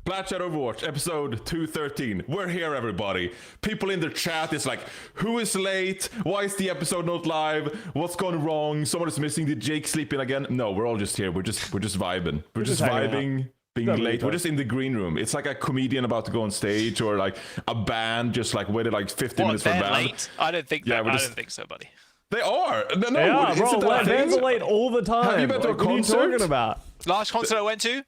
Plat Chat Overwatch, episode 213. We're here, everybody. People in the chat is like, who is late? Why is the episode not live? What's gone wrong? Someone is missing. Did Jake sleep in again? No, we're all just here. We're just vibing. We're just vibing. Being late. We're just in the green room. It's like a comedian about to go on stage, or like a band just like waited like 15 minutes for a band. Late? I don't think. I don't think so, buddy. They are. No, yeah, bro. Bands are late all the time. Have you been to a concert? What are you talking about? Last concert I went to,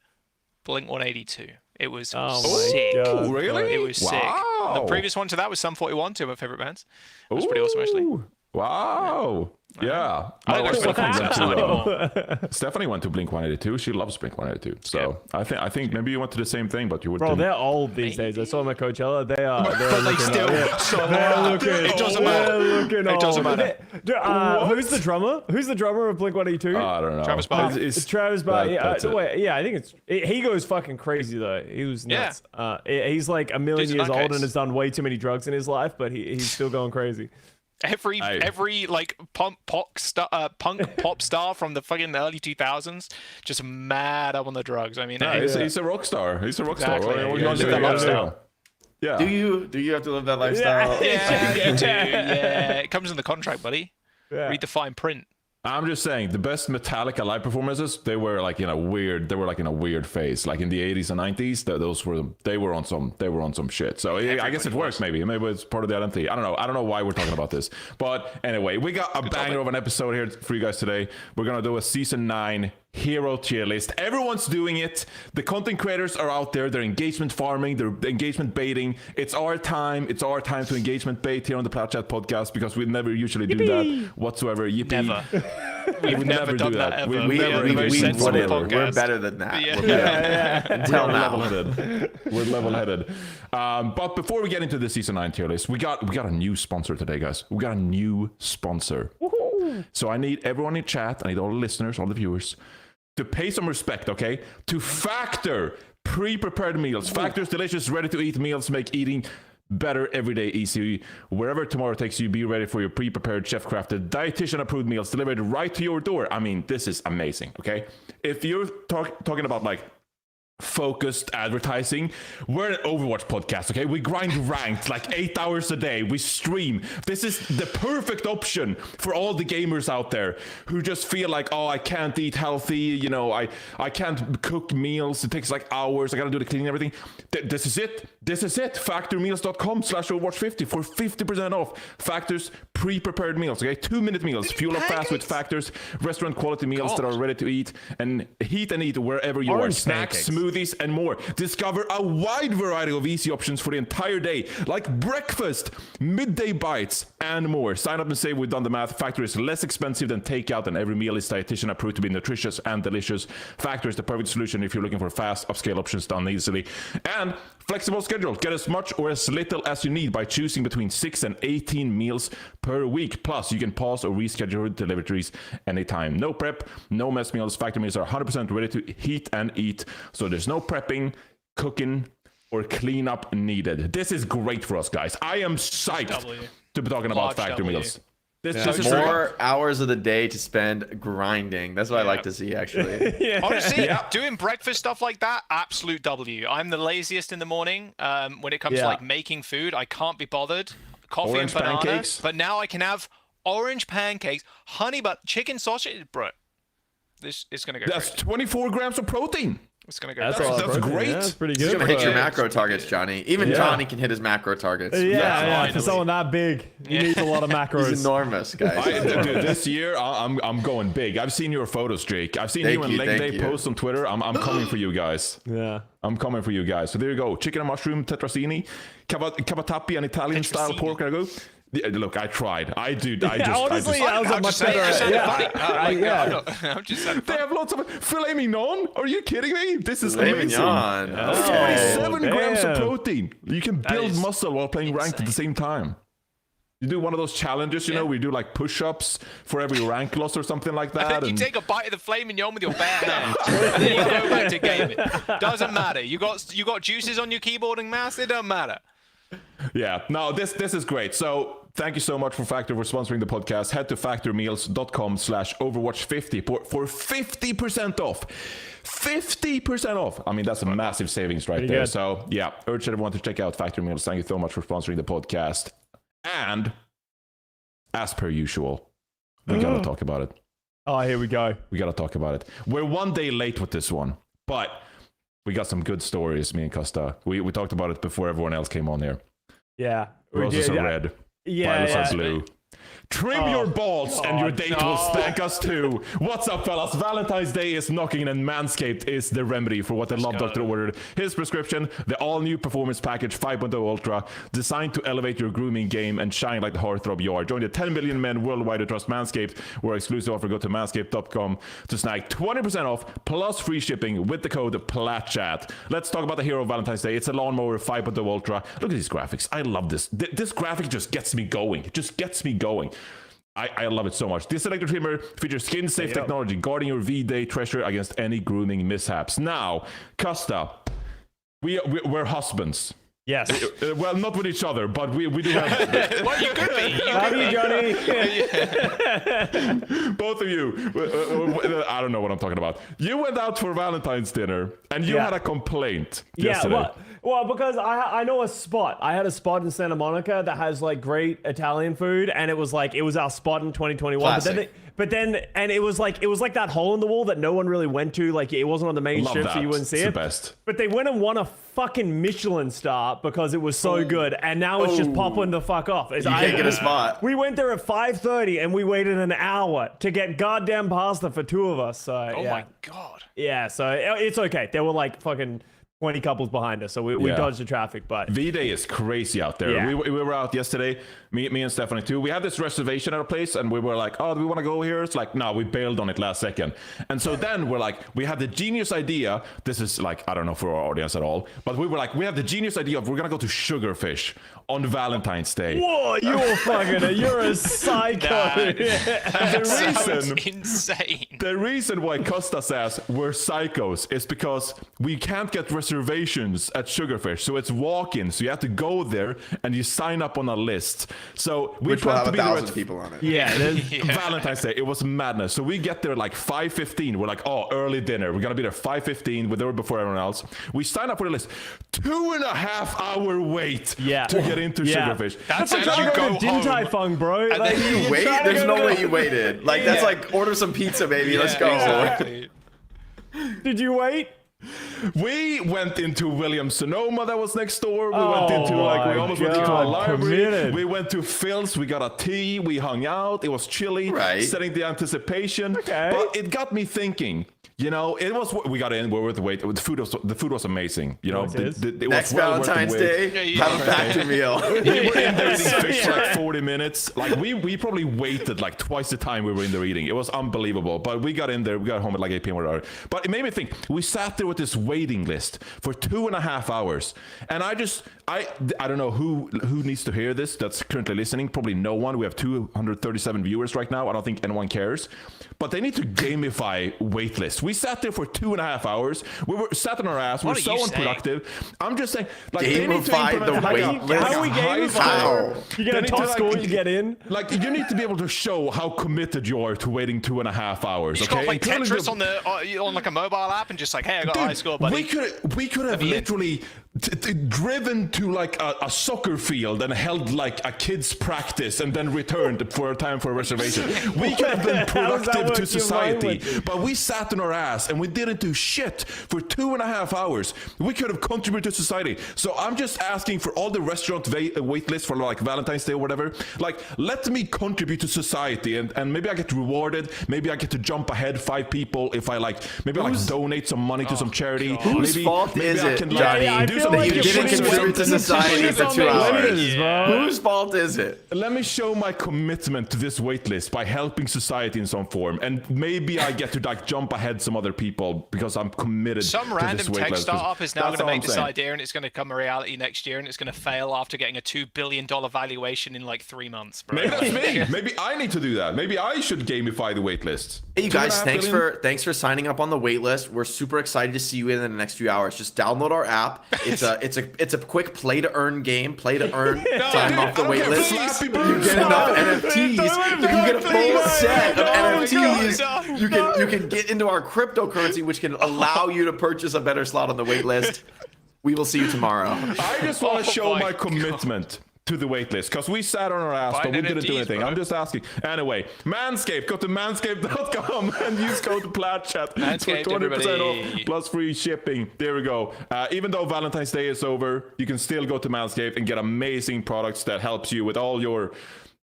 Blink 182. It was sick. Oh, really? It was sick. The previous one to that was Sum 41, two of my favorite bands. It was pretty awesome, actually. Wow. Yeah. Stephanie went to Blink 182. She loves Blink 182. So I think maybe you went to the same thing, but you would. Bro, they're old these days. I saw them at Coachella. They are. But they still. It doesn't matter. It doesn't matter. Who's the drummer? Who's the drummer of Blink 182? I don't know. Travis Barker. It's Travis Barker. Yeah, I think he goes fucking crazy though. He was nuts. He's like a million years old and has done way too many drugs in his life, but he's still going crazy. Every like punk pop star from the fucking early 2000s just mad up on the drugs. I mean, he's a rock star. He's a rock star. Exactly. Yeah. Do you have to live that lifestyle? Yeah, you do. Yeah, it comes in the contract, buddy. Yeah. Read the fine print. I'm just saying, the best Metallica live performances, they were like in a weird phase. Like in the 80s and 90s, they were on some shit. So I guess it works maybe it's part of the identity. I don't know why we're talking about this. But anyway, we got a banger of an episode here for you guys today. We're going to do a season 9 hero tier list. Everyone's doing it. The content creators are out there. They're engagement farming. They're engagement baiting. It's our time. It's our time to engagement bait here on the Plat Chat podcast, because we never usually do that whatsoever. Yippee. Never. We've never done that ever. We're better than that. Yeah. Until now. We're level-headed. But before we get into the season 9 tier list, we got a new sponsor today, guys. We got a new sponsor. Woohoo! So I need everyone in chat. I need all the listeners, all the viewers, to pay some respect, okay? To Factor pre-prepared meals. Factor's delicious, ready-to-eat meals make eating better every day easy. Wherever tomorrow takes you, be ready for your pre-prepared, chef-crafted, dietitian-approved meals delivered right to your door. I mean, this is amazing, okay? If you're talking about like focused advertising, we're an Overwatch podcast, okay? We grind ranked like 8 hours a day. We stream. This is the perfect option for all the gamers out there who just feel like, oh, I can't eat healthy, you know, I can't cook meals, it takes like hours, I gotta do the cleaning and everything. This is it. factormeals.com/overwatch50 for 50% off Factor's pre-prepared meals, okay? 2-minute meals, fuel up fast with Factor's restaurant quality meals that are ready to eat and heat and eat wherever you are. Snacks, smoothies, and more. Discover a wide variety of easy options for the entire day, like breakfast, midday bites, and more. Sign up and save. We've done the math. Factor is less expensive than takeout, and every meal is dietitian approved to be nutritious and delicious. Factor is the perfect solution if you're looking for fast upscale options done easily. And flexible schedule. Get as much or as little as you need by choosing between 6 and 18 meals per week. Plus, you can pause or reschedule deliveries anytime. No prep, no mess meals. Factor meals are 100% ready to heat and eat. So there's no prepping, cooking, or cleanup needed. This is great for us, guys. I am psyched to be talking about Factor meals. This is more hours of the day to spend grinding. That's what I like to see, actually. Honestly, doing breakfast stuff like that, absolute W. I'm the laziest in the morning when it comes to like making food. I can't be bothered. Coffee orange and banana. pancakes. But now I can have orange pancakes, honey butter, chicken sausage. Bro, this is gonna go. That's crazy. 24 grams of protein. It's gonna go. That's great. Yeah, that's pretty good. You're gonna hit your macro targets, Johnny. Even Johnny can hit his macro targets. Yeah. For someone that big, he needs a lot of macros. He's enormous, guys. Dude, this year I'm going big. I've seen your photos, Jake. I've seen you and Leg Day post on Twitter. I'm coming for you guys. Yeah. I'm coming for you guys. So there you go. Chicken and mushroom tetrazzini, cavatappi, an Italian style pork ragu. Look, I tried. I was much better. I'm just saying. They have lots of filet mignon. Are you kidding me? This is Filet amazing. mignon. 27 grams of protein. You can build muscle while playing ranked at the same time. You do one of those challenges, you know, we do like push-ups for every rank loss or something like that. And then you take a bite of the filet mignon with your bare hands, and then you go back to gaming. Doesn't matter. You got juices on your keyboard and mouse. It doesn't matter. Yeah, no, this is great. So thank you so much for Factor for sponsoring the podcast. Head to factormeals.com/Overwatch50 for 50% off. 50% off. I mean, that's a massive savings right there. So yeah, urge everyone to check out Factor Meals. Thank you so much for sponsoring the podcast. And as per usual, we gotta talk about it. Oh, here we go. We gotta talk about it. We're one day late with this one, but we got some good stories, me and Custa. We talked about it before everyone else came on here. Yeah. Roses are red. Violets are blue. Trim your balls and your date will thank us too. What's up, fellas? Valentine's Day is knocking and Manscaped is the remedy for what the Love Doctor ordered. His prescription, the all-new Performance Package 5.0 Ultra, designed to elevate your grooming game and shine like the heartthrob you are. Join the 10 million men worldwide who trust Manscaped. Our exclusive offer, go to manscaped.com to snag 20% off plus free shipping with the code PLATCHAT. Let's talk about the hero of Valentine's Day. It's a lawnmower 5.0 Ultra. Look at these graphics. I love this. This graphic just gets me going. It just gets me going. I love it so much. This electric trimmer features skin-safe technology, guarding your V-Day treasure against any grooming mishaps. Now, Custa, we're husbands. Yes. Well, not with each other, but we do have... Well, you could be. Love you, Johnny. Both of you. I don't know what I'm talking about. You went out for Valentine's dinner, and you had a complaint yesterday. Well, because I know a spot. I had a spot in Santa Monica that has like great Italian food, and it was our spot in 2021. Classic. But then it was like that hole in the wall that no one really went to. Like it wasn't on the main strip, so you wouldn't see it's it. The best. But they went and won a fucking Michelin star because it was so good, and now it's just popping the fuck off. You can't get a spot. We went there at 5:30 and we waited an hour to get goddamn pasta for two of us. So my god. Yeah, so it's okay. There were like fucking 20 couples behind us, so we dodged the traffic. But V-Day is crazy out there. Yeah. We were out yesterday, me and Stephanie too. We had this reservation at a place, and we were like, oh, do we want to go here? It's like, no, we bailed on it last second. And so then we're like, we had the genius idea. This is like, I don't know for our audience at all, but we were like, we have the genius idea of we're going to go to Sugarfish on Valentine's Day. Whoa, you're a psycho. That sounds insane. The reason why Custa says we're psychos is because we can't get reservations at Sugarfish, so it's walk-in. So you have to go there and you sign up on a list. So we Which will have to be 1,000 people on it. Yeah, Valentine's Day. It was madness. So we get there like 5:15. We're like, oh, early dinner. We're gonna be there 5:15. We're there before everyone else. We sign up for the list. 2.5 hour wait to get into Sugarfish. That's like you go Din Tai home. Fung, bro. And Like, then You wait? There's no way you waited. Like, that's like, order some pizza, baby. Let's go. Exactly. did you wait? We went into Williams-Sonoma that was next door. We went into we almost went into a library. Committed. We went to Phil's. We got a tea. We hung out. It was chilly. Right. Setting the anticipation. Okay. But it got me thinking. You know, it was. We got in. We were worth the wait. The food was amazing. You know, it Next was well worth the Valentine's wait. Day, have a factor meal. We were in there eating fish for like 40 minutes. Like we probably waited like twice the time we were in there eating. It was unbelievable. But we got in there. We got home at like 8 p.m. or whatever. But it made me think. We sat there with this waiting list for 2.5 hours, and I don't know who needs to hear this. That's currently listening. Probably no one. We have 237 viewers right now. I don't think anyone cares. But they need to gamify wait lists. We sat there for 2.5 hours. We were sat on our ass. We're so unproductive. I'm just saying, like, they need to Gamify implement the like wait list. How we high gamify? score. You get They a need top to, like, score, you get in. Like, you need to be able to show how committed you are to waiting 2.5 hours. You just Okay, got like Including Tetris on like a mobile app and just like, hey, I got a high score, buddy. We could have literally driven to like a soccer field and held like a kid's practice and then returned for a time for a reservation. We could have been productive to society, but we sat on our ass and we didn't do shit for 2.5 hours. We could have contributed to society. So I'm just asking for all the restaurant wait lists for like Valentine's Day or whatever. Like, let me contribute to society and maybe I get rewarded. Maybe I get to jump ahead 5 people if I like. Maybe I like donate some money to some charity. Whose fault is it, Johnny? Do That you didn't contribute to society for 2 hours. Whose fault is it? Let me show my commitment to this waitlist by helping society in some form, and maybe I get to like jump ahead some other people because I'm committed. Some to random this tech waitlist. startup is now going That's to all make I'm this saying. idea, and it's going to come a reality next year, and it's going to fail after getting a $2 billion valuation in like 3 months. Bro. Maybe that's me. Maybe I need to do that. Maybe I should gamify the waitlist. Hey, you guys, 2.5 thanks billion? for signing up on the wait list. We're super excited to see you in the next few hours. Just download our app. it's a quick play to earn game, play to earn time off the wait list. You get enough NFTs, you get a full set of NFTs. You can get into our cryptocurrency, which can allow you to purchase a better slot on the wait list. We will see you tomorrow. I just want to show my commitment to the waitlist because we sat on our ass, but we didn't do anything. Bro. I'm just asking. Anyway, Manscaped. Go to manscaped.com and use code Plat Chat for 20% off plus free shipping. There we go. Even though Valentine's Day is over, you can still go to Manscaped and get amazing products that helps you with all your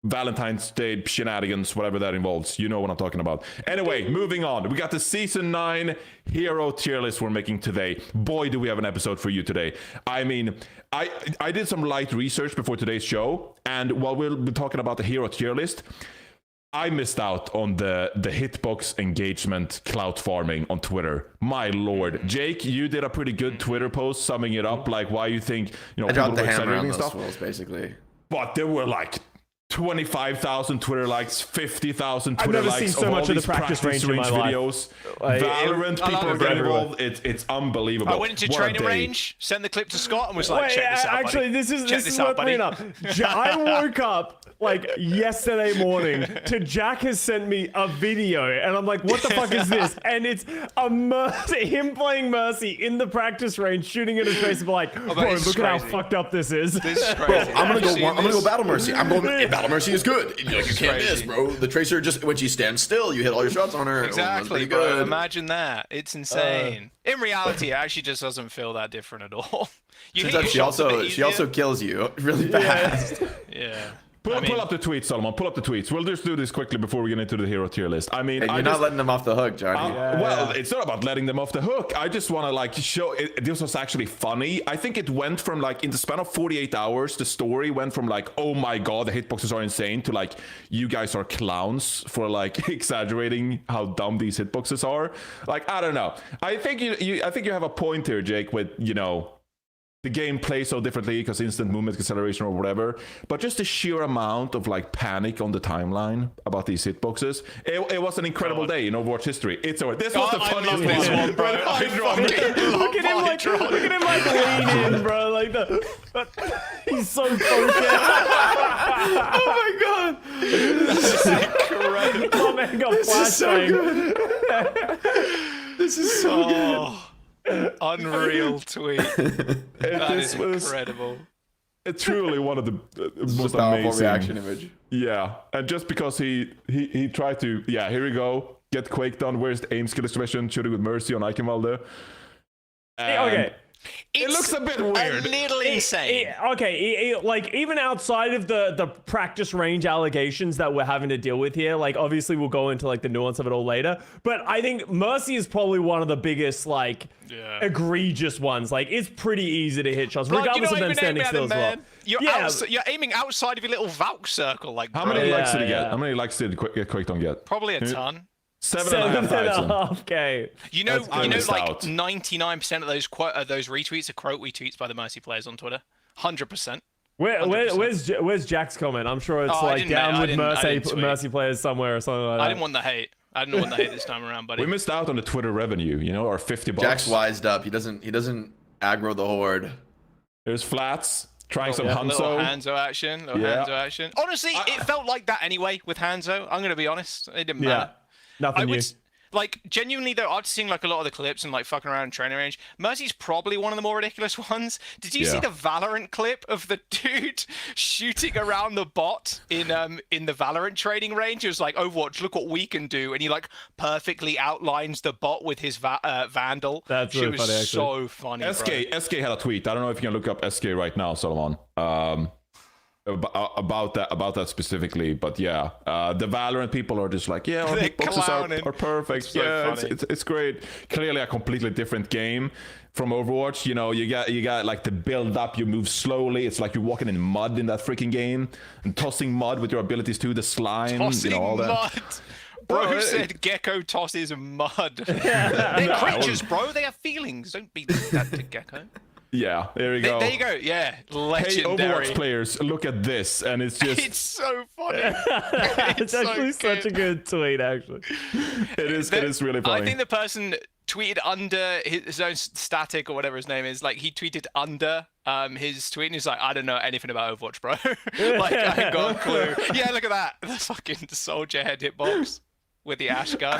Valentine's Day shenanigans, whatever that involves. You know what I'm talking about. Anyway, moving on. We got the Season 9 Hero tier list we're making today. Boy, do we have an episode for you today. I mean, I did some light research before today's show, and while we'll be talking about the Hero tier list, I missed out on the hitbox engagement clout farming on Twitter. My lord. Jake, you did a pretty good Twitter post summing it up, like why you think, I dropped the hammer on those fools, basically. But there were like 25,000 Twitter likes, 50,000 Twitter likes. I've never seen so much of the practice range in my videos. Valorant people are getting involved. It's unbelievable. I went into training range, sent the clip to Scott, and was like, check this out, actually, buddy. this is worth bringing up. I woke up like yesterday morning to Jack has sent me a video, and I'm like, what the fuck is this? And it's him playing Mercy in the practice range, shooting in his face, and like, bro, look at how fucked up this is. This is crazy. Bro, I'm gonna go Battle Mercy. Battle Mercy is good. You can't miss, bro. The Tracer, just when she stands still, you hit all your shots on her. Exactly, bro. Imagine that. It's insane. In reality, it actually just doesn't feel that different at all. She also kills you really fast. Yeah. Pull up the tweets, Solomon. Pull up the tweets. We'll just do this quickly before we get into the Hero tier list. I mean, you're not letting them off the hook, Johnny. Well, it's not about letting them off the hook. I just want to like show it. This was actually funny. I think it went from like in the span of 48 hours, the story went from like, oh my god, the hitboxes are insane, to like, you guys are clowns for like exaggerating how dumb these hitboxes are. Like, I don't know. I think you have a point here, Jake, with the game plays so differently because instant movement acceleration or whatever, but just the sheer amount of like panic on the timeline about these hitboxes, it was an incredible day in Overwatch history. This was the funniest one, bro. Look at him like lean in, bro, like he's so focused. Oh my god, this is incredible. Oh man, got flashbang. This is so good. Unreal tweet. That is incredible. It's truly one of the most powerful amazing reaction image. Yeah, and just because he tried to, here we go, get Quake done. Where's the aim skill expression? Shooting with Mercy on Eichenwalde. Okay. It looks a bit weird. A little insane. Like even outside of the practice range allegations that we're having to deal with here, like obviously we'll go into like the nuance of it all later, but I think Mercy is probably one of the biggest like egregious ones. Like it's pretty easy to hit shots, regardless of them standing still as well. You're aiming outside of your little Valk circle, like. How many likes did he get? How many likes did Quake don't get? Probably a ton. 7,500. You know, like 99% of those retweets are quote retweets by the Mercy players on Twitter. 100%. Where's Jack's comment? I'm sure it's like down with Mercy players somewhere or something like that. I didn't want the hate. I didn't want the hate this time around, buddy. We missed out on the Twitter revenue, our $50. Jack's wised up. He doesn't aggro the horde. There's Flats trying some Hanzo. Little Hanzo action. Honestly, it felt like that anyway with Hanzo. I'm gonna be honest. It didn't matter. Nothing new. Like, genuinely, though, I've seen, like, a lot of the clips and, like, fucking around in training range. Mercy's probably one of the more ridiculous ones. Did you see the Valorant clip of the dude shooting around the bot in the Valorant training range? It was like, Overwatch, look what we can do. And he, like, perfectly outlines the bot with his Vandal. That's really funny, actually. So funny, SK had a tweet. I don't know if you can look up SK right now, Solomon. About that specifically, but the Valorant people are just like, our hitboxes are perfect. So it's great. Clearly a completely different game from Overwatch. You got like the build up, you move slowly. It's like you're walking in mud in that freaking game and tossing mud with your abilities too, the slime, all that. Mud. Bro, who said Gecko tosses mud? They're creatures, bro. They have feelings. Don't be that to Gecko. Yeah, there you go. There you go. Yeah, legendary. Hey, Overwatch players, look at this, and it's just... It's so funny. It's actually such a good tweet, actually. It is really funny. I think the person tweeted under his own static or whatever his name is. Like he tweeted under his tweet and he's like, I don't know anything about Overwatch, bro. Like I ain't got a clue. Yeah, look at that. The fucking soldier head hitbox with the ash gun.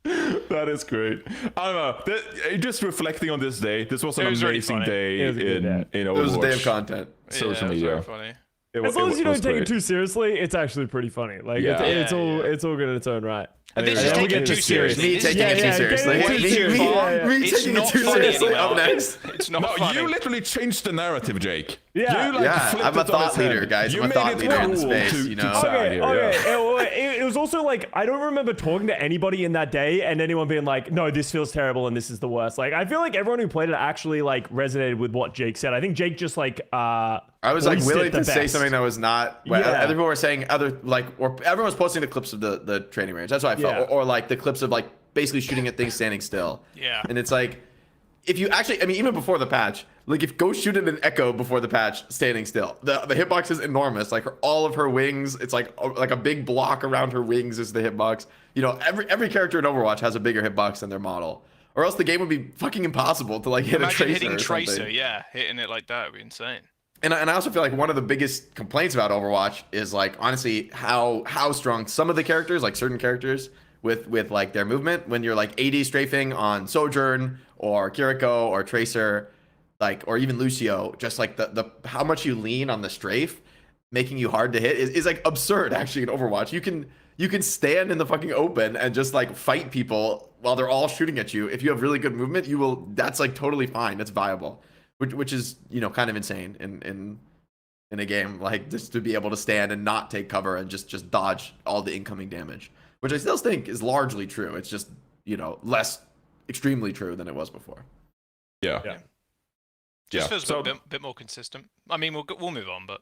That is great. I don't know. Just reflecting on this day, this was an amazing day in Overwatch. It was a day of content. Social media. Funny. As long as you don't take it too seriously, it's actually pretty funny. Like it's all good in its own right. And this is taking it too seriously. Me taking it too seriously. Me taking it too seriously up next. It's not funny. You literally changed the narrative, Jake. Yeah. I'm a thought leader, guys. I'm a thought leader in the space, you know. Okay. It was also like, I don't remember talking to anybody in that day and anyone being like, no, this feels terrible and this is the worst. Like, I feel like everyone who played it actually like resonated with what Jake said. I think Jake just like, I was like willing to say something that was not. Other people were saying or everyone was posting the clips of the training range. That's what I felt, or like the clips of like basically shooting at things standing still. Yeah. And it's like, if you actually, I mean, even before the patch, like if go shoot at an Echo before the patch standing still, the hitbox is enormous. Like all of her wings, it's like a big block around her wings is the hitbox. You know, every character in Overwatch has a bigger hitbox than their model, or else the game would be fucking impossible to like hit a Tracer. Hitting or Tracer, hitting it like that would be insane. And I also feel like one of the biggest complaints about Overwatch is like honestly how strong some of the characters, like certain characters with like their movement, when you're like AD strafing on Sojourn or Kiriko or Tracer, like or even Lucio, just like the how much you lean on the strafe, making you hard to hit is like absurd actually in Overwatch. You can stand in the fucking open and just like fight people while they're all shooting at you. If you have really good movement, that's like totally fine. That's viable. Which is, you know, kind of insane in a game like just to be able to stand and not take cover and just dodge all the incoming damage, which I still think is largely true. It's just, you know, less extremely true than it was before. Yeah. Just feels a bit more consistent. I mean, we'll move on, but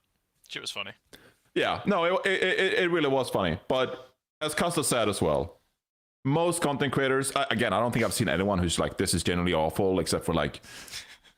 shit was funny. Yeah, no, it really was funny. But as Custa said as well, most content creators, again, I don't think I've seen anyone who's like, this is generally awful, except for like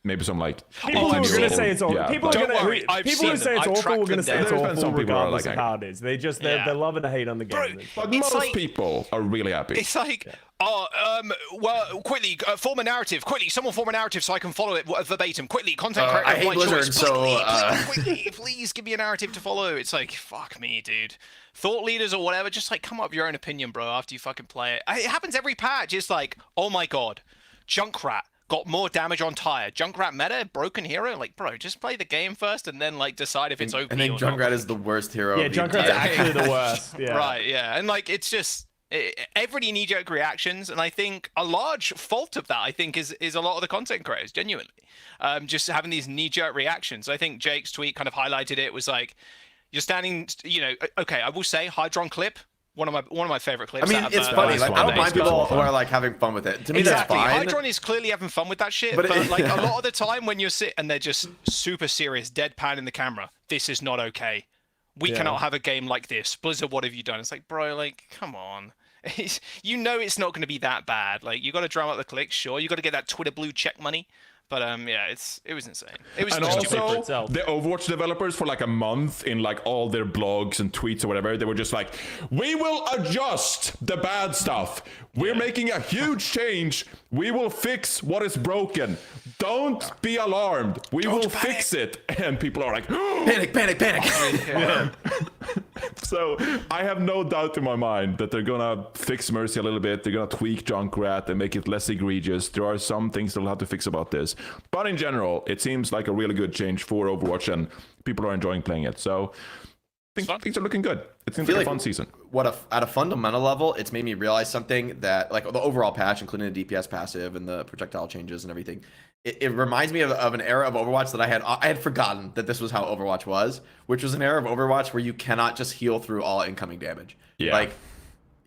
maybe some like people who are gonna say it's awful. People who say it's awful, we're gonna say it's awful regardless of how it is. They're loving to hate on the game. But most people are really happy. It's like, well, quickly, form a narrative. Quickly, someone form a narrative so I can follow it verbatim. Quickly, content creator. I hate Blizzard, so quickly, please give me a narrative to follow. It's like, fuck me, dude. Thought leaders or whatever, just like come up with your own opinion, bro. After you fucking play it, it happens every patch. It's like, oh my god, Junkrat got more damage on tire. Junkrat meta, broken hero. Like, bro, just play the game first and then like decide if it's OP. I think Junkrat is the worst hero. Yeah, Junkrat's actually the worst. Yeah. Right, yeah. And like it's just everybody knee-jerk reactions, and I think a large fault of that, I think, is a lot of the content creators, genuinely. Just having these knee-jerk reactions. I think Jake's tweet kind of highlighted it. It was like, you're standing, you know, okay, I will say Hydron clip. One of my favorite clips. I mean, it's funny. Like, I don't mind people who are like having fun with it. To me, that's fine. Hydron is clearly having fun with that shit. But like a lot of the time, when you're and they're just super serious, deadpan in the camera. This is not okay. We cannot have a game like this. Blizzard, what have you done? It's like, bro, like, come on. You know it's not going to be that bad. Like, you got to drum up the clicks. Sure, you got to get that Twitter blue check money. But yeah, it was insane. It was and stupid. also the Overwatch developers for like a month in like all their blogs and tweets or whatever, they were just like, we will adjust the bad stuff. We're making a huge change. We will fix what is broken. Don't be alarmed. We will fix it. And people are like, panic. So I have no doubt in my mind that they're gonna fix Mercy a little bit. They're gonna tweak Junkrat and make it less egregious. There are some things they'll have to fix about this, but in general, it seems like a really good change for Overwatch, and people are enjoying playing it. So I think things are looking good. It seems like a fun season. At a fundamental level, it's made me realize something that, like the overall patch, including the DPS passive and the projectile changes and everything. It reminds me of an era of Overwatch that I had forgotten that this was how Overwatch was, which was an era of Overwatch where you cannot just heal through all incoming damage. Yeah. Like,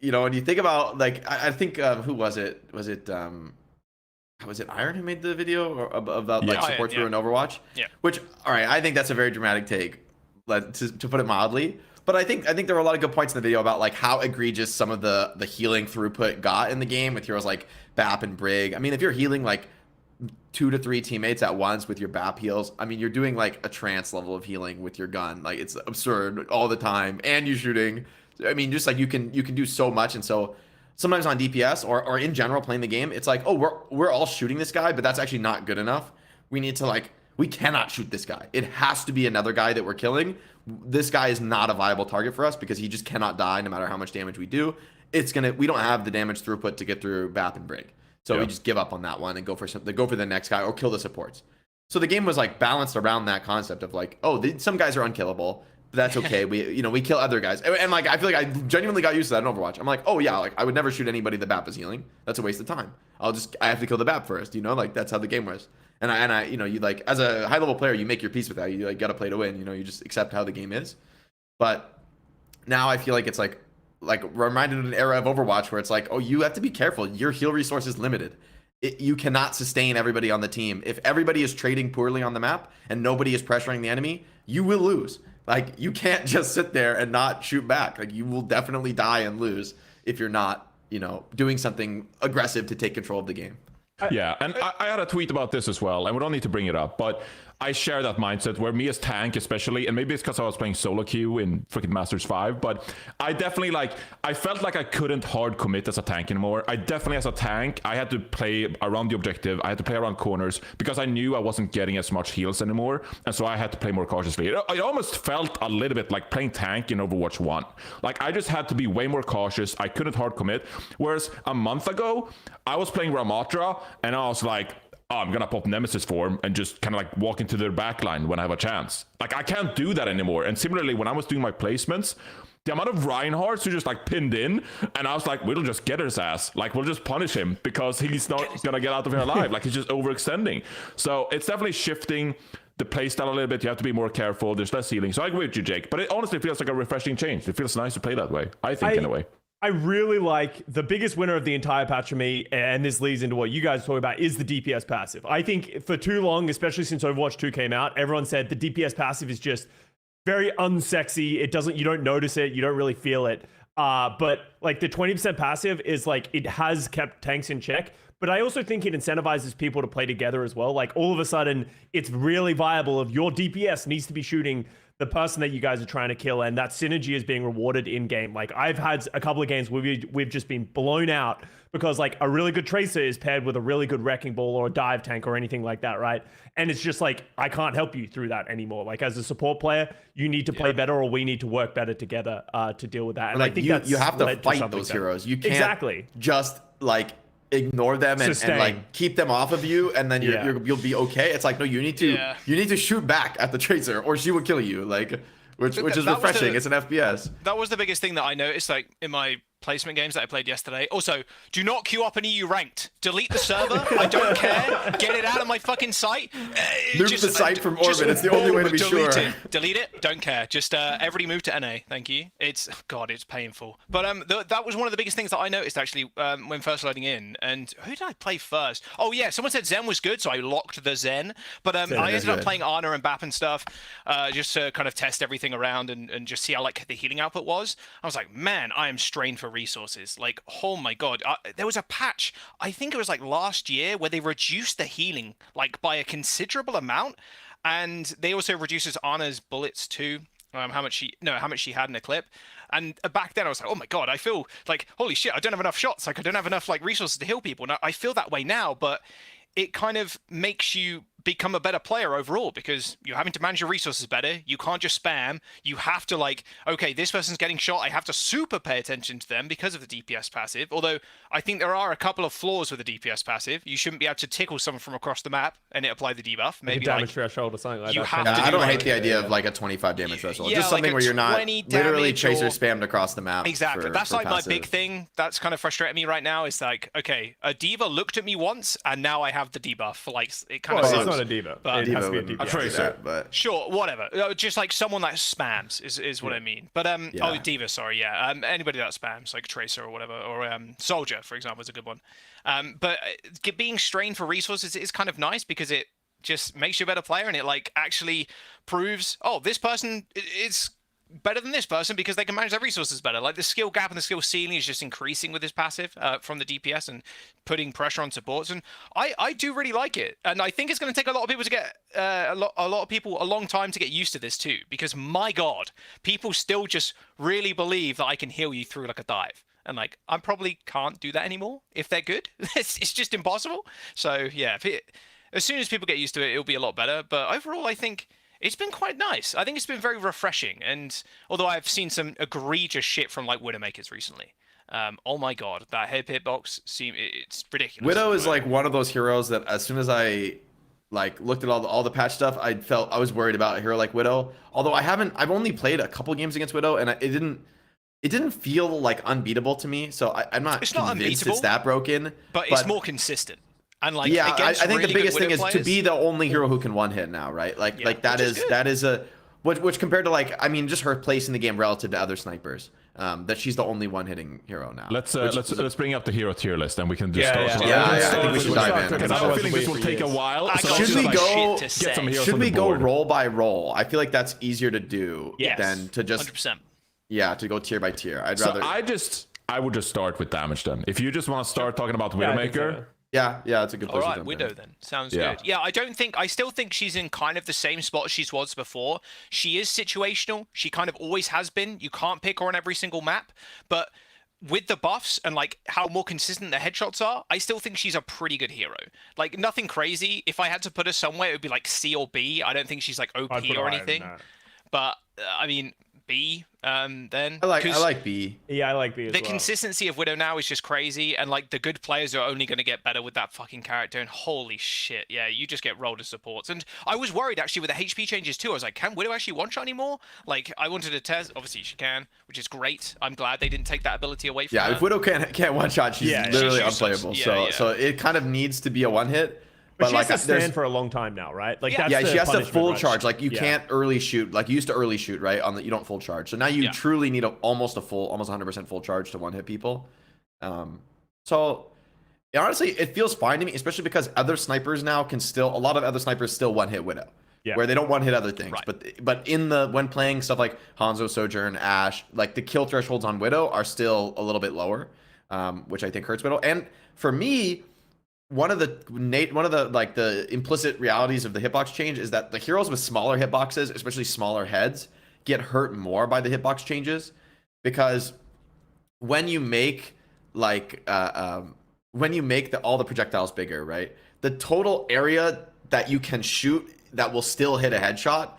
you know, when you think about, like, I think who was it? Was it Iron who made the video about like support through in Overwatch? Yeah. Which, all right, I think that's a very dramatic take, to put it mildly. But I think there were a lot of good points in the video about like how egregious some of the healing throughput got in the game with heroes like BAP and Brig. I mean, if you're healing like 2 to 3 teammates at once with your BAP heals, I mean, you're doing like a trance level of healing with your gun. Like, it's absurd all the time, and you're shooting. I mean, just like you can do so much. And so sometimes on DPS or in general playing the game, it's like, oh, we're all shooting this guy, but that's actually not good enough. We need to like, we cannot shoot this guy. It has to be another guy that we're killing. This guy is not a viable target for us because he just cannot die no matter how much damage we do. We don't have the damage throughput to get through BAP and break. So we just give up on that one and go for the next guy or kill the supports. So the game was like balanced around that concept of like, oh, some guys are unkillable. But that's okay. We kill other guys. And like, I feel like I genuinely got used to that in Overwatch. I'm like, oh yeah, like I would never shoot anybody the BAP is healing. That's a waste of time. I have to kill the BAP first, like that's how the game was. And I you like, as a high level player, you make your peace with that. You like got to play to win, you just accept how the game is. But now I feel like it's like reminded of an era of Overwatch where it's like, oh, you have to be careful. Your heal resource is limited. You cannot sustain everybody on the team. If everybody is trading poorly on the map and nobody is pressuring the enemy, you will lose. Like, you can't just sit there and not shoot back. Like, you will definitely die and lose if you're not, doing something aggressive to take control of the game. Yeah, and I had a tweet about this as well, and we don't need to bring it up, but I share that mindset where me as tank especially, and maybe it's because I was playing solo queue in freaking Masters 5, but I definitely I felt like I couldn't hard commit as a tank anymore. I definitely, as a tank, I had to play around the objective, I had to play around corners, because I knew I wasn't getting as much heals anymore, and so I had to play more cautiously. It almost felt a little bit like playing tank in Overwatch 1. Like, I just had to be way more cautious, I couldn't hard commit, whereas a month ago, I was playing Ramatra, and I was like, oh, I'm gonna pop Nemesis form and just kind of like walk into their backline when I have a chance. Like, I can't do that anymore. And similarly, when I was doing my placements, the amount of Reinhardts who just like pinned in, and I was like, we'll just get his ass. Like, we'll just punish him because he's not gonna get out of here alive. Like, he's just overextending. So it's definitely shifting the playstyle a little bit. You have to be more careful. There's less healing. So I agree with you, Jake. But it honestly feels like a refreshing change. It feels nice to play that way, I think, in a way. I really like the biggest winner of the entire patch for me, and this leads into what you guys talk about, is the DPS passive. I think for too long, especially since Overwatch 2 came out, everyone said the DPS passive is just very unsexy. You don't notice it, you don't really feel it. But like the 20% passive is like, it has kept tanks in check. But I also think it incentivizes people to play together as well. Like, all of a sudden, it's really viable if your DPS needs to be shooting the person that you guys are trying to kill, and that synergy is being rewarded in game. Like, I've had a couple of games where we've just been blown out because like a really good tracer is paired with a really good wrecking ball or a dive tank or anything like that, right? And it's just like, I can't help you through that anymore. Like, as a support player, you need to play better, or we need to work better together to deal with that. And like, I think you have to fight those heroes. You can't just like ignore them and like keep them off of you, and then you'll be okay. It's like, no, you need to shoot back at the tracer or she will kill you, like, which is refreshing. It's an FPS. That was the biggest thing that I noticed, like, in my placement games that I played yesterday. Also, do not queue up an EU ranked. Delete the server. I don't care. Get it out of my fucking site. Nuke the site from orbit. It's the only way to be sure. Delete it. Don't care. Just everybody move to NA. Thank you. It's painful. But that was one of the biggest things that I noticed actually when first loading in. And who did I play first? Oh yeah, someone said Zen was good, so I locked the Zen. But I ended up playing Ana and BAP and stuff, just to kind of test everything around and just see how like the healing output was. I was like, man, I am strained for resources. Like, oh my god, there was a patch, I think it was like last year, where they reduced the healing like by a considerable amount, and they also reduces Ana's bullets too, how much she had in a clip. And back then I was like, oh my god, I feel like, holy shit, I don't have enough shots, like I don't have enough like resources to heal people. And I feel that way now, but it kind of makes you become a better player overall, because you're having to manage your resources better. You can't just spam. You have to like, okay, this person's getting shot, I have to super pay attention to them because of the DPS passive. Although I think there are a couple of flaws with the DPS passive. You shouldn't be able to tickle someone from across the map and it apply the debuff. Maybe like damage threshold or something like that. I don't hate the idea of like a 25 damage threshold. Just something where you're not literally tracer spammed across the map. Exactly. That's like my big thing. That's kind of frustrating me right now. Is like, okay, a diva looked at me once and now I have the debuff. Like, it kind of sucks. It's not a diva. But it has to be a DPS. A tracer, but sure, whatever. Just like someone that spams is what I mean. But oh, diva, sorry, yeah. Anybody that spams, like tracer or whatever, or soldier, for example, is a good one. But being strained for resources is kind of nice, because it just makes you a better player, and it like actually proves, oh, this person is better than this person because they can manage their resources better. Like, the skill gap and the skill ceiling is just increasing with this passive from the DPS and putting pressure on supports. And I do really like it. And I think it's going to take a lot of people to get a lot of people a long time to get used to this too, because my God, people still just really believe that I can heal you through like a dive. and like I probably can't do that anymore if they're good. It's just impossible. So yeah, as soon as people get used to it, it'll be a lot better. But overall, I think it's been quite nice. I think it's been very refreshing. And although I've seen some egregious shit from like Widowmakers recently, oh my god, that hitbox it's ridiculous. Widow is like one of those heroes that as soon as I like looked at all the patch stuff, I was worried about a hero like Widow. Although I've only played a couple games against Widow, and it didn't feel like unbeatable to me. So I'm not convinced it's that broken. But it's more consistent. And like, yeah, I think really the biggest thing is players, to be the only hero who can one hit now, right? Like that is a which compared to like, I mean, just her place in the game relative to other snipers, that she's the only one hitting hero now. Let's bring up the hero tier list and we can just start. I think we should dive in. Because I have a feeling this will take a while. So should we go role by role? I feel like that's easier to do than to just 100%. To go tier by tier. I'd rather. I would just start with damage then. If you just want to start talking about Widowmaker. Yeah, that's a good place. All right, Widow then. Sounds good. Yeah, I still think she's in kind of the same spot she was before. She is situational. She kind of always has been. You can't pick her on every single map. But with the buffs and like how more consistent the headshots are, I still think she's a pretty good hero. Like nothing crazy. If I had to put her somewhere, it would be like C or B. I don't think she's like OP or anything. But I mean, B, then. I like B. Yeah, I like B as well. The consistency of Widow now is just crazy, and like the good players are only going to get better with that fucking character, and holy shit, yeah, you just get rolled as supports. And I was worried actually with the HP changes too. I was like, can Widow actually one-shot anymore? Like, I wanted to test. Obviously she can, which is great. I'm glad they didn't take that ability away from her. Yeah, if Widow can't one-shot, she's literally unplayable. So it kind of needs to be a one-hit. But she has to stand for a long time now, right? Like that's she has to full charge. Like you can't early shoot. Like you used to early shoot, right? You don't full charge. So now you truly need almost 100% full charge to one hit people. So honestly, it feels fine to me, especially because other snipers now a lot of other snipers still one hit Widow, where they don't one hit other things. Right. But when playing stuff like Hanzo, Sojourn, Ashe, like the kill thresholds on Widow are still a little bit lower, which I think hurts Widow. And for me, one of the like the implicit realities of the hitbox change is that the heroes with smaller hitboxes, especially smaller heads, get hurt more by the hitbox changes, because when you make like all the projectiles bigger, right, the total area that you can shoot that will still hit a headshot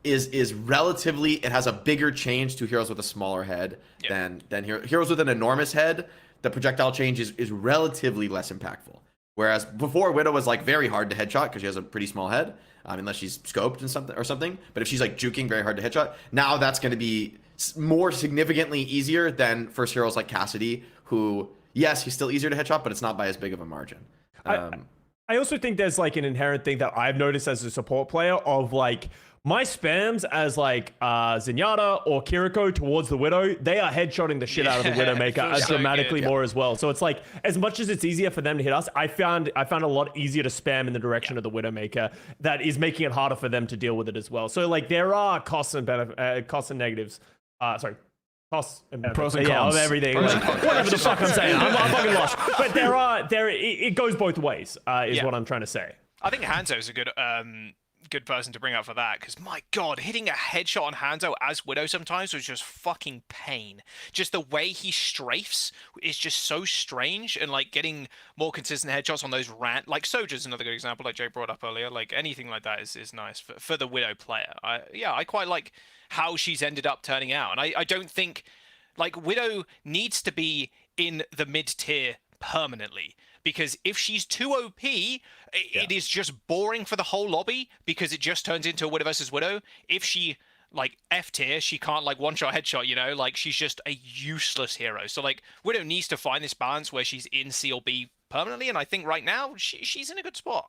is relatively, it has a bigger change to heroes with a smaller head than heroes with an enormous head. The projectile change is relatively less impactful. Whereas before, Widow was like very hard to headshot because she has a pretty small head, unless she's scoped or something. But if she's like juking, very hard to headshot. Now that's going to be more significantly easier than first heroes like Cassidy, who, yes, he's still easier to headshot, but it's not by as big of a margin. I also think there's like an inherent thing that I've noticed as a support player of like my spams as like Zenyatta or Kiriko towards the Widow, they are headshotting the shit out of the Widowmaker dramatically more as well. So it's like, as much as it's easier for them to hit us, I found a lot easier to spam in the direction of the Widowmaker. That is making it harder for them to deal with it as well. So like there are costs and costs and negatives. Costs and benefits. Pros and cons. Of everything. Like, whatever the fuck I'm saying. I'm fucking lost. But it goes both ways, is what I'm trying to say. I think Hanzo's a good person to bring up for that, because my god, hitting a headshot on Hanzo as Widow sometimes was just fucking pain. Just the way he strafes is just so strange, and like getting more consistent headshots on those like Soldier's another good example, like Jay brought up earlier. Like anything like that is nice for the Widow player. I quite like how she's ended up turning out, and I don't think like Widow needs to be in the mid tier permanently. Because if she's too OP, it is just boring for the whole lobby, because it just turns into a Widow versus Widow. If she, like, F tier, she can't, like, one-shot headshot, you know? Like, she's just a useless hero. So, like, Widow needs to find this balance where she's in C or B permanently, and I think right now, she's in a good spot.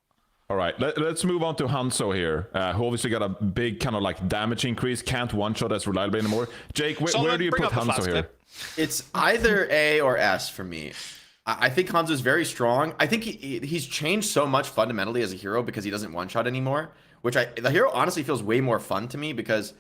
All right, let's move on to Hanzo here, who obviously got a big kind of, like, damage increase, can't one-shot as reliably anymore. Jake, where do you put Hanzo here? It's either A or S for me. I think Hanzo is very strong. I think he's changed so much fundamentally as a hero because he doesn't one-shot anymore, which the hero honestly feels way more fun to me, because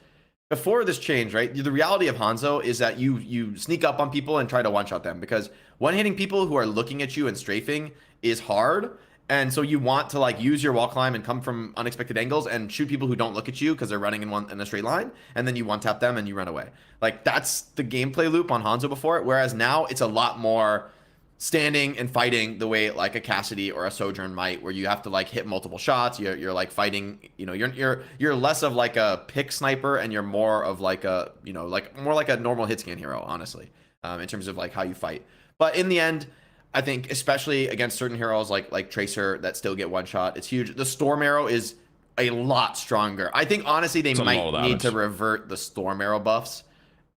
before this change, right, the reality of Hanzo is that you sneak up on people and try to one-shot them, because one-hitting people who are looking at you and strafing is hard, And so you want to like use your wall climb and come from unexpected angles and shoot people who don't look at you because they're running in a straight line, and then you one tap them and you run away. Like that's the gameplay loop on Hanzo before. Whereas now it's a lot more standing and fighting the way like a Cassidy or a Sojourn might, where you have to like hit multiple shots. You're like fighting. You know, you're less of like a pick sniper and you're more of like a like more like a normal hit scan hero, honestly, in terms of like how you fight. But in the end, I think especially against certain heroes like Tracer that still get one shot, it's huge. The Storm Arrow is a lot stronger. I think honestly they might need to revert the Storm Arrow buffs,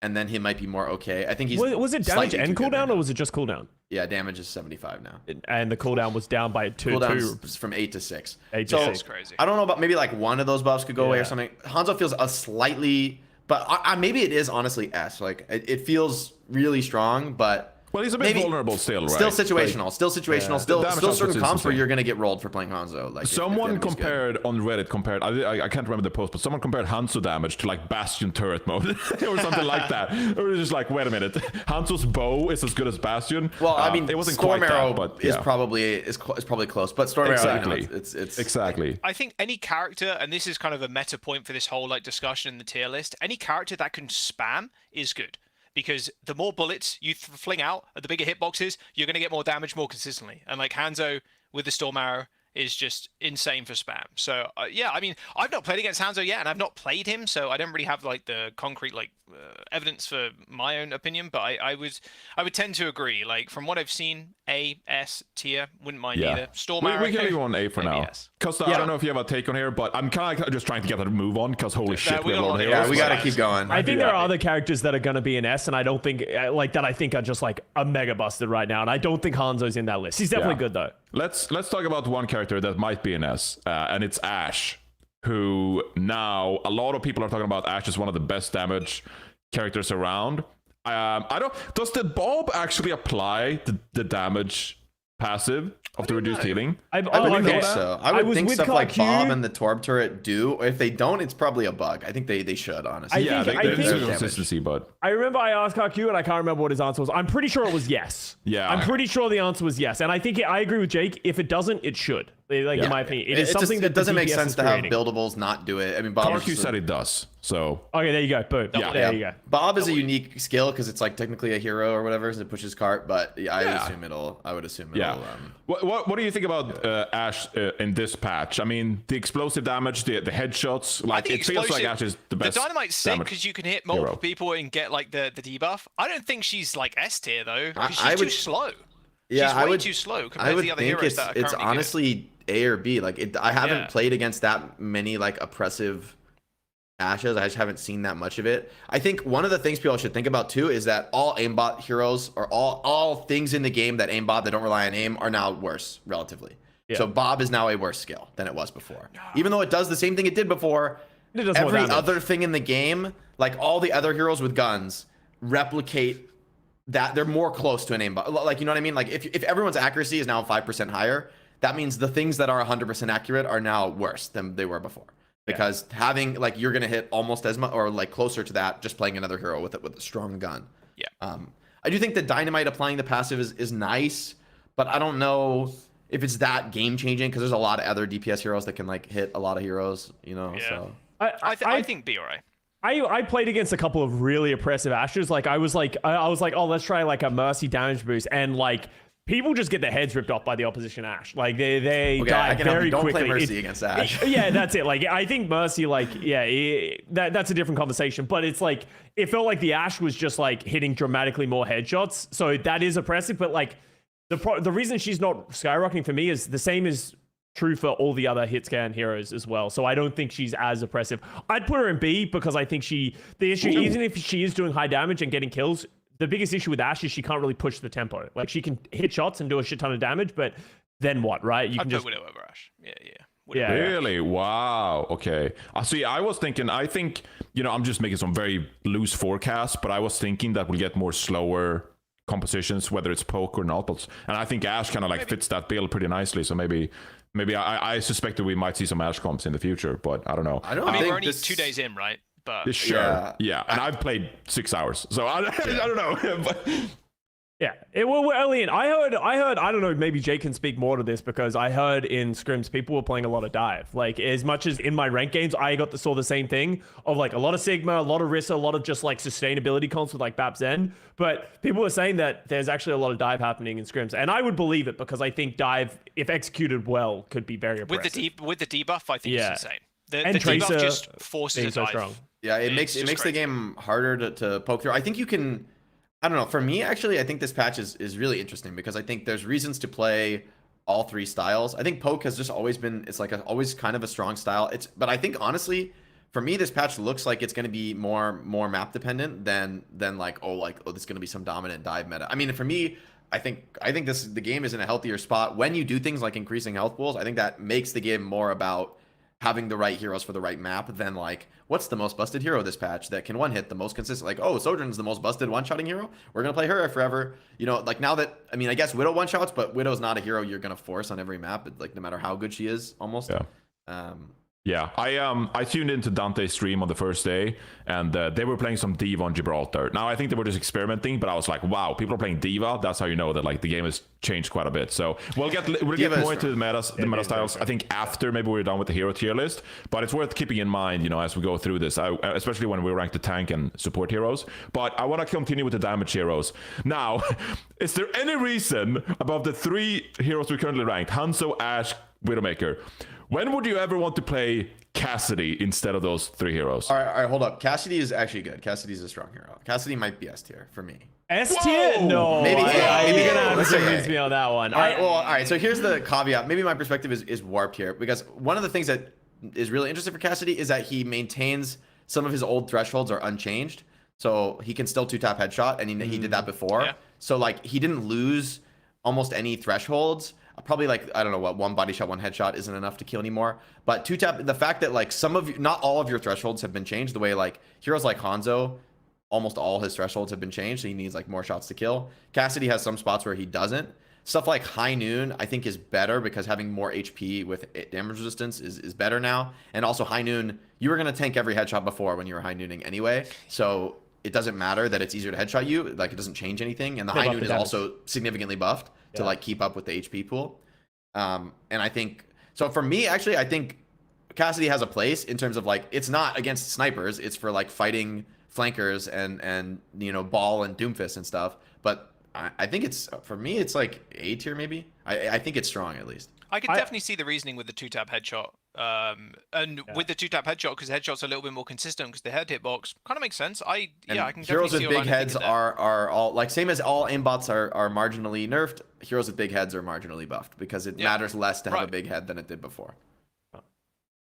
and then he might be more okay. I think he's was it damage and cooldown or was it just cooldown? Yeah, damage is 75 now. And the cooldown was down by 2. Cooldown's from 8 to 6. 8 to 6. Crazy. I don't know about maybe like one of those buffs could go away or something. Hanzo feels a slightly, but maybe it is honestly S. Like it feels really strong, but well, he's a bit vulnerable still, right? Still situational. Still certain comps where insane. you're gonna get rolled for playing Hanzo. Like someone compared on Reddit I can't remember the post, but someone compared Hanzo damage to like Bastion turret mode or something like that. It was just like, wait a minute, Hanzo's bow is as good as Bastion. Well, I mean, it wasn't Storm quite Arrow that, but is probably close. But Storm exactly. Arrow, it's exactly. I think any character, and this is kind of a meta point for this whole like discussion in the tier list, any character that can spam is good. Because the more bullets you fling out at the bigger hitboxes, you're going to get more damage more consistently. And like Hanzo with the Storm Arrow is just insane for spam. So yeah, I mean, I've not played against Hanzo yet, and I've not played him, so I don't really have like the concrete like evidence for my own opinion. But I would tend to agree. Like from what I've seen, A, S tier, wouldn't mind either. Storm Arrow. We can leave on A for now. S. Custa, I don't know if you have a take on here, but I'm kind of just trying to get that move on because holy shit, we have a lot of heroes. Yeah, we gotta keep going. I think there are other characters that are going to be an S, and I don't think I think are just like a mega busted right now, and I don't think Hanzo's in that list. He's definitely good though. Let's talk about one character that might be an S, and it's Ashe, who now a lot of people are talking about Ashe as one of the best damage characters around. Does the Bob actually apply the damage passive of the reduced healing? I would think so. I would think stuff like Bob and the Torb turret do. If they don't, it's probably a bug. I think they should, honestly. I think there's consistency, but I remember I asked RQ and I can't remember what his answer was. I'm pretty sure it was yes. Yeah. I'm pretty sure the answer was yes. And I think I agree with Jake. If it doesn't, it should. Like in my opinion, it is something that it doesn't make DPS sense is to have creating. buildables not do it. I mean, Bob RQ said it does. So okay, there you go. Boom. There you go. Bob is a unique skill because it's like technically a hero or whatever, so it pushes cart. But I would assume it'll. Yeah. What do you think about Ashe in this patch? I mean, the explosive damage, the headshots, like it feels like Ashe is the best. The Dynamite's sick because you can hit multiple people and get like the debuff. I don't think she's like S tier though, because she's too slow. Yeah, she's way too slow compared to the other heroes that are it's honestly A or B. Like I haven't played against that many like oppressive Ashes. I just haven't seen that much of it. I think one of the things people should think about too is that all aimbot heroes or all things in the game that aimbot that don't rely on aim are now worse relatively. Yeah. So Bob is now a worse skill than it was before. Even though it does the same thing it did before, every other thing in the game, like all the other heroes with guns, replicate that. They're more close to an aimbot. Like, you know what I mean? Like if everyone's accuracy is now 5% higher, that means the things that are 100% accurate are now worse than they were before. Because having like you're gonna hit almost as much or like closer to that just playing another hero with a strong gun. Yeah. I do think the Dynamite applying the passive is nice, but I don't know if it's that game changing because there's a lot of other DPS heroes that can like hit a lot of heroes, you know. Yeah. So I think B alright. I played against a couple of really oppressive Ashes. Like I was like, oh, let's try like a Mercy damage boost, and like people just get their heads ripped off by the opposition Ashe. Like they die very don't quickly. Play Mercy against Ashe. Yeah, that's it. Like I think Mercy, like that's a different conversation. But it's like it felt like the Ashe was just like hitting dramatically more headshots. So that is oppressive. But like the reason she's not skyrocketing for me is the same as true for all the other hit scan heroes as well. So I don't think she's as oppressive. I'd put her in B because I think the issue, even if she is doing high damage and getting kills, the biggest issue with Ashe is she can't really push the tempo. Like she can hit shots and do a shit ton of damage, but then what, right? You can just Widow over Ashe. Yeah. Really? Wow. Okay. See, I think, I'm just making some very loose forecasts, but I was thinking that we'll get more slower compositions, whether it's poke or not. And I think Ashe kind of like fits that bill pretty nicely. So maybe I suspect that we might see some Ashe comps in the future, but I don't know. I mean, we're only 2 days in, right? But sure. Yeah. And I've played 6 hours, so I don't know. Yeah, it will early in. I heard. I don't know. Maybe Jake can speak more to this because I heard in scrims people were playing a lot of dive. Like as much as in my rank games, I saw the same thing of like a lot of Sigma, a lot of Rissa, a lot of just like sustainability comps with like Bap Zen. But people were saying that there's actually a lot of dive happening in scrims, and I would believe it because I think dive, if executed well, could be very oppressive. With the debuff, I think it's insane. The Tracer debuff just forces a so dive. strong. Yeah, it makes the game harder to poke through. I think you can. I don't know. For me, actually, I think this patch is really interesting because I think there's reasons to play all three styles. I think poke has just always been, it's like always kind of a strong style. But I think honestly, for me, this patch looks like it's going to be more map dependent than like this is going to be some dominant dive meta. I mean, for me, I think the game is in a healthier spot when you do things like increasing health pools. I think that makes the game more about having the right heroes for the right map than like what's the most busted hero this patch that can one hit the most consistent, like, oh, Sojourn's the most busted one-shotting hero, we're gonna play her forever, you know. Like now that, I mean, I guess Widow one-shots, but Widow's not a hero you're gonna force on every map, like no matter how good she is almost. Yeah, I tuned into Dante's stream on the first day, and they were playing some D.Va on Gibraltar. Now I think they were just experimenting, but I was like, wow, people are playing D.Va. That's how you know that like the game has changed quite a bit. So we'll get more into the meta styles. I think after maybe we're done with the hero tier list, but it's worth keeping in mind, you know, as we go through this, especially when we rank the tank and support heroes. But I want to continue with the damage heroes. Now, is there any reason above the three heroes we currently ranked, Hanzo, Ashe, Widowmaker? When would you ever want to play Cassidy instead of those three heroes? All right, hold up. Cassidy is actually good. Cassidy's a strong hero. Cassidy might be S tier for me. S tier? No. Maybe you're gonna have to convince A. me on that one. All right. So here's the caveat. Maybe my perspective is warped here because one of the things that is really interesting for Cassidy is that he maintains some of his old thresholds are unchanged, so he can still 2-tap headshot, and he did that before. Yeah. So like he didn't lose almost any thresholds. Probably like, I don't know what, one body shot, one headshot isn't enough to kill anymore. But 2-tap, the fact that like not all of your thresholds have been changed, the way like heroes like Hanzo, almost all his thresholds have been changed, so he needs like more shots to kill. Cassidy has some spots where he doesn't. Stuff like High Noon I think is better because having more HP with damage resistance is better now. And also High Noon, you were going to tank every headshot before when you were High Nooning anyway, so it doesn't matter that it's easier to headshot you, like it doesn't change anything. And the High Noon is also significantly buffed to like keep up with the HP pool. And I think, so for me, actually, I think Cassidy has a place in terms of like, it's not against snipers, it's for like fighting flankers and you know, Ball and Doomfist and stuff. But I think it's, for me, it's like A tier maybe. I think it's strong at least. I can definitely see the reasoning with the 2-tap headshot. With the 2-tap headshot, because the headshot's a little bit more consistent because the head hitbox kind of makes sense. I can definitely heroes see with big heads are all like, same as all aimbots are marginally nerfed. Heroes with big heads are marginally buffed because it matters less to have a big head than it did before.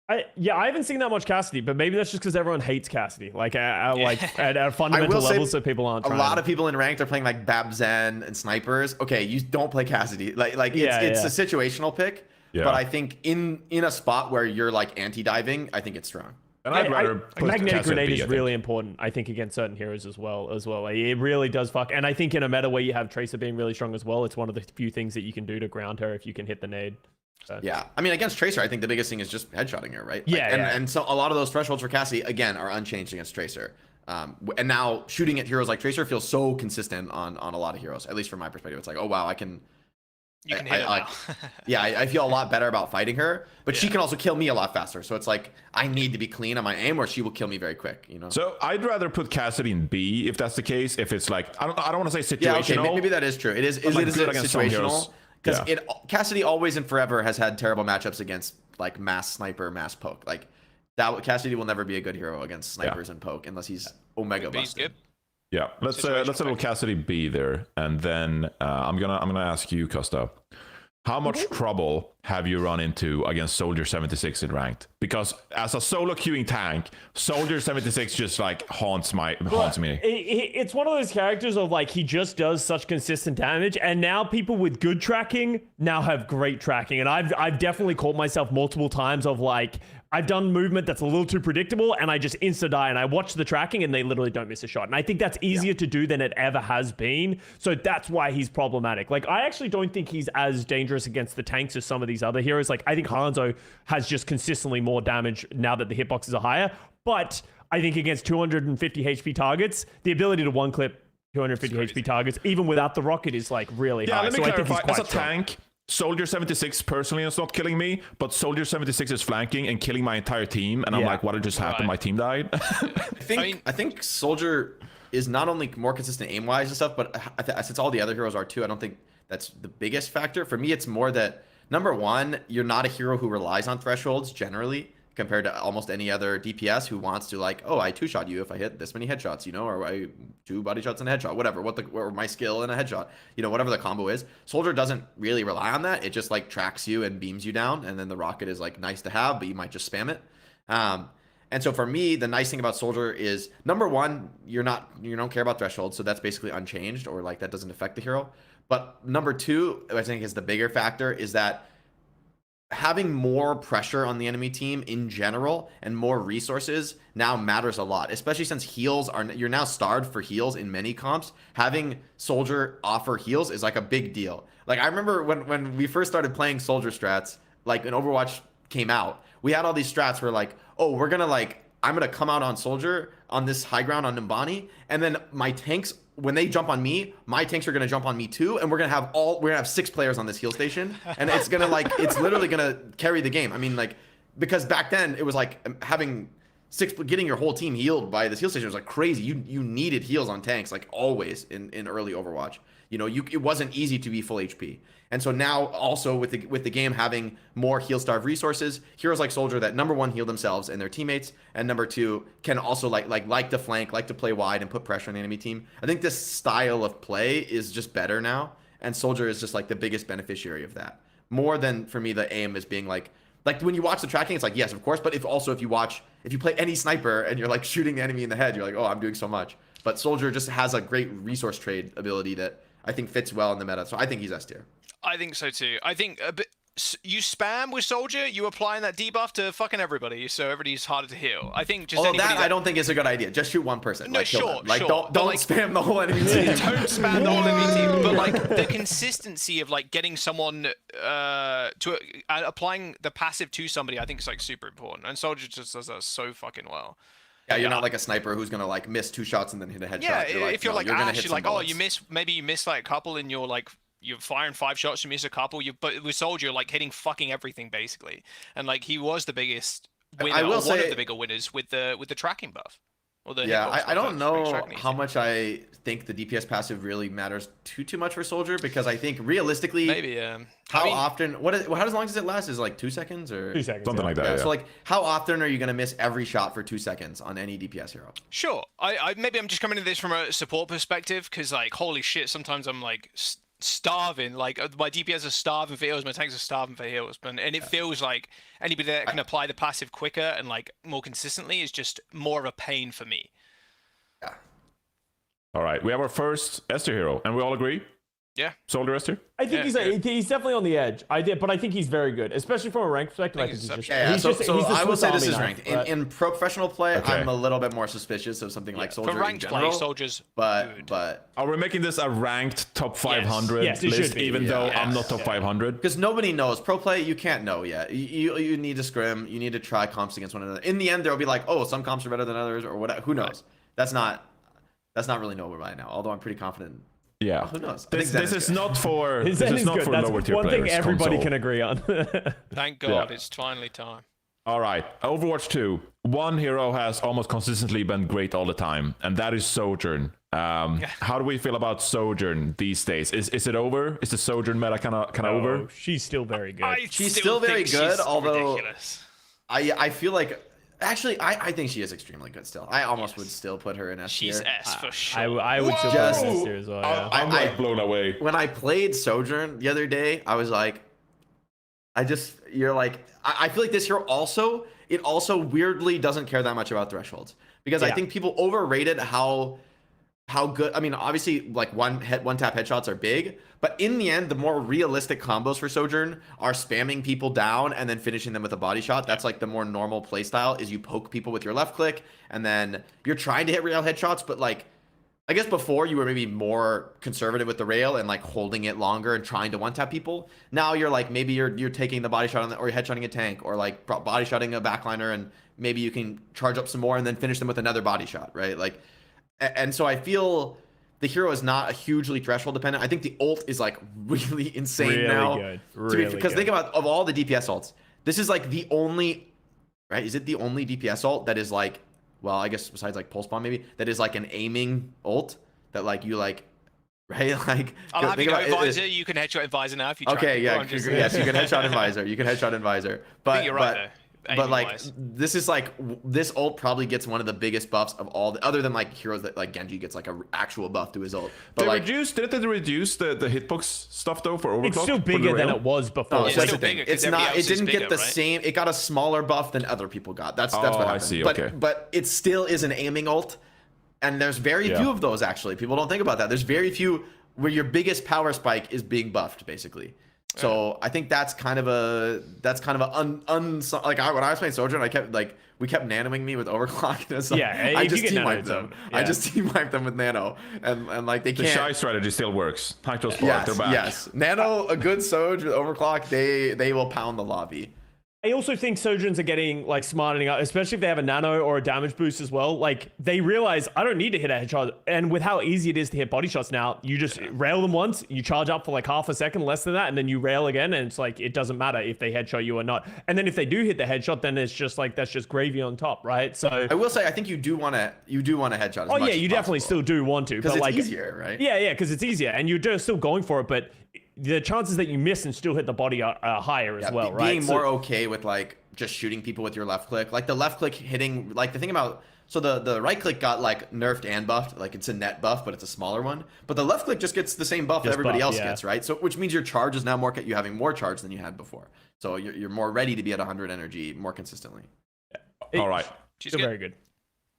I haven't seen that much Cassidy, but maybe that's just because everyone hates Cassidy, like at a fundamental level, so people aren't. A lot of people in ranked are playing like Bab Zen and snipers. Okay, you don't play Cassidy. It's a situational pick, but I think in a spot where you're like anti-diving, I think it's strong. And I'd rather put magnetic grenade is really think. important, I think, against certain heroes as well. Like, it really does fuck. And I think in a meta where you have Tracer being really strong as well, it's one of the few things that you can do to ground her if you can hit the nade. So. Yeah, I mean, against Tracer, I think the biggest thing is just headshotting her, right? Yeah, and so a lot of those thresholds for Cassidy, again, are unchanged against Tracer. And now shooting at heroes like Tracer feels so consistent on a lot of heroes, at least from my perspective. It's like, oh, wow, I can... You can hit her now. Yeah, I feel a lot better about fighting her, but she can also kill me a lot faster. So it's like, I need to be clean on my aim or she will kill me very quick, you know? So I'd rather put Cassidy in B if that's the case. If it's like, I don't want to say situational. Yeah, okay, maybe that is true. It is situational. Because Cassidy always and forever has had terrible matchups against like mass sniper, mass poke. Like that, Cassidy will never be a good hero against snipers and poke unless he's Omega busted. Good. Yeah, let's little Cassidy B there, and then I'm gonna ask you, Custa, how much trouble have you run into against Soldier 76 in ranked? Because as a solo queuing tank, Soldier 76 just like haunts me. It's one of those characters of like, he just does such consistent damage, and now people with good tracking now have great tracking, and I've definitely caught myself multiple times of like, I've done movement that's a little too predictable and I just insta-die and I watch the tracking and they literally don't miss a shot. And I think that's easier to do than it ever has been. So that's why he's problematic. Like, I actually don't think he's as dangerous against the tanks as some of these other heroes. Like, I think Hanzo has just consistently more damage now that the hitboxes are higher. But I think against 250 HP targets, the ability to one-clip 250 HP targets, even without the rocket, is like really high. Let me so clarify. I think he's quite As a strong. tank, Soldier 76 personally is not killing me, but Soldier 76 is flanking and killing my entire team, and I'm Yeah. like, what just happened? My team died. I think Soldier is not only more consistent aim-wise and stuff, but since all the other heroes are too, I don't think that's the biggest factor. For me, it's more that, number one, you're not a hero who relies on thresholds generally, compared to almost any other DPS who wants to like, oh, I two-shot you if I hit this many headshots, you know, or I 2 body shots and a headshot, whatever, or my skill in a headshot, you know, whatever the combo is. Soldier doesn't really rely on that. It just like tracks you and beams you down, and then the rocket is like nice to have, but you might just spam it. And so for me, the nice thing about Soldier is, number one, you don't care about thresholds, so that's basically unchanged, or like that doesn't affect the hero. But number two, I think is the bigger factor, is that having more pressure on the enemy team in general and more resources now matters a lot, especially since you're now starved for heals in many comps. Having Soldier offer heals is like a big deal. Like I remember when we first started playing Soldier strats, like when Overwatch came out, we had all these strats where like, oh, I'm gonna come out on Soldier on this high ground on Nimbani, and then my tanks, when they jump on me, my tanks are gonna jump on me too, and we're gonna have 6 players on this heal station, and it's it's literally gonna carry the game. I mean, like, because back then it was like getting your whole team healed by this heal station was like crazy. You needed heals on tanks like always in early Overwatch. You know, it wasn't easy to be full HP. And so now also with the game having more heal starved resources, heroes like Soldier that number one heal themselves and their teammates, and number two can also like to flank, like to play wide and put pressure on the enemy team. I think this style of play is just better now, and Soldier is just like the biggest beneficiary of that. More than for me the aim is being like when you watch the tracking, it's like, yes, of course, but if you play any sniper and you're like shooting the enemy in the head, you're like, oh, I'm doing so much. But Soldier just has a great resource trade ability that I think fits well in the meta. So I think he's S tier. I think so too. I think you spam with Soldier, you applying that debuff to fucking everybody, so everybody's harder to heal. I think just I don't think is a good idea. Just shoot one person. No, like, kill sure, them. Like, sure. don't But, spam the whole enemy team. Don't spam the whole enemy team. But like the consistency of like getting someone to applying the passive to somebody, I think is like super important. And Soldier just does that so fucking well. Yeah, you're not like a sniper who's gonna like miss 2 shots and then hit a headshot. Yeah, if you're no, like you're gonna Ash, hit you're some like, oh, bullets. maybe you miss like a couple and you're firing 5 shots, you miss a couple. But with Soldier, like hitting fucking everything basically, and like he was the biggest winner, I will say, one of the bigger winners with the tracking buff. Or the hitbox I don't buff, know how much I think the DPS passive really matters too much for Soldier, because I think realistically, maybe how often? How long does it last? Is it like 2 seconds or 2 seconds? Something like that. Yeah. So like, how often are you gonna miss every shot for 2 seconds on any DPS hero? Sure. Maybe I'm just coming at this from a support perspective, because like holy shit, sometimes I'm like starving. Like my DPS are starving for heals, my tanks are starving for heals, and it feels like anybody that can apply the passive quicker and like more consistently is just more of a pain for me. Yeah. All right, we have our first S tier hero, and we all agree. Yeah. Soldier S tier. I think he's definitely on the edge. But I think he's very good, especially from a rank perspective. I think he's just so I will say this is Army ranked. knife, In professional play, Okay. I'm a little bit more suspicious of something like Soldier For ranked in general. play, Soldier's good. But Are we making this a ranked top 500 Yes, it should list, be. even Yeah. though I'm Yes. not top 500? because nobody knows pro play, you can't know yet. You need to scrim. You need to try comps against one another. In the end, there will be like, oh, some comps are better than others, or whatever. Who knows? That's not really knowable right now. Although I'm pretty confident. Yeah. Who knows? This is not for His this end is is not good. for That's lower tier one players. thing everybody console. can agree on. Thank God, Yeah. it's finally time. All right, Overwatch 2. One hero has almost consistently been great all the time, and that is Sojourn. How do we feel about Sojourn these days? Is it over? Is the Sojourn meta kind of over? Oh, she's still very good. She's still very good, although ridiculous. I feel like actually I think she is extremely good still. I almost would still put her in S tier. She's S for sure. I would still put Just- her in this tier as well. Yeah. I'm like blown away. When I played Sojourn the other day, I was like, I feel like this hero also weirdly doesn't care that much about thresholds, because I Yeah. think people overrated how good. I mean, obviously, like one tap headshots are big, but in the end, the more realistic combos for Sojourn are spamming people down and then finishing them with a body shot. That's like the more normal playstyle, is you poke people with your left click and then you're trying to hit rail headshots, but like, I guess before you were maybe more conservative with the rail and like holding it longer and trying to one tap people. Now you're like, maybe you're taking the body shot or you're headshotting a tank, or like body shotting a backliner, and maybe you can charge up some more and then finish them with another body shot, right? Like, and so I feel the hero is not a hugely threshold dependent. I think the ult is like really insane Really now. good. Because think about of all the DPS ults, this is like the only, right? Is it the only DPS ult that is like, well, I guess besides like pulse bomb maybe, that is like an aiming ult that like you like, right? Like I'll have you go Visor. You can headshot Visor now if you try. Okay, yeah, yes, you can headshot in Visor. You can headshot in Visor. But you're right though. But like this is like this ult probably gets one of the biggest buffs of all the other than like heroes that like Genji gets like a actual buff to his ult. But like didn't they reduce the hitbox stuff though for Overclock? It's still bigger than it was before. No, it's that's still the thing. bigger 'cause It's not. everybody It else is didn't get bigger, the right? same. It got a smaller buff than other people got. That's what happened. I see. But, Okay. but it still is an aiming ult, and there's very few of those actually. People don't think about that. There's very few where your biggest power spike is being buffed basically. So I think that's kind of a like when I was playing Sojourn, I kept like we kept nanoing me with overclock. And so Yeah, I if you just get team nanoed, wiped them. yeah. I just team wiped them with nano, and like they The can't. shy strategy still works. Hactos Park, Yes, they're back. yes. Nano, a good Soj with overclock, they will pound the lobby. I also think Sojourns are getting like smartening up, especially if they have a nano or a damage boost as well. Like they realize I don't need to hit a headshot, and with how easy it is to hit body shots now, you just rail them once, you charge up for like half a second, less than that, and then you rail again, and it's like it doesn't matter if they headshot you or not. And then if they do hit the headshot, then it's just like that's just gravy on top, right? So I will say I think you do want to headshot. As oh much yeah, as you definitely possible. still do want to, because but it's like easier, right? yeah, because it's easier, and you're just still going for it, but the chances that you miss and still hit the body are higher as well, right? Being more okay with like just shooting people with your left click, like the left click hitting, like the thing about so the right click got like nerfed and buffed, like it's a net buff, but it's a smaller one. But the left click just gets the same buff that everybody else gets, right? So which means your charge is now more, you having more charge than you had before. So you're more ready to be at 100 energy more consistently. All right. She's Still good. very good.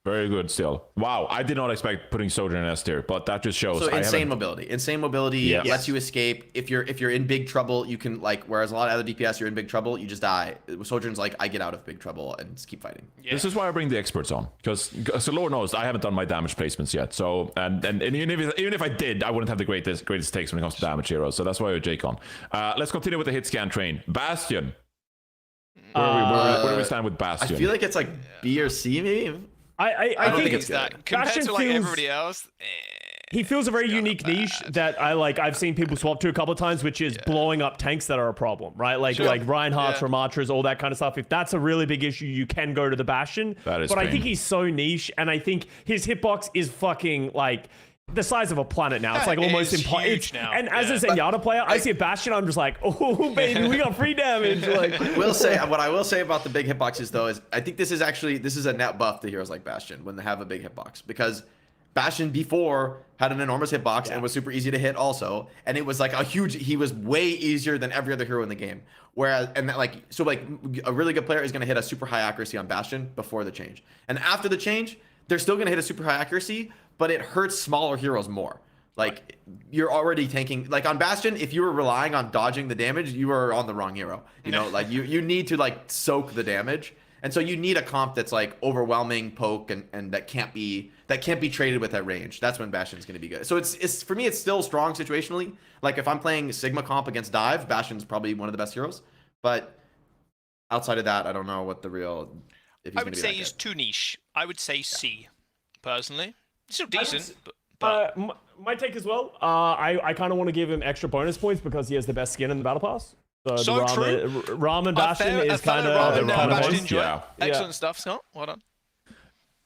Very good still. Wow, I did not expect putting Sojourn in S tier, but that just shows. So I insane haven't- mobility. Insane mobility Yes. lets you escape. If you're in big trouble, you can like. Whereas a lot of other DPS, you're in big trouble, you just die. Sojourn's like, I get out of big trouble and just keep fighting. Yeah. This is why I bring the experts on, because so Lord knows I haven't done my damage placements yet. So and even if I did, I wouldn't have the greatest takes when it comes to damage heroes. So that's why we're Jake on. Let's continue with the hit scan train. Bastion. Where do we stand with I Bastion? feel like it's like B or C maybe. I don't think think it's that compared Bastion to like feels- everybody else. he feels a very unique bad. niche that I've seen people swap to a couple of times, which is blowing up tanks that are a problem, right? Like Reinhardt's, Yeah. Ramatras, all that kind of stuff. If that's a really big issue, you can go to the Bastion. That is but I pain. think he's so niche, and I think his hitbox is fucking like the size of a planet now. It's like It almost is impossible. huge now. And as Yeah. a Zenyatta player, I see a Bastion, I'm just like, oh baby, we got free damage. Like, What I will say about the big hitboxes though is I think this is a net buff to heroes like Bastion when they have a big hitbox, because Bastion before had an enormous hitbox and was super easy to hit also, and it was like he was way easier than every other hero in the game. Whereas a really good player is going to hit a super high accuracy on Bastion before the change, and after the change they're still going to hit a super high accuracy, but it hurts smaller heroes more. Like you're already tanking, like on Bastion, if you were relying on dodging the damage, you were on the wrong hero. You know, like you need to like soak the damage. And so you need a comp that's like overwhelming poke and that can't be traded with that range. That's when Bastion's going to be good. So it's for me, it's still strong situationally. Like if I'm playing Sigma comp against Dive, Bastion's probably one of the best heroes. But outside of that, I don't know what the real. If he's I gonna would be say that he's good. too niche. I would say C, personally. Still decent, but my take as well. I kind of want to give him extra bonus points because he has the best skin in the battle pass. So Ramen Bastion is kind Ramen of Bastion joy. Yeah. Excellent stuff, Scott. Well done.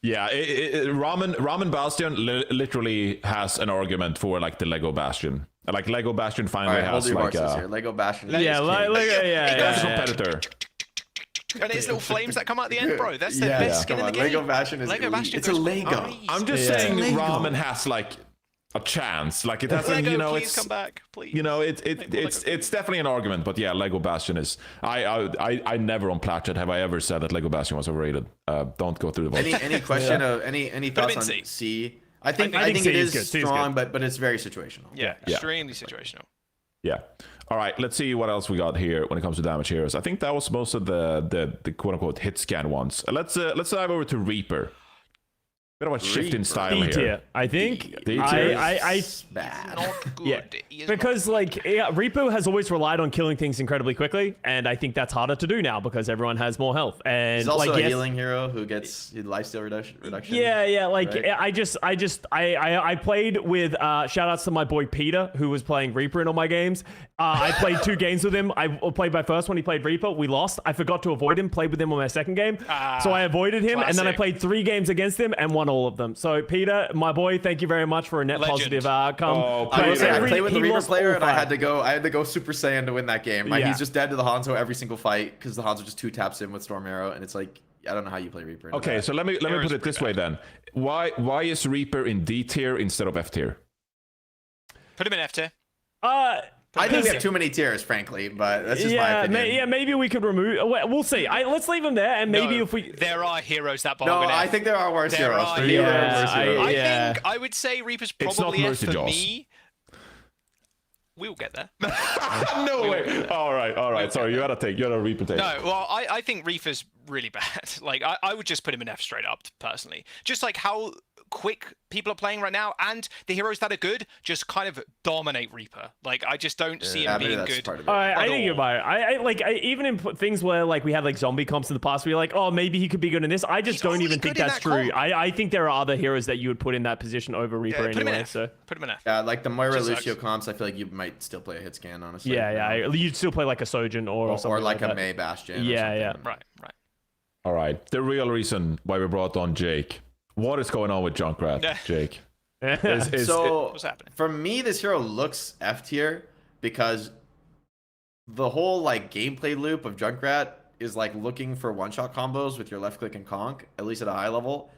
Yeah, Ramen Bastion literally has an argument for like the Lego Bastion. Like Lego Bastion All finally right, hold has your like horses here. Lego Bastion. Yeah, that's a yeah. competitor. And his little flames that come out at the end, bro. That's the Yeah, best skin come in the on, game. Lego Bastion is Lego elite. Bastion It's a goes Lego. crazy. I'm just Yeah. saying Lego. Ramen has like a chance. Like it hasn't, Lego, you know, please it's come back, please. you know, it's Lego. definitely an argument. But yeah, Lego Bastion is. I never on Plat Chat have I ever said that Lego Bastion was overrated. Don't go through the vote. Any question of any thoughts on C. C? I think I think it C is is good. C is strong, good. but it's very situational. Yeah, extremely situational. Yeah. All right, let's see what else we got here when it comes to damage heroes. I think that was most of the quote unquote hit scan ones. Let's dive over to Reaper. Bit of a shift in style D here. tier, I think. D tier. I Bad. Not good. Yeah, He is because like Reaper has always relied on killing things incredibly quickly, and I think that's harder to do now because everyone has more health. And He's also like, a yes, healing hero who gets lifesteal reduction. yeah, like right? I played with shout outs to my boy Peter who was playing Reaper in all my games. I played 2 games with him. I played my first one. He played Reaper. We lost. I forgot to avoid him. Played with him on my second game, so I avoided him, and then I classic. played 3 games against him and won all of them. So Peter, my boy, thank you very much for a net Legend. positive outcome. Oh, I will say, I Peter. played with the he Reaper lost player, all and I 5. had to go Super Saiyan to win that game. Like, Yeah. he's just dead to the Hanzo every single fight because the Hanzo just 2-taps him with Storm Arrow, and it's like, I don't know how you play Reaper. into Okay, that. so let me Hero's put it this way then. Why is Reaper in D tier instead of F tier? Put him in F tier. I think we have too many tiers, frankly, but that's just my opinion. Maybe we could remove. We'll see. Let's leave him there, and maybe No, if we. there are heroes that No, bargain. I think there are worse There heroes. are For heroes. you, Yeah, worse heroes. I yeah. think I would say Reaper's It's not probably F Mercy for Jaws. me. We'll get there. No way. All right. Sorry, you had a Reaper take. No, well, I think Reaper's really bad. Like, I would just put him in F straight up, personally. Just like how quick people are playing right now, and the heroes that are good just kind of dominate Reaper. Like, I just don't see him maybe being that's good. part of it. I at think you're all. right. Even in things where like we had like zombie comps in the past, we're like, oh, maybe he could be good in this. I just He's don't only even think good in that's that true. comp. I think there are other heroes that you would put in that position over Reaper Put him in anyway. F. So Put him in F. Yeah, like the Moira Just Lucio sucks. comps, I feel like you might still play a hit scan, honestly. yeah, you'd still play like a Sojourn or something Or like a that. May Bastion. or Yeah, something. Right. All right. The real reason why we brought on Jake. What is going on with Junkrat, Yeah. Jake? So What's happening? for me, this hero looks F tier because the whole like gameplay loop of Junkrat is like looking for one-shot combos with your left click and conk, at least at a high level.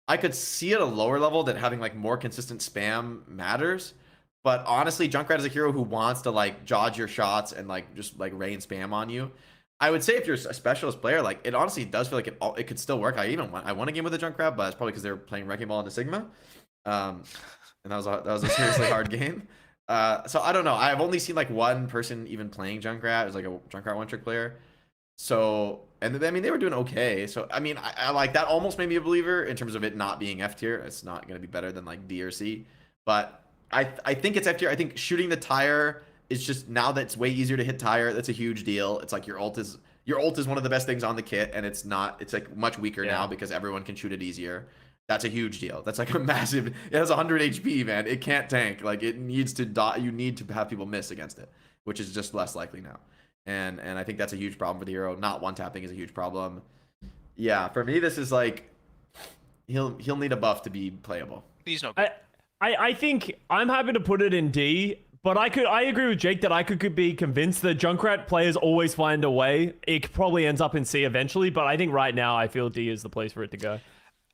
I could see at a lower level that having like more consistent spam matters. But honestly, Junkrat is a hero who wants to like dodge your shots and like just like rain spam on you. I would say if you're a specialist player, like it honestly does feel like it could still work. I won a game with a Junkrat, but that's probably because they were playing Wrecking Ball into Sigma, and that was a seriously hard game. So I don't know. I've only seen like one person even playing Junkrat. It was like a Junkrat one-trick player. So and I mean they were doing okay. So I mean I like that almost made me a believer in terms of it not being F tier. It's not going to be better than like D or C, but I think it's F tier. I think shooting the tire. It's just now that it's way easier to hit tire. That's a huge deal. It's like your ult is one of the best things on the kit, and it's like much weaker now because everyone can shoot it easier. That's a huge deal. That's like a massive. It has 100 HP, man. It can't tank. Like it needs to die. You need to have people miss against it, which is just less likely now. And I think that's a huge problem for the hero. Not one tapping is a huge problem. Yeah, for me, this is like he'll need a buff to be playable. He's not good. I think I'm happy to put it in D, but I agree with Jake that I could be convinced that Junkrat players always find a way. It probably ends up in C eventually, but I think right now I feel D is the place for it to go.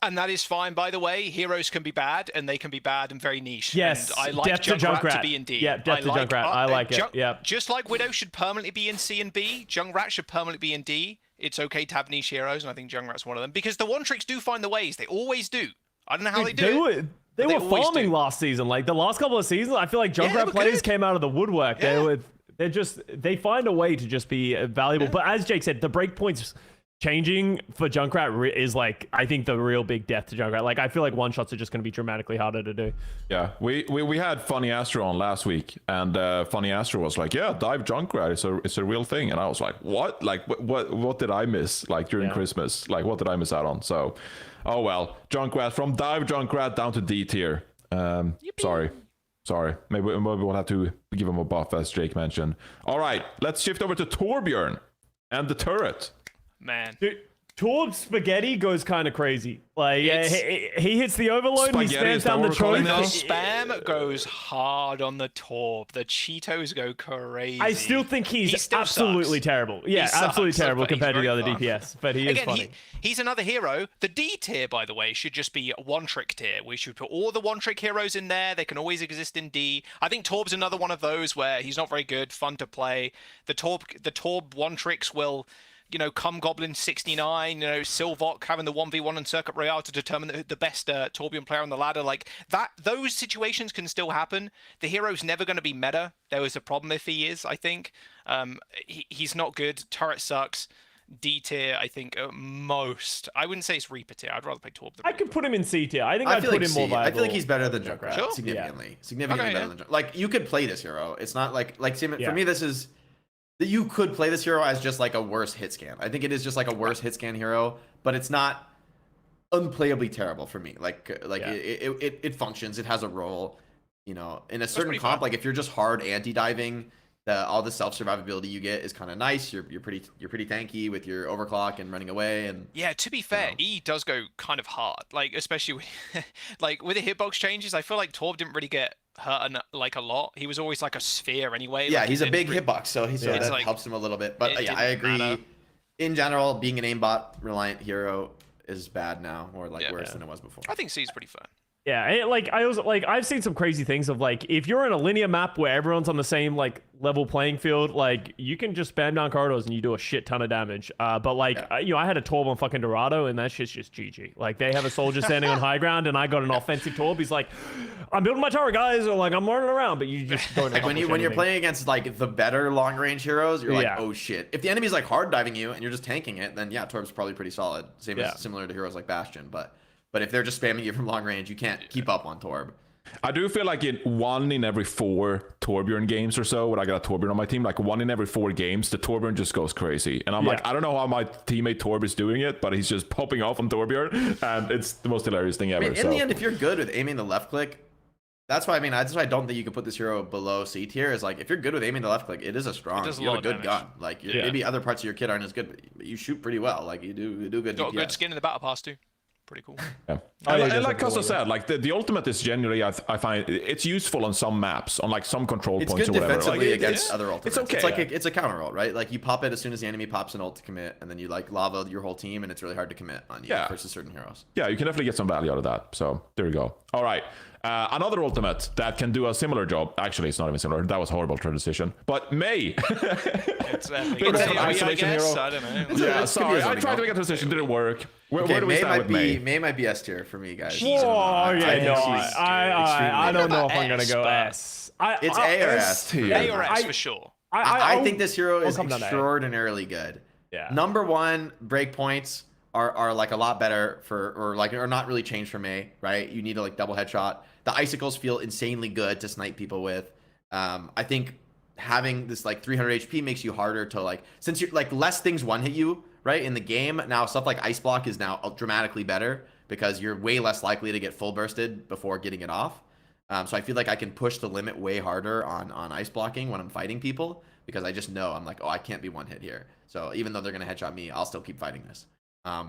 And that is fine, by the way. Heroes can be bad, and they can be bad and very niche. Yes, and I like depth to Junkrat to Junkrat. be in D. Yeah, depth to Junkrat. I like it. Yeah. Just like Widow should permanently be in C and B, Junkrat should permanently be in D. It's okay to have niche heroes, and I think Junkrat's one of them. Because the one-tricks do find the ways. They always do. I don't know how they do it. They They were always farming do. last season. Like the last couple of seasons, I feel like they Junkrat were players good. came out of the woodwork. Yeah. They find a way to just be valuable. Yeah. But as Jake said, the breakpoints changing for Junkrat is like, I think, the real big death to Junkrat. Like I feel like one shots are just going to be dramatically harder to do. Yeah, we had Funny Astro on last week, and Funny Astro was like, "Yeah, dive Junkrat, it's a real thing," and I was like, "What? Like, what did I miss? Like during Christmas? Like, what did I miss out on?" So, oh well, Junkrat from dive Junkrat down to D tier. Sorry. Maybe we'll have to give him a buff, as Jake mentioned. All right, let's shift over to Torbjorn and the turret. Man. Dude, Torb Spaghetti goes kind of crazy. Like he hits the overload and he Spaghetti, is spams that down what the we're calling choice. it The spam goes hard on the Torb. The Cheetos go crazy. I still think He he's still absolutely sucks. terrible. Yeah, He sucks, absolutely terrible but he's compared to the very other fun. DPS. But he is Again, funny. he's another hero. The D tier, by the way, should just be one-trick tier. We should put all the one-trick heroes in there. They can always exist in D. I think Torb's another one of those where he's not very good, fun to play. The Torb one-tricks will, come Goblin 69, Silvok having the 1v1 and Circuit Royale to determine the best Torbjorn player on the ladder. Like that, those situations can still happen. The hero's never going to be meta. There was a problem if he is, I think. He's not good. Turret sucks. D tier, I think, at most. I wouldn't say it's Reaper tier. I'd rather play Torb than I Reaper. could put him in C tier. I think I I'd feel put like him more C. viable. I feel like he's better than Junkrat, Sure. significantly Okay, better yeah. than Junkrat. Like you could play this hero. It's not like Yeah. for me this is that you could play this hero as just like a worse hit scan. I think it is just like a worse hit scan hero, but it's not unplayably terrible for me. It functions. It has a role. You know, in a certain pretty comp, fun. like if you're just hard anti-diving, all the self survivability you get is kind of nice. You're pretty tanky with your overclock and running away. And Yeah, to be fair, E does go kind of hard. Like, especially with, like with the hitbox changes, I feel like Torb didn't really get hurt like a lot. He was always like a sphere anyway. yeah, like, he's it a big didn't hitbox, so that like- helps him a little bit. But it yeah, I didn't agree. matter. In general, being an aimbot reliant hero is bad now, or like Yeah. worse than it was before. I think C's pretty fun. Yeah, I've seen some crazy things of like if you're in a linear map where everyone's on the same like level playing field, like you can just spam down corridors and you do a shit ton of damage. But like I had a Torb on fucking Dorado and that shit's just GG. Like they have a soldier standing on high ground and I got an offensive Torb. He's like, I'm building my tower, guys, or like I'm running around, but you just don't. Like when you're playing against like the better long range heroes, you're like, Yeah. oh shit. If the enemy's like hard diving you and you're just tanking it, then yeah, Torb's probably pretty solid. Yeah. Similar to heroes like Bastion, but if they're just spamming you from long range, you can't keep up on Torb. I do feel like in 1 in every 4 Torbjorn games or so, when I got a Torbjorn on my team, like 1 in every 4 games, the Torbjorn just goes crazy. And I'm like, I don't know how my teammate Torb is doing it, but he's just popping off on Torbjorn, and it's the most hilarious thing ever. I mean, in the end, if you're good with aiming the left click, that's why I don't think you could put this hero below C tier. Is like if you're good with aiming the left click, it is a strong. does a You have lot a of good damage. gun. Like maybe other parts of your kit aren't as good, but you shoot pretty well. Like you do good. Got a good DPS. skin in the battle pass too. Pretty cool. Yeah. Oh, yeah, and like that's Custa cool, said, like the ultimate is generally, I find it's useful on some maps, on like some control It's points good or whatever. defensively Like, against other ultimates. It's okay. It's like it's a counter ult, right? Like you pop it as soon as the enemy pops an ult to commit, and then you like lava your whole team, and it's really hard to commit on you Yeah. versus certain heroes. Yeah, you can definitely get some value out of that. So there you go. All right. Another ultimate that can do a similar job. Actually, it's not even similar. That was a horrible transition. But May. It's It's an isolation hero. I don't know. Yeah, This could be sorry. a I zoning tried to ult. make a transition. Didn't work. Where Okay, do we stand with May? May might be S tier for me, guys. She's Oh, I yeah, think no, she's I don't know if I'm gonna S, go but- S. It's A or S. tier. A or S I- for sure. I think this hero is come down to A. extraordinarily good. Yeah. Number one, breakpoints are like a lot better are not really changed for May, right? You need a like double headshot. The icicles feel insanely good to snipe people with. I think having this like 300 HP makes you harder to like, since you're like less things one hit you, right? In the game now, stuff like ice block is now dramatically better because you're way less likely to get full bursted before getting it off. So I feel like I can push the limit way harder on ice blocking when I'm fighting people because I just know I'm like, oh, I can't be one hit here. So even though they're gonna headshot me, I'll still keep fighting this.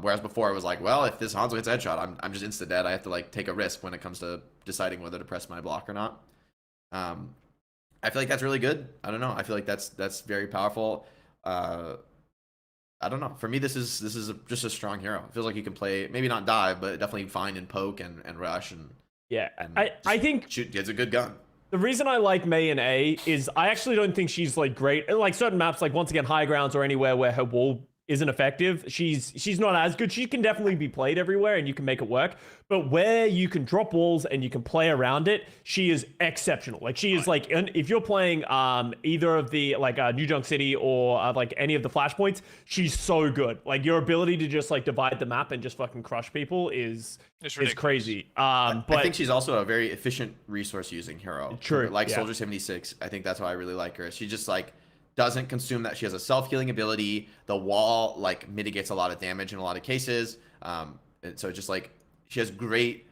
Whereas before it was like, well, if this Hanzo hits a headshot, I'm just insta dead. I have to like take a risk when it comes to deciding whether to press my block or not. I feel like that's really good. I don't know. I feel like that's very powerful. I don't know. For me, this is just a strong hero. It feels like you can play, maybe not dive, but definitely find and poke and rush and Yeah, and I think shoot. It's a good gun. the reason I like May in A is I actually don't think she's like great. Like certain maps, like once again, high grounds or anywhere where her wall isn't effective, she's not as good. She can definitely be played everywhere and you can make it work. But where you can drop walls and you can play around it, she is exceptional. Like she is like, and if you're playing either of the like New Junk City or like any of the flashpoints, she's so good. Like your ability to just like divide the map and just fucking crush people is crazy. I But think she's also a very efficient resource using hero. True, Like yeah. Soldier 76. I think that's why I really like her. She just like doesn't consume that. She has a self-healing ability. The wall like mitigates a lot of damage in a lot of cases. And so just like she has great,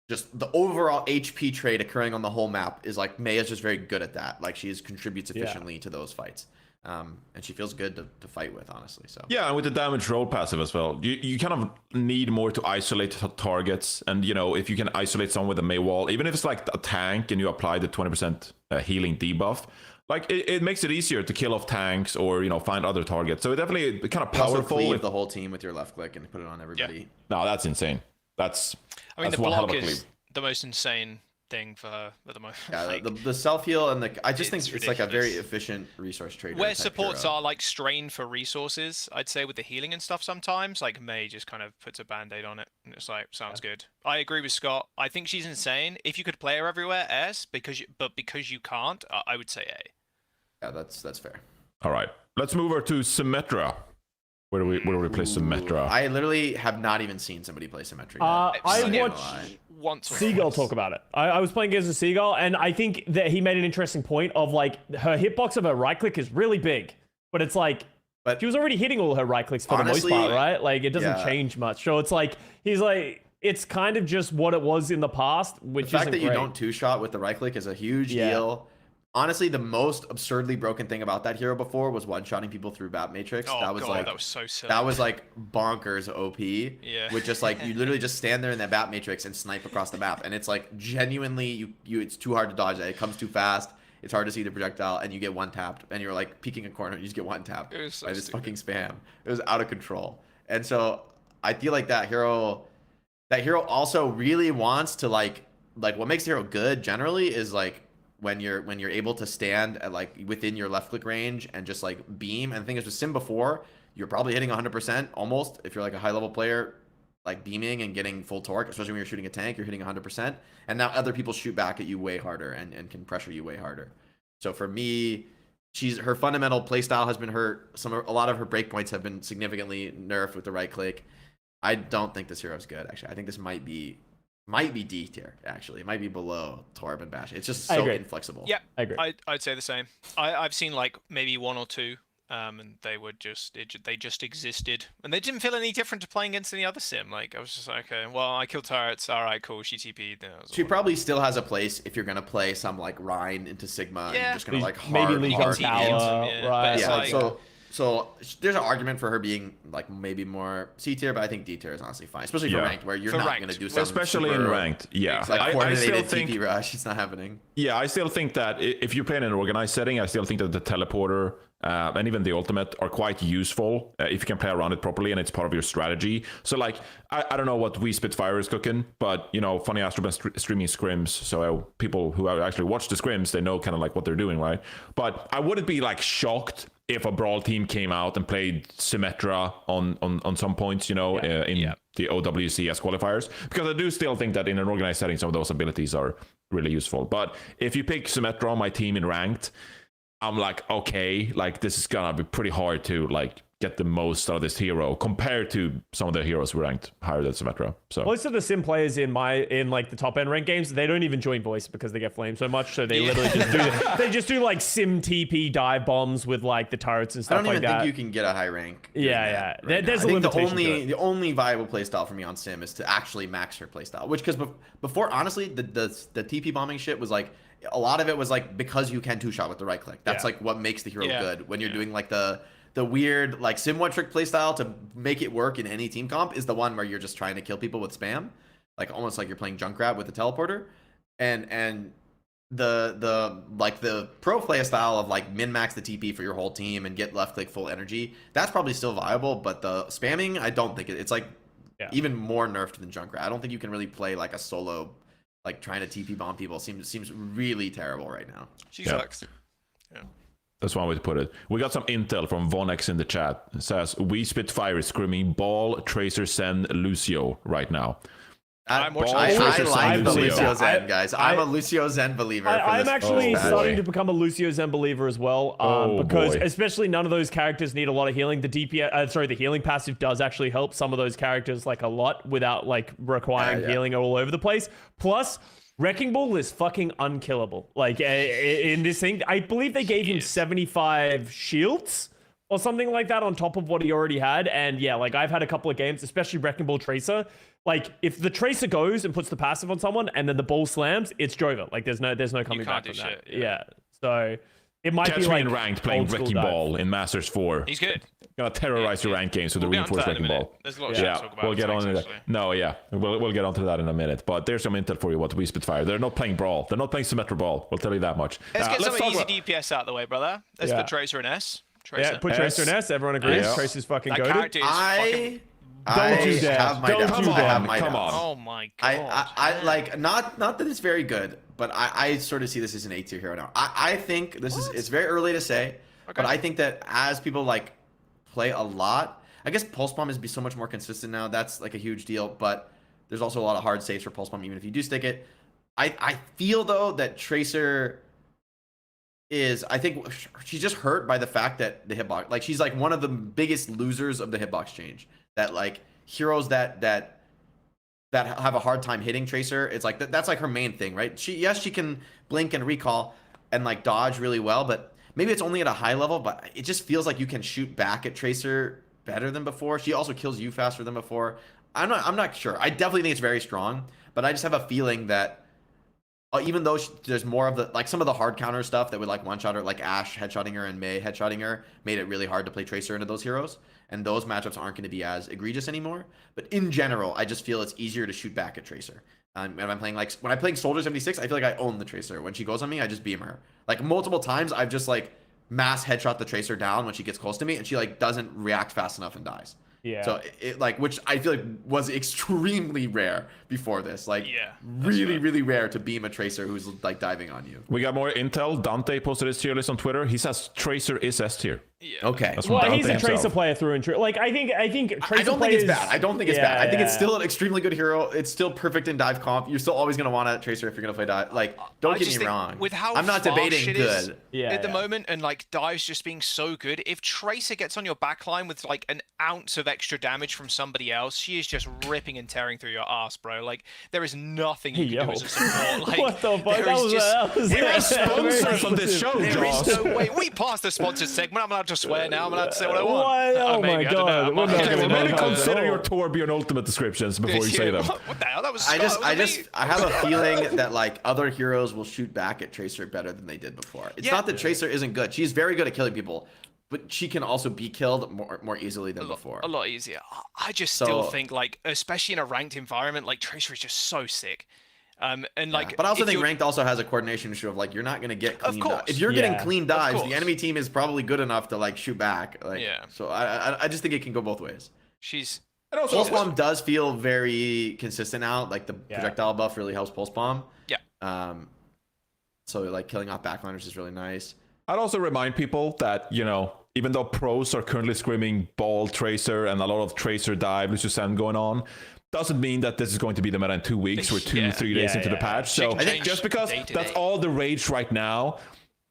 just the overall HP trade occurring on the whole map is like May is just very good at that. Like she contributes efficiently to those fights. And she feels good to fight with, honestly. So Yeah, and with the damage roll passive as well, you kind of need more to isolate targets. And, you know, if you can isolate someone with a May wall, even if it's like a tank and you apply the 20% healing debuff, like it makes it easier to kill off tanks or, you know, find other targets. So it definitely kind of you also powerful. cleave the whole team with your left click and put it on everybody. No, that's insane. That's I mean, that's the one hell of block a is cleave. the most insane thing for her at the moment. Yeah, Like, the self heal and I just think it's it's like a very ridiculous. efficient resource trader. where type supports hero. are like strained for resources, I'd say with the healing and stuff sometimes, like May just kind of puts a band-aid on it and it's like, sounds good. I agree with Scott. I think she's insane. If you could play her everywhere, S, because you can't, I would say A. Yeah, that's fair. All right, let's move over to Symmetra. Where do we play Symmetra? I literally have not even seen somebody play Symmetra yet. I I've seen it watched once or Seagull twice. talk about it. I was playing against a Seagull, and I think that he made an interesting point of like her hitbox of her right click is really big, but it's like But she was already hitting all her right clicks for honestly, the most part, right? Like it doesn't yeah. change much. So it's like he's like it's kind of just what it was in the past, which the fact isn't that you great. don't two-shot with the right click is a huge Yeah. deal. Honestly, the most absurdly broken thing about that hero before was one-shotting people through Bat Matrix. Oh that was god, like that was so sick. that was like bonkers OP. Yeah. With just like you literally just stand there in that Bat Matrix and snipe across the map, and it's like genuinely you it's too hard to dodge that. It comes too fast. It's hard to see the projectile, and you get one tapped, and you're like peeking a corner, and you just get one tapped It was so by this stupid. fucking spam. It was out of control, and so I feel like that hero also really wants to like what makes the hero good generally is like when you're able to stand at like within your left click range and just like beam. And the thing is with Sim before, you're probably hitting 100% almost if you're like a high level player, like beaming and getting full torque, especially when you're shooting a tank, you're hitting 100%. And now other people shoot back at you way harder and can pressure you way harder. So for me, her fundamental playstyle has been hurt. A lot of her breakpoints have been significantly nerfed with the right click. I don't think this hero is good, actually. I think this might be D tier, actually. It might be below Torb and Bash. It's just so inflexible. Yeah, I agree. I'd say the same. I've seen like maybe one or two, and they were they just existed, and they didn't feel any different to playing against any other sim. Like I was just like, okay, well, I killed turrets. All right, cool. She TP'd. She probably still has a place if you're gonna play some like Rhine into Sigma. And you're just gonna like maybe hard, leave hard on TP tower, into them, yeah. right? But it's Yeah, like- so there's an argument for her being like maybe more C tier, but I think D tier is honestly fine, especially for Yeah. ranked, where you're For not ranked. going to do something Especially in super, ranked, yeah. like I coordinated still TP think, rush. It's not happening. yeah, I still think that if you play in an organized setting, I still think that the teleporter and even the ultimate are quite useful if you can play around it properly and it's part of your strategy. So like, I don't know what We Spitfire is cooking, but you know, Funny Astro been streaming scrims, so people who actually watch the scrims, they know kind of like what they're doing, right? But I wouldn't be like shocked if a Brawl team came out and played Symmetra on some points, you know, in the OWCS qualifiers, because I do still think that in an organized setting, some of those abilities are really useful. But if you pick Symmetra on my team in ranked, I'm like, okay, like this is gonna be pretty hard to like get the most out of this hero compared to some of the heroes who ranked higher than Symmetra. So Most of the sim players in like the top end rank games, they don't even join voice because they get flamed so much. So they literally just do like sim TP dive bombs with like the turrets and I stuff don't like even that. think you can get a high rank. doing Yeah, that yeah. right There's now. a I think limitation to it. the only viable playstyle for me on Sim is to actually max her playstyle. Which, because before, honestly, the TP bombing shit was like, a lot of it was like because you can two shot with the right click. That's like what makes the hero good. When you're doing like the weird like sim one trick playstyle to make it work in any team comp is the one where you're just trying to kill people with spam, like almost like you're playing Junkrat with the teleporter, and the pro play style of like min max the TP for your whole team and get left click full energy. That's probably still viable, but the spamming, I don't think it's like even more nerfed than Junkrat. I don't think you can really play like a solo, like trying to TP bomb people. Seems really terrible right now. She sucks. Yeah. that's one way to put it. We got some intel from Vonex in the chat. It says, We Spitfire is screaming Ball, Tracer, Send, Lucio right now. I'm watching I Tracer like the Lucio. Lucio Zen, guys. I'm a Lucio Zen believer. I'm actually starting boy. to become a Lucio Zen believer as well, because especially none of those characters need a lot of healing. The the healing passive does actually help some of those characters like a lot without like requiring healing all over the place. Plus, Wrecking Ball is fucking unkillable. Like in this thing, I believe they gave him 75 shields or something like that on top of what he already had. And yeah, like I've had a couple of games, especially Wrecking Ball Tracer. Like if the Tracer goes and puts the passive on someone and then the ball slams, it's Jova. Like there's no coming back from that. Yeah. So it might Catch be me like in ranked playing old school Wrecking dive. Ball in Masters 4. He's good. Gonna terrorize your ranked games with the We'll get onto reinforced that in a Wrecking minute. Ball. There's a lot of shit to talk about we'll with get on tanks, to that. actually. No, yeah, we'll get onto that in a minute. But there's some intel for you. What We Spitfire? They're not playing Brawl. They're not playing Symmetra Ball. We'll tell you that much. Let's get some talk easy about- DPS out of the way, brother. Let's put Tracer in S. Tracer. Yeah, put Tracer in S. Everyone agrees. Yeah. Tracer's fucking That goated. character is fucking... Don't you dare. have my Don't doubts. you I have dare. my Come doubts. on. Oh my god. I like not that it's very good, but I sort of see this as an A tier hero now. I think this is it's very early to say, but I think that as people like play a lot, I guess Pulse Bomb is be so much more consistent now. That's like a huge deal, but there's also a lot of hard saves for Pulse Bomb even if you do stick it. I feel though that Tracer is I think she's just hurt by the fact that the hitbox, like she's like one of the biggest losers of the hitbox change. That like heroes that have a hard time hitting Tracer, it's like that's like her main thing, right? She can blink and recall and like dodge really well, but maybe it's only at a high level, but it just feels like you can shoot back at Tracer better than before. She also kills you faster than before. I'm not sure. I definitely think it's very strong, but I just have a feeling that even though there's more of the like some of the hard counter stuff that would like one shot her, like Ashe headshotting her and Mei headshotting her, made it really hard to play Tracer into those heroes, and those matchups aren't going to be as egregious anymore. But in general, I just feel it's easier to shoot back at Tracer. When I'm playing when I'm playing Soldier 76, I feel like I own the Tracer. When she goes on me, I just beam her. Like multiple times, I've just like mass headshot the Tracer down when she gets close to me, and she like doesn't react fast enough and dies. Yeah. So it like, which I feel like was extremely rare before this. Like, yeah, really rare to beam a Tracer who's like diving on you. We got more intel. Dante posted his tier list on Twitter. He says Tracer is S tier. Yeah. Okay. Well, he's a Tracer player through and through. Like I think Tracer I don't think it's bad. I don't think it's bad. I think it's still an extremely good hero. It's still perfect in dive comp. You're still always gonna want a Tracer if you're gonna play dive. Like, don't get me wrong. With how I'm not debating good at the moment, and like dives just being so good. If Tracer gets on your backline with like an ounce of extra damage from somebody else, she is just ripping and tearing through your ass, bro. Like there is nothing you can do as a support. Like what the fuck? There is sponsors on this show, there Josh. is no way. We passed the sponsored segment. I'm allowed to swear now. I'm allowed to say what I want. Oh my god. Maybe consider your Torbjorn Ultimate descriptions before you say them. What the hell? That was. I have a feeling that like other heroes will shoot back at Tracer better than they did before. It's not that Tracer isn't good. She's very good at killing people, but she can also be killed more easily than before. A lot easier. I just still think like, especially in a ranked environment, like Tracer is just so sick. And like, but I also think ranked also has a coordination issue of like you're not gonna get clean dives. If you're getting clean dives, the enemy team is probably good enough to like shoot back. Like, so I just think it can go both ways. Pulse bomb does feel very consistent now. Like the projectile buff really helps pulse bomb. Yeah. So like killing off backliners is really nice. I'd also remind people that, you know, even though pros are currently screaming ball Tracer and a lot of Tracer dive Lucian going on, doesn't mean that this is going to be the meta in 2 weeks or 2-3 days into the patch. So I think just because that's all the rage right now,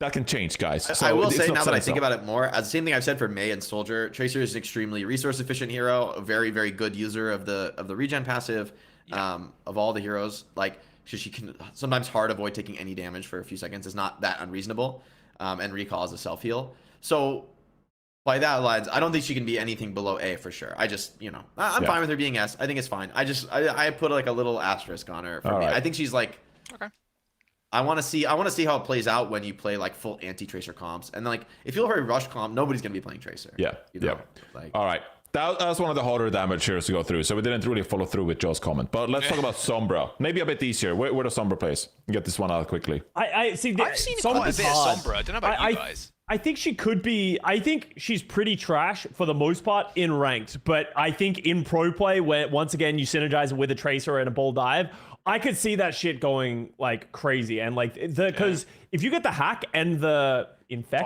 that can change, guys. So I will say, now that I think about it more, as the same thing I've said for Mei and Soldier, Tracer is an extremely resource efficient hero, a very, very good user of the regen passive, of all the heroes. Like she can sometimes hard avoid taking any damage for a few seconds. Is not that unreasonable, and recall is a self heal. So by that lines, I don't think she can be anything below A for sure. I just, you know, I'm fine with her being S. I think it's fine. I put like a little asterisk on her for me. I think she's like, I want to see how it plays out when you play like full anti-Tracer comps. And like, if you play rush comp, nobody's gonna be playing Tracer. Yeah. You know? Like, all right. That was one of the harder damage heroes to go through, so we didn't really follow through with Joe's comment. But let's talk about Sombra. Maybe a bit easier. Where does Sombra place? Get this one out quickly. I've seen quite a bit of Sombra. I don't know about you guys. I think she could be. I think she's pretty trash for the most part in ranked, but I think in pro play, where once again you synergize it with a Tracer and a ball dive, I could see that shit going like crazy. And like because if you get the hack and the infect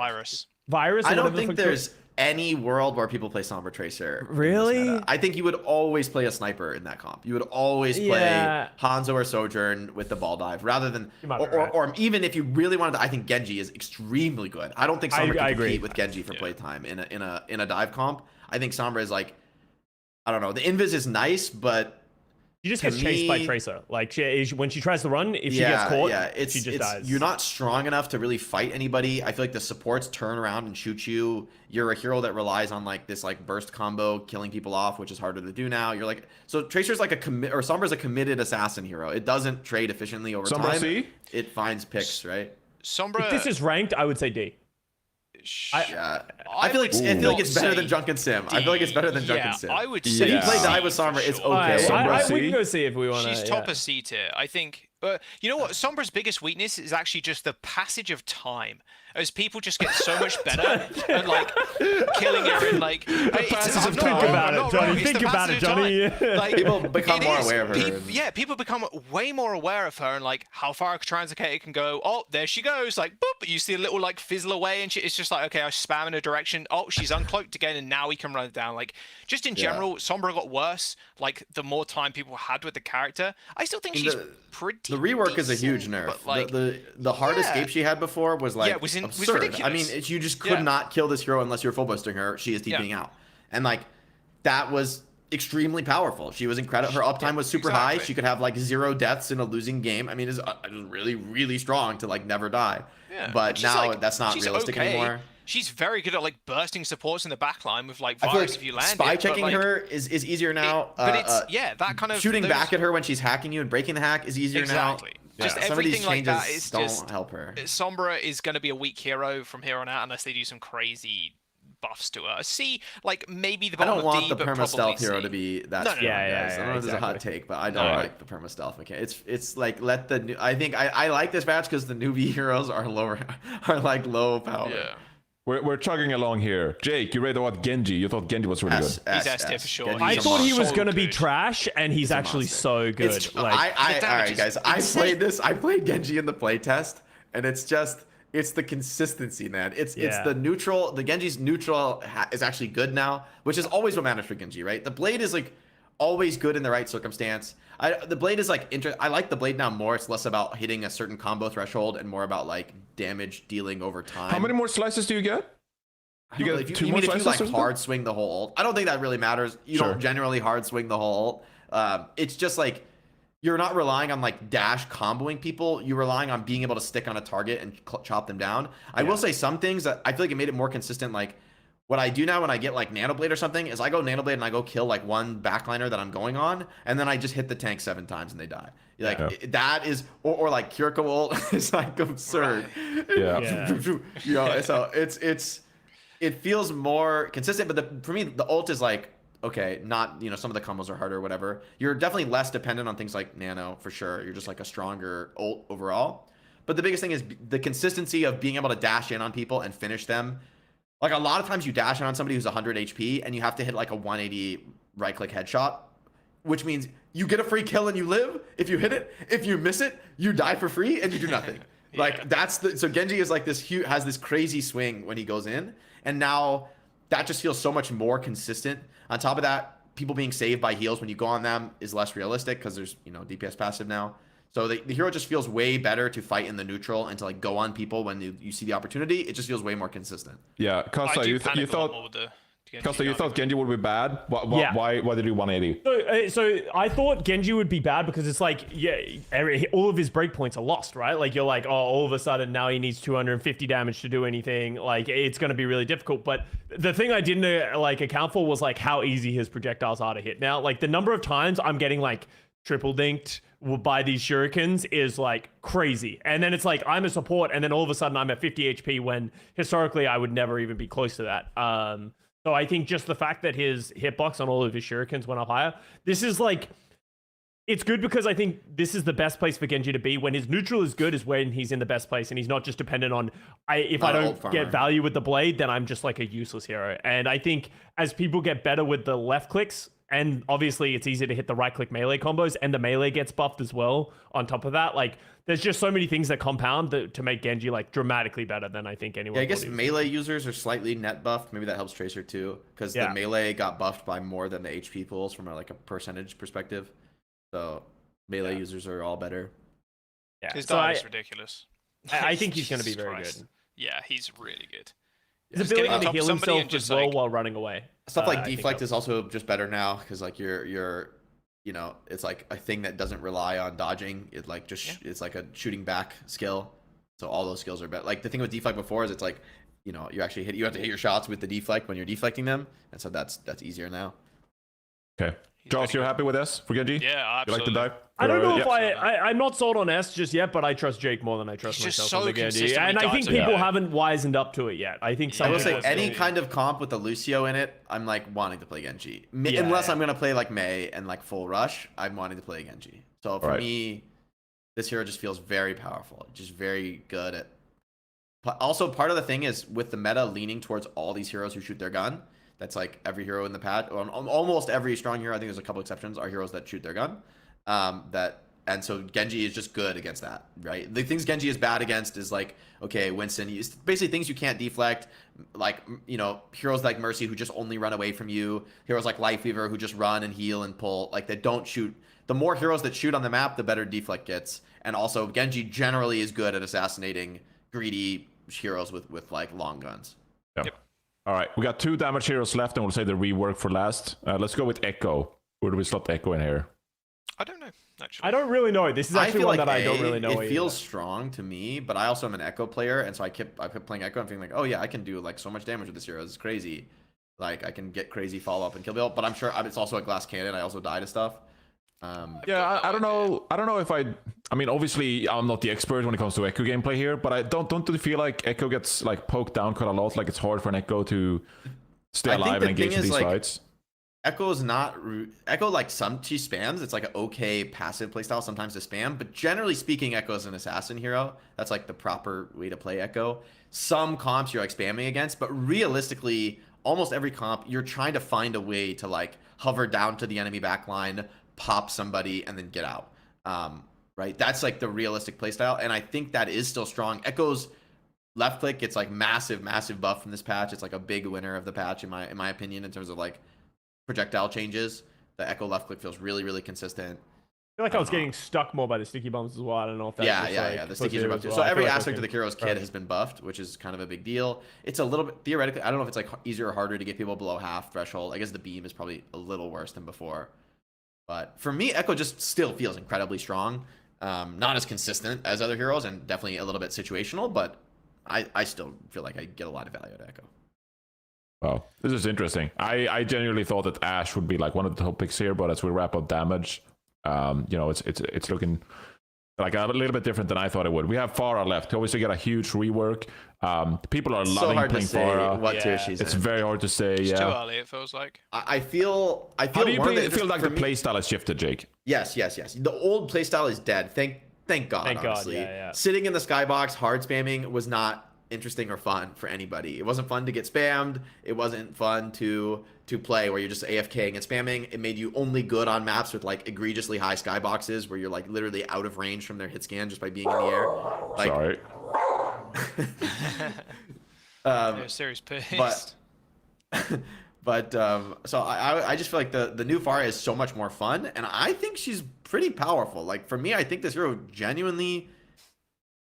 virus, I don't think there's any world where people play Sombra Tracer. Really? I think you would always play a sniper in that comp. You would always play Hanzo or Sojourn with the ball dive rather than, or even if you really wanted to, I think Genji is extremely good. I don't think Sombra can compete with Genji for playtime in a dive comp. I think Sombra is like, I don't know. The invis is nice, but she just gets chased by Tracer. Like when she tries to run, if she gets caught, she just dies. You're not strong enough to really fight anybody. I feel like the supports turn around and shoot you. You're a hero that relies on like this like burst combo, killing people off, which is harder to do now. You're like, so Tracer's like Sombra's a committed assassin hero. It doesn't trade efficiently over time. C? It finds picks, right? Sombra. If this is ranked, I would say D. I feel like it's better than Junk and Sim. I feel like it's better than Junk and Sim. I would say if you play dive with Sombra, it's okay. We can go see if we want to. She's top of C tier. I think. You know what? Sombra's biggest weakness is actually just the passage of time. As people just get so much better and like killing her and like think about it, Johnny. Think about it, Johnny. Like, people become more aware of her. People become way more aware of her and like how far a translocator can go. Oh, there she goes. Like boop, you see a little like fizzle away and it's just like, okay, I spam in a direction. Oh, she's uncloaked again and now we can run it down. Like just in general, Sombra got worse. Like the more time people had with the character, I still think she's pretty. The rework is a huge nerf. But, like, the hard escape she had before was like was absurd. ridiculous. I mean, you just could not kill this hero unless you're full boosting her. She is TPing out, and like that was extremely powerful. She was incredible. Her uptime was super high. She could have like 0 deaths in a losing game. I mean, it was really, really strong to like never die. Yeah. But now that's not realistic anymore. She's very good at like bursting supports in the backline with like I feel virus like if you land spy it, checking like, her is easier now. But it's that kind of shooting back at her when she's hacking you and breaking the hack is easier now. Just Some of these everything like that changes is don't just help her. Sombra is going to be a weak hero from here on out unless they do some crazy buffs to her. C, like maybe the I don't bottom want of D, the but perma stealth probably hero C. to be that strong, guys. I know this is a hot take, but I don't like the perma stealth mechanic. It's like I think I like this match because the newbie heroes are like low power. Yeah. We're chugging along here. Jake, you read about Genji. You thought Genji was really good. He's S tier for sure. Genji's I a thought he was so going to be good. trash, and he's actually so good. It's, like, all right, is guys. I played Genji in the playtest, and it's the consistency, man. It's the neutral. The Genji's neutral is actually good now, which is always what matters for Genji, right? The blade is like always good in the right circumstance. The blade is like I like the blade now more. It's less about hitting a certain combo threshold and more about like damage dealing over time. How many more slices do you get? You get if 2 you more mean if you slices? like hard swing the whole ult? I don't think that really matters. You don't generally hard swing the whole ult. It's just like you're not relying on like dash comboing people. You're relying on being able to stick on a target and chop them down. I will say some things that I feel like it made it more consistent. Like what I do now when I get like Nanoblade or something is I go Nanoblade and I go kill like one backliner that I'm going on, and then I just hit the tank 7 times and they die. Like that is, or like Kiriko ult is like absurd. You know, so it feels more consistent, but for me the ult is like, okay, not, some of the combos are harder or whatever. You're definitely less dependent on things like nano for sure. You're just like a stronger ult overall. But the biggest thing is the consistency of being able to dash in on people and finish them. Like a lot of times you dash in on somebody who's 100 HP and you have to hit like a 180 right click headshot, which means you get a free kill and you live if you hit it. If you miss it, you die for free and you do nothing. Like so Genji is like has this crazy swing when he goes in, and now that just feels so much more consistent. On top of that, people being saved by heals when you go on them is less realistic because there's DPS passive now. So the hero just feels way better to fight in the neutral and to like go on people when you see the opportunity. It just feels way more consistent. Yeah, Custa, you thought Genji would be bad? Why did he do 180? So I thought Genji would be bad because it's like, all of his breakpoints are lost, right? Like you're like, oh, all of a sudden now he needs 250 damage to do anything. Like it's going to be really difficult. But the thing I didn't like account for was like how easy his projectiles are to hit. Now, like the number of times I'm getting like triple dinked by these shurikens is like crazy, and then it's like I'm a support, and then all of a sudden I'm at 50 HP when historically I would never even be close to that. So I think just the fact that his hitbox on all of his shurikens went up higher, this is like, it's good because I think this is the best place for Genji to be. When his neutral is good is when he's in the best place, and he's not just dependent on if I don't get value with the blade, then I'm just like a useless hero. And I think as people get better with the left clicks, and obviously it's easy to hit the right click melee combos, and the melee gets buffed as well on top of that. Like there's just so many things that compound to make Genji like dramatically better than I think anyone. Yeah, I guess melee users are slightly net buffed. Maybe that helps Tracer too, because the melee got buffed by more than the HP pools from a percentage perspective. So melee users are all better. Yeah, his dart is ridiculous. I think he's going to be very good. Yeah, he's really good. His ability to heal himself as well while running away. Stuff like deflect is also just better now because like you're it's like a thing that doesn't rely on dodging. It like just it's like a shooting back skill. So all those skills are better. Like the thing with deflect before is it's like you have to hit your shots with the deflect when you're deflecting them, and so that's easier now. Okay. Charles, you're happy with S for Genji? Yeah, absolutely. You like to dive? I don't know if I'm not sold on S just yet, but I trust Jake more than I trust myself on the Genji. And I think people haven't wisened up to it yet. I think I will say any kind of comp with the Lucio in it, I'm like wanting to play Genji. Unless I'm gonna play like Mei and like full rush, I'm wanting to play Genji. So for me, this hero just feels very powerful, just very good at. Also, part of the thing is with the meta leaning towards all these heroes who shoot their gun. That's like every hero in the patch, almost every strong hero. I think there's a couple exceptions. Are heroes that shoot their gun. And so Genji is just good against that, right? The things Genji is bad against is like, okay, Winston, basically things you can't deflect, like heroes like Mercy who just only run away from you, heroes like Lifeweaver who just run and heal and pull, like they don't shoot. The more heroes that shoot on the map, the better deflect gets. And also Genji generally is good at assassinating greedy, heroes with like long guns. Yep. All right, we got 2 damage heroes left, and we'll say the rework for last. Let's go with Echo. Where do we slot Echo in here? I don't know, actually. I don't really know. This is actually one that I don't really know. It feels strong to me, but I also am an Echo player, and so I kept playing Echo and feeling like, oh yeah, I can do like so much damage with this hero. It's crazy. Like I can get crazy follow up and kill build, but I'm sure it's also a glass cannon. I also die to stuff. Yeah, I don't know. I don't know if I mean, obviously, I'm not the expert when it comes to Echo gameplay here, but I don't you feel like Echo gets like poked down quite a lot. Like it's hard for an Echo to stay alive and engage in these fights. Echo is not Echo like she spams. It's like an okay passive playstyle sometimes to spam, but generally speaking, Echo is an assassin hero. That's like the proper way to play Echo. Some comps you're like spamming against, but realistically, almost every comp you're trying to find a way to like hover down to the enemy backline, pop somebody, and then get out. Right? That's like the realistic playstyle, and I think that is still strong. Echo's left click gets like massive buff from this patch. It's like a big winner of the patch in my opinion in terms of like projectile changes. The Echo left click feels really consistent. I feel like I was getting stuck more by the sticky bombs as well. I don't know if that's yeah. The stickies are buffed too. So every aspect of the hero's kit has been buffed, which is kind of a big deal. It's a little bit theoretically. I don't know if it's like easier or harder to get people below half threshold. I guess the beam is probably a little worse than before. But for me, Echo just still feels incredibly strong. Not as consistent as other heroes, and definitely a little bit situational. But I still feel like I get a lot of value out of Echo. Wow, this is interesting. I genuinely thought that Ashe would be like one of the top picks here, but as we wrap up damage, you know, it's looking like a little bit different than I thought it would. We have Pharah left. Obviously, get a huge rework. People are loving playing Pharah. What tier she's it's in. very hard to say. It's too early, it feels like. I feel. How do you feel like the playstyle has shifted, Jake? Yes. The old playstyle is dead. Thank God. Honestly, yeah. Sitting in the skybox, hard spamming was not interesting or fun for anybody. It wasn't fun to get spammed. It wasn't fun to play where you're just AFKing and spamming. It made you only good on maps with like egregiously high skyboxes where you're like literally out of range from their hit scan just by being in the air. Like, sorry. Serious pissed. But so I just feel like the new Pharah is so much more fun, and I think she's pretty powerful. Like for me, I think this hero genuinely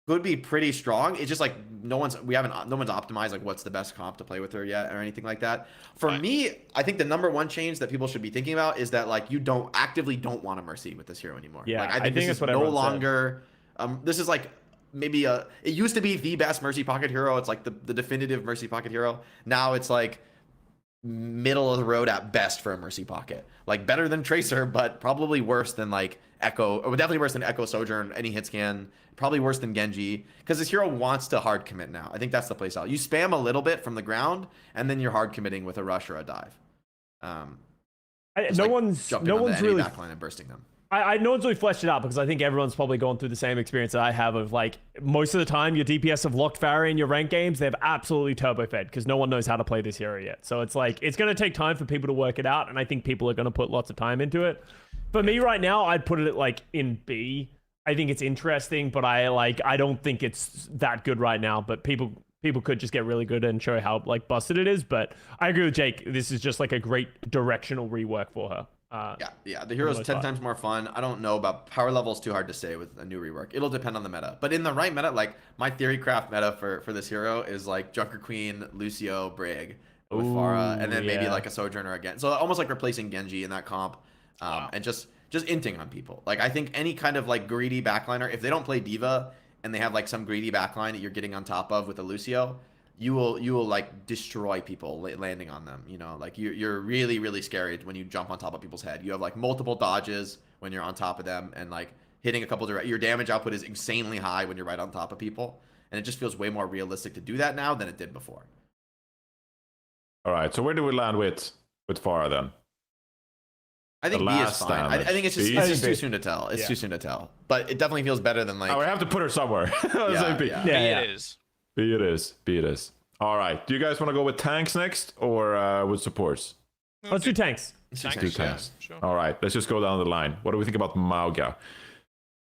could be pretty strong. It's just like no one's optimized like what's the best comp to play with her yet or anything like that. For me, I think the number one change that people should be thinking about is that like you actively don't want a Mercy with this hero anymore. Yeah, like, I think this is no longer. This is like maybe it used to be the best Mercy pocket hero. It's like the definitive Mercy pocket hero. Now it's like middle of the road at best for a Mercy pocket. Like better than Tracer, but probably worse than like Echo, or definitely worse than Echo Sojourn, any hit scan, probably worse than Genji, because this hero wants to hard commit now. I think that's the playstyle. You spam a little bit from the ground, and then you're hard committing with a rush or a dive. No one's really backline and bursting them. No one's really fleshed it out because I think everyone's probably gone through the same experience that I have of like most of the time your DPS have locked Pharah in your ranked games. They've absolutely turbo fed because no one knows how to play this hero yet. So it's like it's going to take time for people to work it out, and I think people are going to put lots of time into it. For me right now, I'd put it like in B. I think it's interesting, but I don't think it's that good right now. But people could just get really good and show how like busted it is. But I agree with Jake. This is just like a great directional rework for her. Yeah. The hero's 10 times more fun. I don't know about power levels. Too hard to say with a new rework. It'll depend on the meta. But in the right meta, like my theory craft meta for this hero is like Junker Queen, Lucio, Brig with Pharah, and then maybe like a Sojourner again. So almost like replacing Genji in that comp, and just inting on people. Like I think any kind of like greedy backliner, if they don't play Diva and they have like some greedy backline that you're getting on top of with a Lucio, you will like destroy people landing on them. You know, like you're really scary when you jump on top of people's head. You have like multiple dodges when you're on top of them, and like hitting a couple your damage output is insanely high when you're right on top of people, and it just feels way more realistic to do that now than it did before. All right, so where do we land with Pharah then? I think B is fine. I think it's just too soon to tell. It's too soon to tell, but it definitely feels better than like. Oh, we have to put her somewhere. It is. B it is. All right. Do you guys want to go with tanks next or with supports? Let's do tanks. Let's do tanks. Yeah, sure. All right. Let's just go down the line. What do we think about Mauga?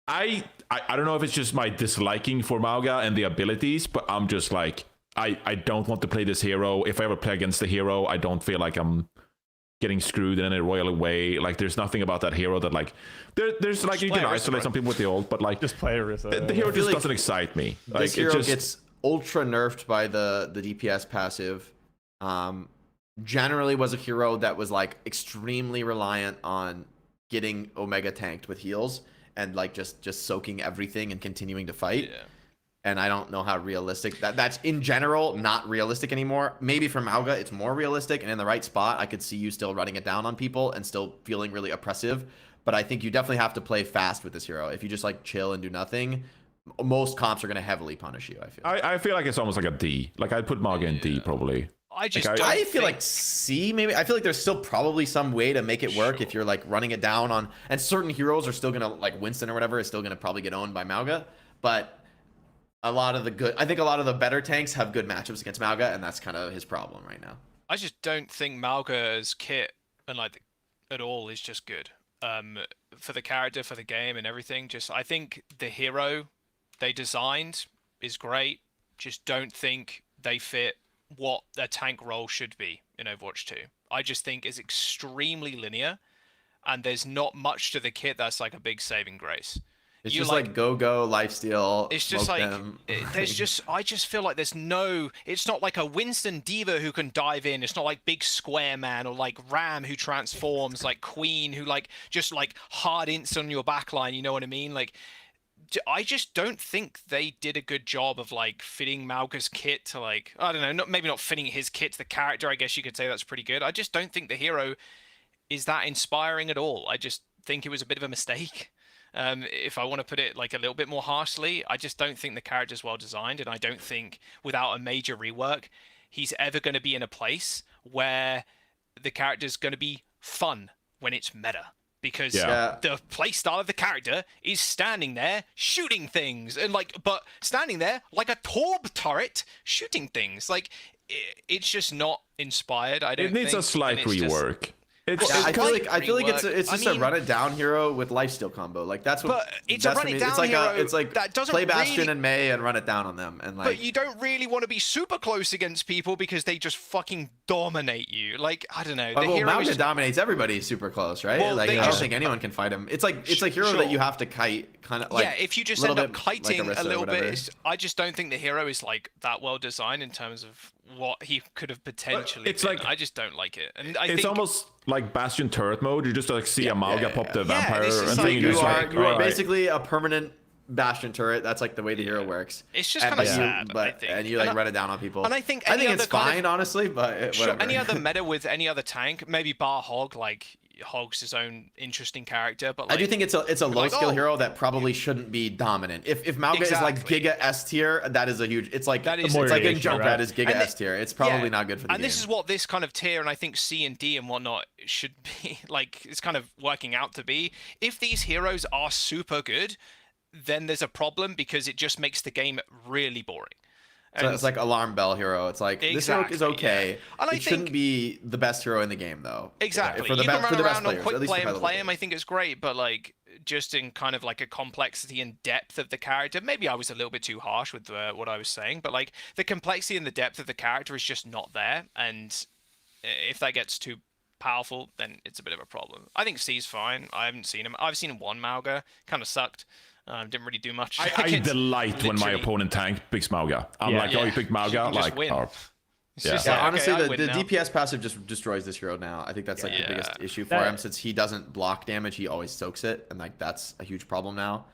I don't know if it's just my disliking for Mauga and the abilities, but I'm just like, I don't want to play this hero. If I ever play against the hero, I don't feel like I'm getting screwed in a royal way. Like there's nothing about that hero that like there's like just you can isolate some people with the ult, but like just play Orisa. The hero just doesn't excite me. Like this hero gets ultra nerfed by the DPS passive. Generally was a hero that was like extremely reliant on getting Omega tanked with heals and like just soaking everything and continuing to fight. Yeah. And I don't know how realistic that's in general not realistic anymore. Maybe for Mauga it's more realistic, and in the right spot I could see you still running it down on people and still feeling really oppressive. But I think you definitely have to play fast with this hero. If you just like chill and do nothing, most comps are going to heavily punish you. I feel like it's almost like a D. Like I'd put Mauga in D probably. I just Like, don't I feel think- like C maybe. I feel like there's still probably some way to make it work if you're like running it down on, and certain heroes are still gonna, like Winston or whatever is still gonna probably get owned by Mauga. But I think a lot of the better tanks have good matchups against Mauga, and that's kind of his problem right now. I just don't think Mauga's kit and like at all is just good. For the character, for the game, and everything. Just I think the hero they designed is great. Just don't think they fit what a tank role should be in Overwatch 2. I just think is extremely linear, and there's not much to the kit that's like a big saving grace. It's just like go lifesteal. It's just smoke like them. I just feel like it's not like a Winston Diva who can dive in. It's not like Big Square Man or like Ram who transforms, like Queen who like just like hard ints on your backline. You know what I mean? Like I just don't think they did a good job of like fitting Mauga's kit to like, I don't know, maybe not fitting his kit to the character. I guess you could say that's pretty good. I just don't think the hero is that inspiring at all. I just think it was a bit of a mistake. If I want to put it like a little bit more harshly, I just don't think the character's well designed, and I don't think without a major rework, he's ever going to be in a place where the character's going to be fun when it's meta. Because the playstyle of the character is standing there shooting things, and but standing there like a Torb turret shooting things. Like it's just not inspired. I don't. It needs think, a slight rework. I feel like it's just a run it down hero with lifesteal combo. Like that's what. But it's a run it down hero. It's like that doesn't play Bastion really... and Mei and run it down on them, and like. But you don't really want to be super close against people because they just fucking dominate you. Like I don't know. Mauga dominates everybody super close, right? Well, like I don't think anyone can fight him. It's like hero that you have to kite, kind of like. Yeah, if you just end up kiting like a little bit, I just don't think the hero is like that well designed in terms of what he could have potentially. It's been. like I just don't like it, and it's almost like Bastion turret mode. You just like see a Mauga pop the vampire, this is and like- then You you are basically a permanent Bastion turret. That's like the way the hero works. It's just kind of sad, I think. And you like run it down on people. And I think it's fine, honestly, but whatever. Any other meta with any other tank, maybe bar Hog, like Hog's his own interesting character, but like, I do think it's a low skill hero that probably shouldn't be dominant. If Mauga is like Giga S tier, that is a huge. It's like it's like in Junkrat is Giga S tier. It's probably not good for the game. And this is what this kind of tier, and I think C and D and whatnot should be like. It's kind of working out to be. If these heroes are super good, then there's a problem because it just makes the game really boring. So it's like alarm bell hero. It's like this hero is okay. And I it shouldn't be the best hero in the game though. Exactly. For the you can run best around on players, quick at least play for and high play level him. I think it's great, but like just in kind of like a complexity and depth of the character. Maybe I was a little bit too harsh with what I was saying, but like the complexity and the depth of the character is just not there. And if that gets too powerful, then it's a bit of a problem. I think C's fine. I haven't seen him. I've seen one Mauga. Kind of sucked. Didn't really do much. I delight when my opponent tank picks Mauga. I'm like, oh, you picked Mauga? Like, win. Honestly, okay, the DPS passive just destroys this hero now. I think that's like the biggest issue for him, since he doesn't block damage, he always soaks it, and like that's a huge problem now.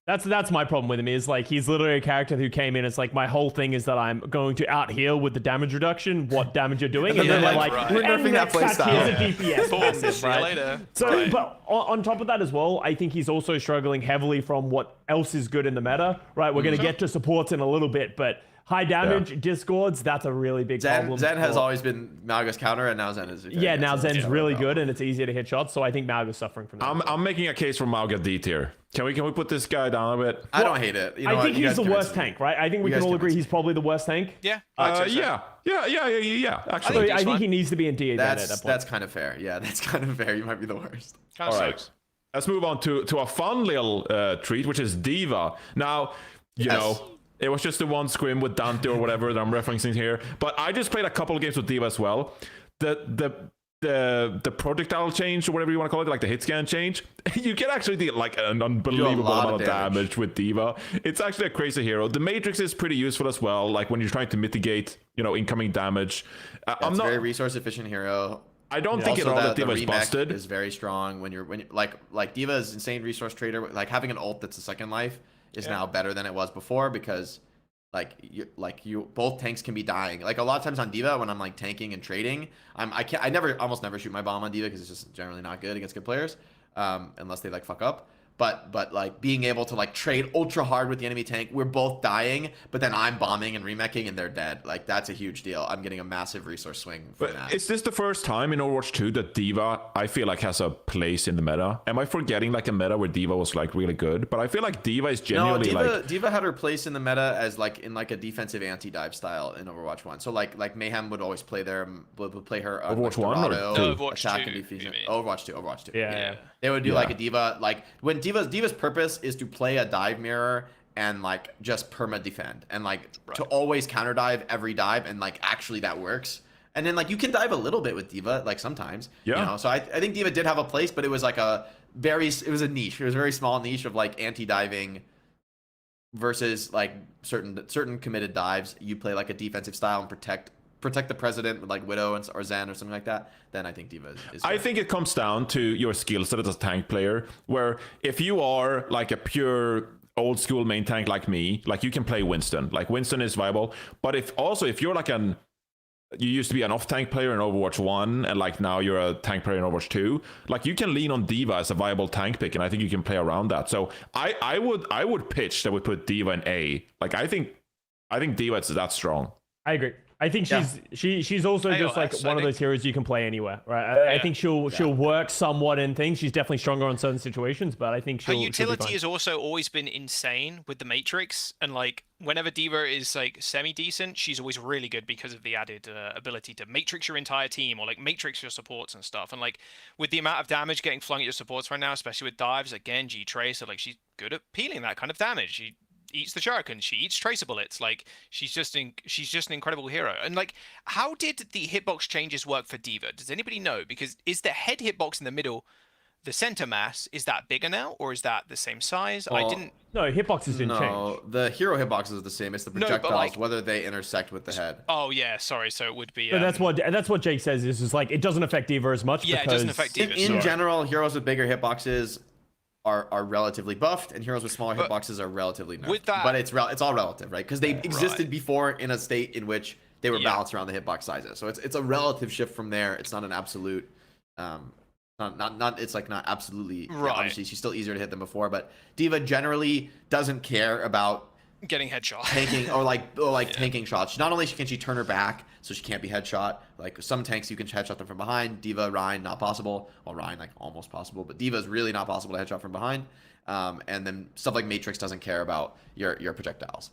That's my problem with him, is like he's literally a character who came in. It's like my whole thing is that I'm going to out heal with the damage reduction, what damage you're doing, and then they're like, we're nerfing that playstyle. Here's a DPS passive, See you right? later. So, but on top of that as well, I think he's also struggling heavily from what else is good in the meta, right? We're going to get to supports in a little bit, but high damage discords, that's a really big problem. Zen has always been Mauga's counter, and now Zen is. Now Zen's really good, and it's easier to hit shots. So I think Mauga's suffering from that. I'm making a case for Mauga D tier. Can we put this guy down a bit? I don't hate it. I think he's the worst tank, right? I think we can all agree he's probably the worst tank. Yeah. Yeah. Actually, I think he needs to be in D at that point. That's kind of fair. Yeah, that's kind of fair. You might be the worst. Kind of all right. Let's move on to a fun little treat, which is Diva. Now, you know, it was just the one scrim with Dante or whatever that I'm referencing here. But I just played a couple of games with Diva as well. The the projectile change or whatever you want to call it, like the hit scan change, you can actually do like an unbelievable amount of damage with D.Va. It's actually a crazy hero. The Matrix is pretty useful as well, like when you're trying to mitigate, incoming damage. It's a very resource efficient hero. I don't think at all that D.Va is busted. Is very strong when you're like D.Va is insane resource trader. Like having an ult that's a second life is now better than it was before because you both tanks can be dying. Like a lot of times on D.Va when I'm like tanking and trading, I almost never shoot my bomb on D.Va because it's just generally not good against good players, unless they like fuck up. But like being able to like trade ultra hard with the enemy tank, we're both dying, but then I'm bombing and remeching and they're dead. Like that's a huge deal. I'm getting a massive resource swing for that. Is this the first time in Overwatch 2 that D.Va I feel like has a place in the meta? Am I forgetting like a meta where D.Va was like really good? But I feel like D.Va is genuinely D.Va had her place in the meta as like in like a defensive anti-dive style in Overwatch 1. So like Mayhem would always play there, would play her Overwatch like, 1 or 2? Overwatch 2. Overwatch 2. Yeah. They would do like a D.Va, like when D.Va's purpose is to play a dive mirror and like just perma defend and like to always counter dive every dive, and like actually that works. And then like you can dive a little bit with D.Va like sometimes. So I think D.Va did have a place, but it was like it was a niche. It was a very small niche of like anti-diving versus like certain committed dives. You play like a defensive style and protect the president with like Widow or Zen or something like that, then I think D.Va is I think it comes down to your skill set as a tank player, where if you are like a pure old school main tank like me, like you can play Winston. Like Winston is viable, but if you're like you used to be an off tank player in Overwatch 1 and like now you're a tank player in Overwatch 2, like you can lean on D.Va as a viable tank pick, and I think you can play around that. So I would pitch that we put D.Va in A. Like I think D.Va is that strong. I agree. I think she's also just like one of those heroes you can play anywhere, right? I think she'll work somewhat in things. She's definitely stronger on certain situations, but I think her utility has also always been insane with the Matrix, and like whenever D.Va is like semi decent, she's always really good because of the added ability to matrix your entire team or like matrix your supports and stuff. And like with the amount of damage getting flung at your supports right now, especially with dives, like Genji, Tracer, like she's good at peeling that kind of damage. She eats the shuriken, she eats tracer bullets. Like she's just an incredible hero. And like, how did the hitbox changes work for D.Va? Does anybody know? Because is the head hitbox in the middle, the center mass, is that bigger now, or is that the same size? No, hitboxes didn't change. No, the hero hitbox is the same. It's the projectiles, whether they intersect with the head. Oh yeah, sorry. So it would be. So that's what Jake says. Is like it doesn't affect D.Va as much. Yeah, because it doesn't affect D.Va. In general, heroes with bigger hitboxes are relatively buffed, and heroes with smaller hitboxes are relatively nerfed. But it's all relative, right? Because they existed before in a state in which they were balanced around the hitbox sizes. So it's a relative shift from there. It's not an absolute. It's like not absolutely. Right. Obviously, she's still easier to hit than before, but D.Va generally doesn't care about getting headshot, tanking tanking shots. Not only can she turn her back, so she can't be headshot. Like some tanks, you can headshot them from behind. D.Va, Rein, not possible. Well, Rein like almost possible, but D.Va is really not possible to headshot from behind. And then stuff like Matrix doesn't care about your projectiles.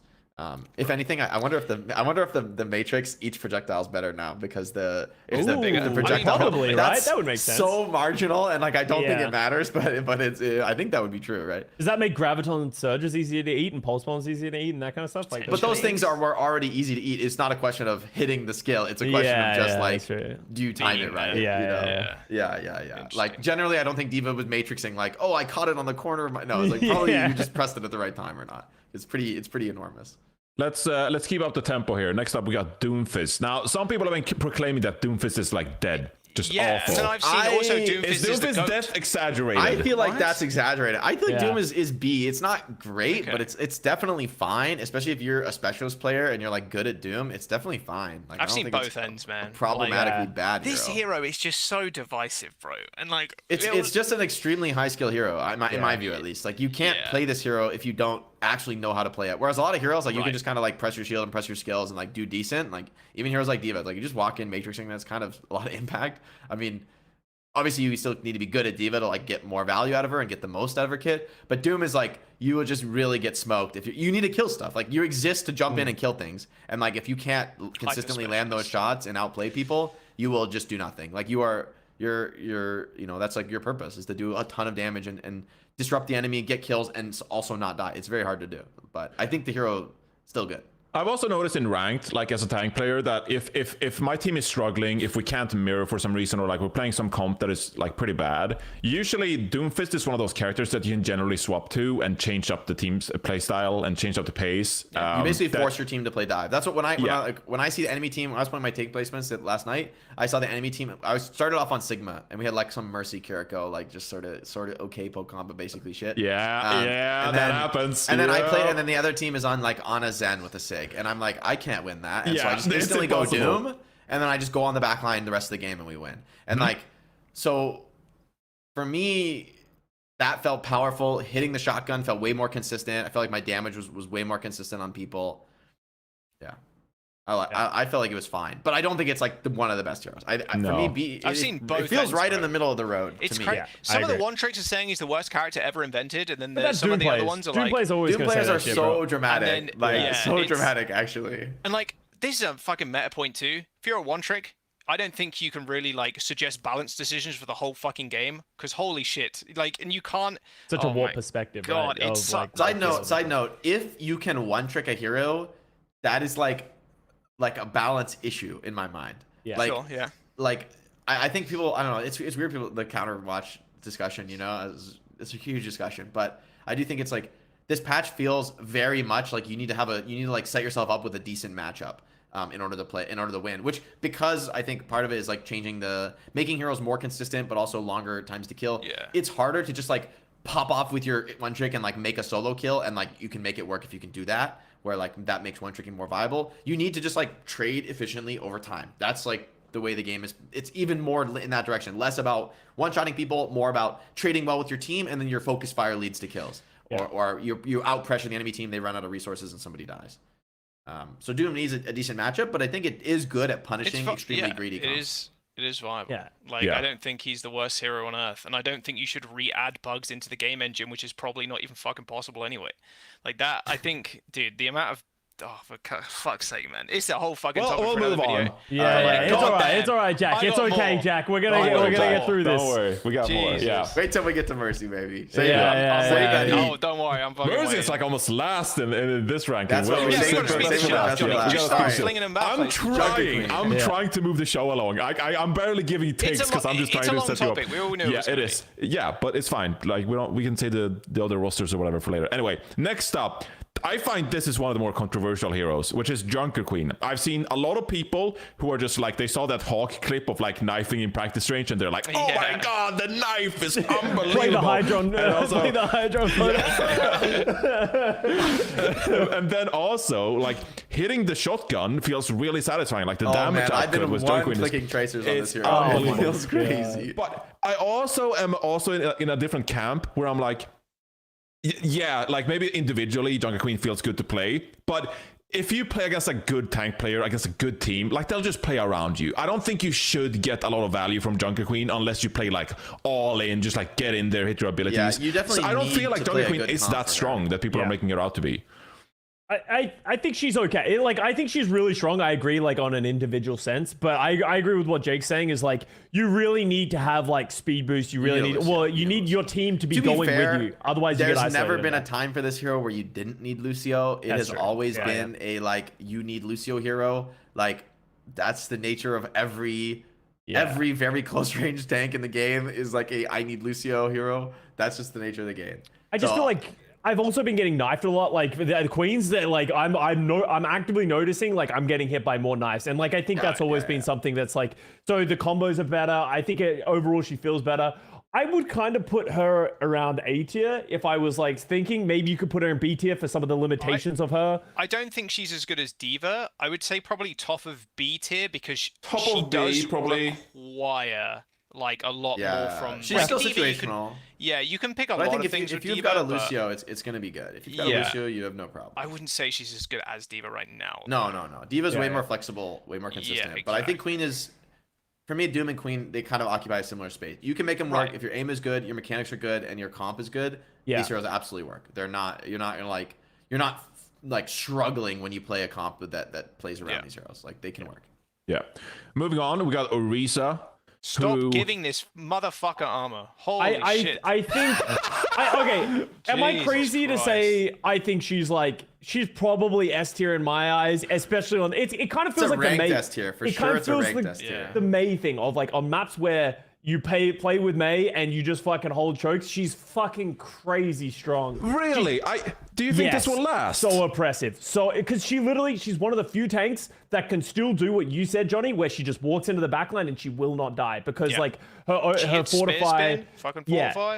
If anything, I wonder if the Matrix each projectile is better now because the projectile probably, right? That would make sense. So marginal, and like I don't think it matters, but it's I think that would be true, right? Does that make graviton surges easier to eat and pulse bombs easier to eat and that kind of stuff? Like, but those things were already easy to eat. It's not a question of hitting the skill. It's a question of just like do you time it right? Yeah. Like generally, I don't think D.Va was matrixing like, oh, I caught it on the corner of my. No, it's like probably you just pressed it at the right time or not. It's pretty enormous. Let's keep up the tempo here. Next up, we got Doomfist. Now, some people have been proclaiming that Doomfist is like dead. Just awful. And I've seen also Doomfist is Doomfist's death exaggerated? I feel like that's exaggerated. I feel like Doom is B. It's not great, but it's definitely fine. Especially if you're a specialist player and you're like good at Doom, it's definitely fine. Like I've seen both ends, man. Problematically bad. This hero is just so divisive, bro. And like it's just an extremely high skill hero, in my view at least. Like you can't play this hero if you don't actually know how to play it. Whereas a lot of heroes, like you can just kind of like press your shield and press your skills and like do decent. Like even heroes like D.Va, like you just walk in matrixing, that's kind of a lot of impact. I mean, obviously you still need to be good at D.Va to like get more value out of her and get the most out of her kit. But Doom is like you will just really get smoked if you need to kill stuff. Like you exist to jump in and kill things. And like if you can't consistently land those shots and outplay people, you will just do nothing. Like you're that's like your purpose is to do a ton of damage and disrupt the enemy, get kills, and also not die. It's very hard to do, but I think the hero still good. I've also noticed in ranked, like as a tank player, that if my team is struggling, if we can't mirror for some reason, or like we're playing some comp that is like pretty bad, usually Doomfist is one of those characters that you can generally swap to and change up the team's play style and change up the pace. You basically force your team to play dive. That's what when I see the enemy team, when I was playing my take placements last night, I saw the enemy team. I started off on Sigma, and we had like some Mercy Kiriko, like just sort of okay poke comp, but basically shit. Yeah, and that then, happens. And then I played, and then the other team is on like Ana Zen with a Sig, and I'm like, I can't win that, and so I just instantly go Doom, and then I just go on the back line the rest of the game, and we win. And like, so for me, that felt powerful. Hitting the shotgun felt way more consistent. I felt like my damage was way more consistent on people. Yeah. I felt like it was fine, but I don't think it's like one of the best heroes. For me, I've seen both. It feels ends, right bro. in the middle of the road It's to me. crazy. Yeah, Some I of the agree. one tricks are saying he's the worst character ever invented, and then But that's some of the Doom other plays. ones are Doom like, plays always Doom gonna say players are that shit, so bro. dramatic, And then- so it's- dramatic actually. and like this is a fucking meta point too. If you're a one trick, I don't think you can really like suggest balanced decisions for the whole fucking game, because holy shit, like, and you can't. Such a oh warp my perspective. God, right? it of, sucks. like, Side note, if you can one trick a hero, that is like a balance issue in my mind. Yeah. Like, Sure, yeah. like I think people, I don't know, it's weird, people, the counter watch discussion, you know, it's a huge discussion, but I do think it's like this patch feels very much like you need to like set yourself up with a decent matchup in order to win, which, because I think part of it is like making heroes more consistent but also longer times to kill. Yeah. It's harder to just like pop off with your one trick and like make a solo kill, and like you can make it work if you can do that, where like that makes one tricking more viable. You need to just like trade efficiently over time. That's like the way the game is. It's even more in that direction, less about one-shotting people, more about trading well with your team, and then your focus fire leads to kills. Yeah. Or you out pressure the enemy team, they run out of resources and somebody dies. So Doom needs a decent matchup, but I think it is good at punishing extremely greedy comps. It is viable. Yeah. Like, Yeah. I don't think he's the worst hero on earth, and I don't think you should re-add bugs into the game engine, which is probably not even fucking possible anyway. Like that, I think, dude, the amount of for fuck's sake, man, it's a whole fucking topic we'll for another move video. on. Yeah, it's God all right. damn. It's all right, Jack. I It's got okay, more. Jack. We're gonna get through this. Don't worry, we got more. Jesus. Yeah. Wait till we get to Mercy, baby. Oh, don't worry, I'm fucking Mercy waiting. is like almost last in this ranking. That's what We'll we're Yeah, save you saying. gotta it speed for the last. shit Yeah, up. we Just gotta start speed it. slinging them back. I'm like, trying. I'm Yeah. trying to move the show along. I'm barely giving takes because I'm just trying it's a to long set you up. topic. We all know Yeah, it's it gonna is. Yeah, but it's fine. Like we can say the other rosters or whatever for later. Anyway, next up, I find this is one of the more controversial heroes, which is Junker Queen. I've seen a lot of people who are just like, they saw that Hawk clip of like knifing in practice range and they're like, oh my god, the knife is unbelievable. Play the Hydron. Play the Hydron. And then also, like, hitting the shotgun feels really satisfying. Like the damage I've output been with Junker Queen clicking tracers on this it's hero. unbelievable. It feels crazy. But I also am in a different camp where I'm like, yeah, like maybe individually Junker Queen feels good to play, but if you play against a good tank player, against a good team, like they'll just play around you. I don't think you should get a lot of value from Junker Queen unless you play like all in, just like get in there, hit your abilities. Yeah, you definitely So I don't need feel like to play Junker a Queen good is comp that for strong that people are making her out to be. I think she's okay. Like, I think she's really strong. I agree, like, on an individual sense. But I agree with what Jake's saying is, like, you really need to have, like, speed boost. You really need... Well, you need your team to be going fair, with you. Otherwise, you get there's isolated. never been a time for this hero where you didn't need Lucio. It has true. always Yeah, been a, like, you need Lucio hero. Like, that's the nature of every very close range tank in the game is, like, I need Lucio hero. That's just the nature of the game. I just feel like I've also been getting knifed a lot. Like the queens that like I'm actively noticing like I'm getting hit by more knives, and like I think that's always been something that's like, so the combos are better. I think overall she feels better. I would kind of put her around A tier if I was like thinking maybe you could put her in B tier for some of the limitations of her. I don't think she's as good as Diva. I would say probably top of B tier because Top she of B, does probably. require like a lot more from. She's like, still Diva, situational. You can pick a But I lot think of things if with you've Diva, got a but Lucio, it's gonna be good. If you've got a Lucio, you have no problem. I wouldn't say she's as good as Diva right now. No. Diva's way more flexible, way more consistent. But I think Queen is, for me, Doom and Queen, they kind of occupy a similar space. You can make them work if your aim is good, your mechanics are good, and your comp is good. These heroes absolutely work. You're not like struggling when you play a comp that plays around these heroes. Like they can work. Yeah. Moving on, we got Orisa. Stop giving this motherfucker armor. Holy shit. I think. Okay, am I crazy to say I think she's probably S tier in my eyes, especially on it kind of feels like the Mei S tier for it sure. kind of It's a feels ranked like S tier. the Mei thing of like on maps where you play with Mei and you just fucking hold chokes. She's fucking crazy strong. Really? Do you think this will last? So oppressive. So because she's one of the few tanks that can still do what you said, Johnny, where she just walks into the backline and she will not die because like her fortify,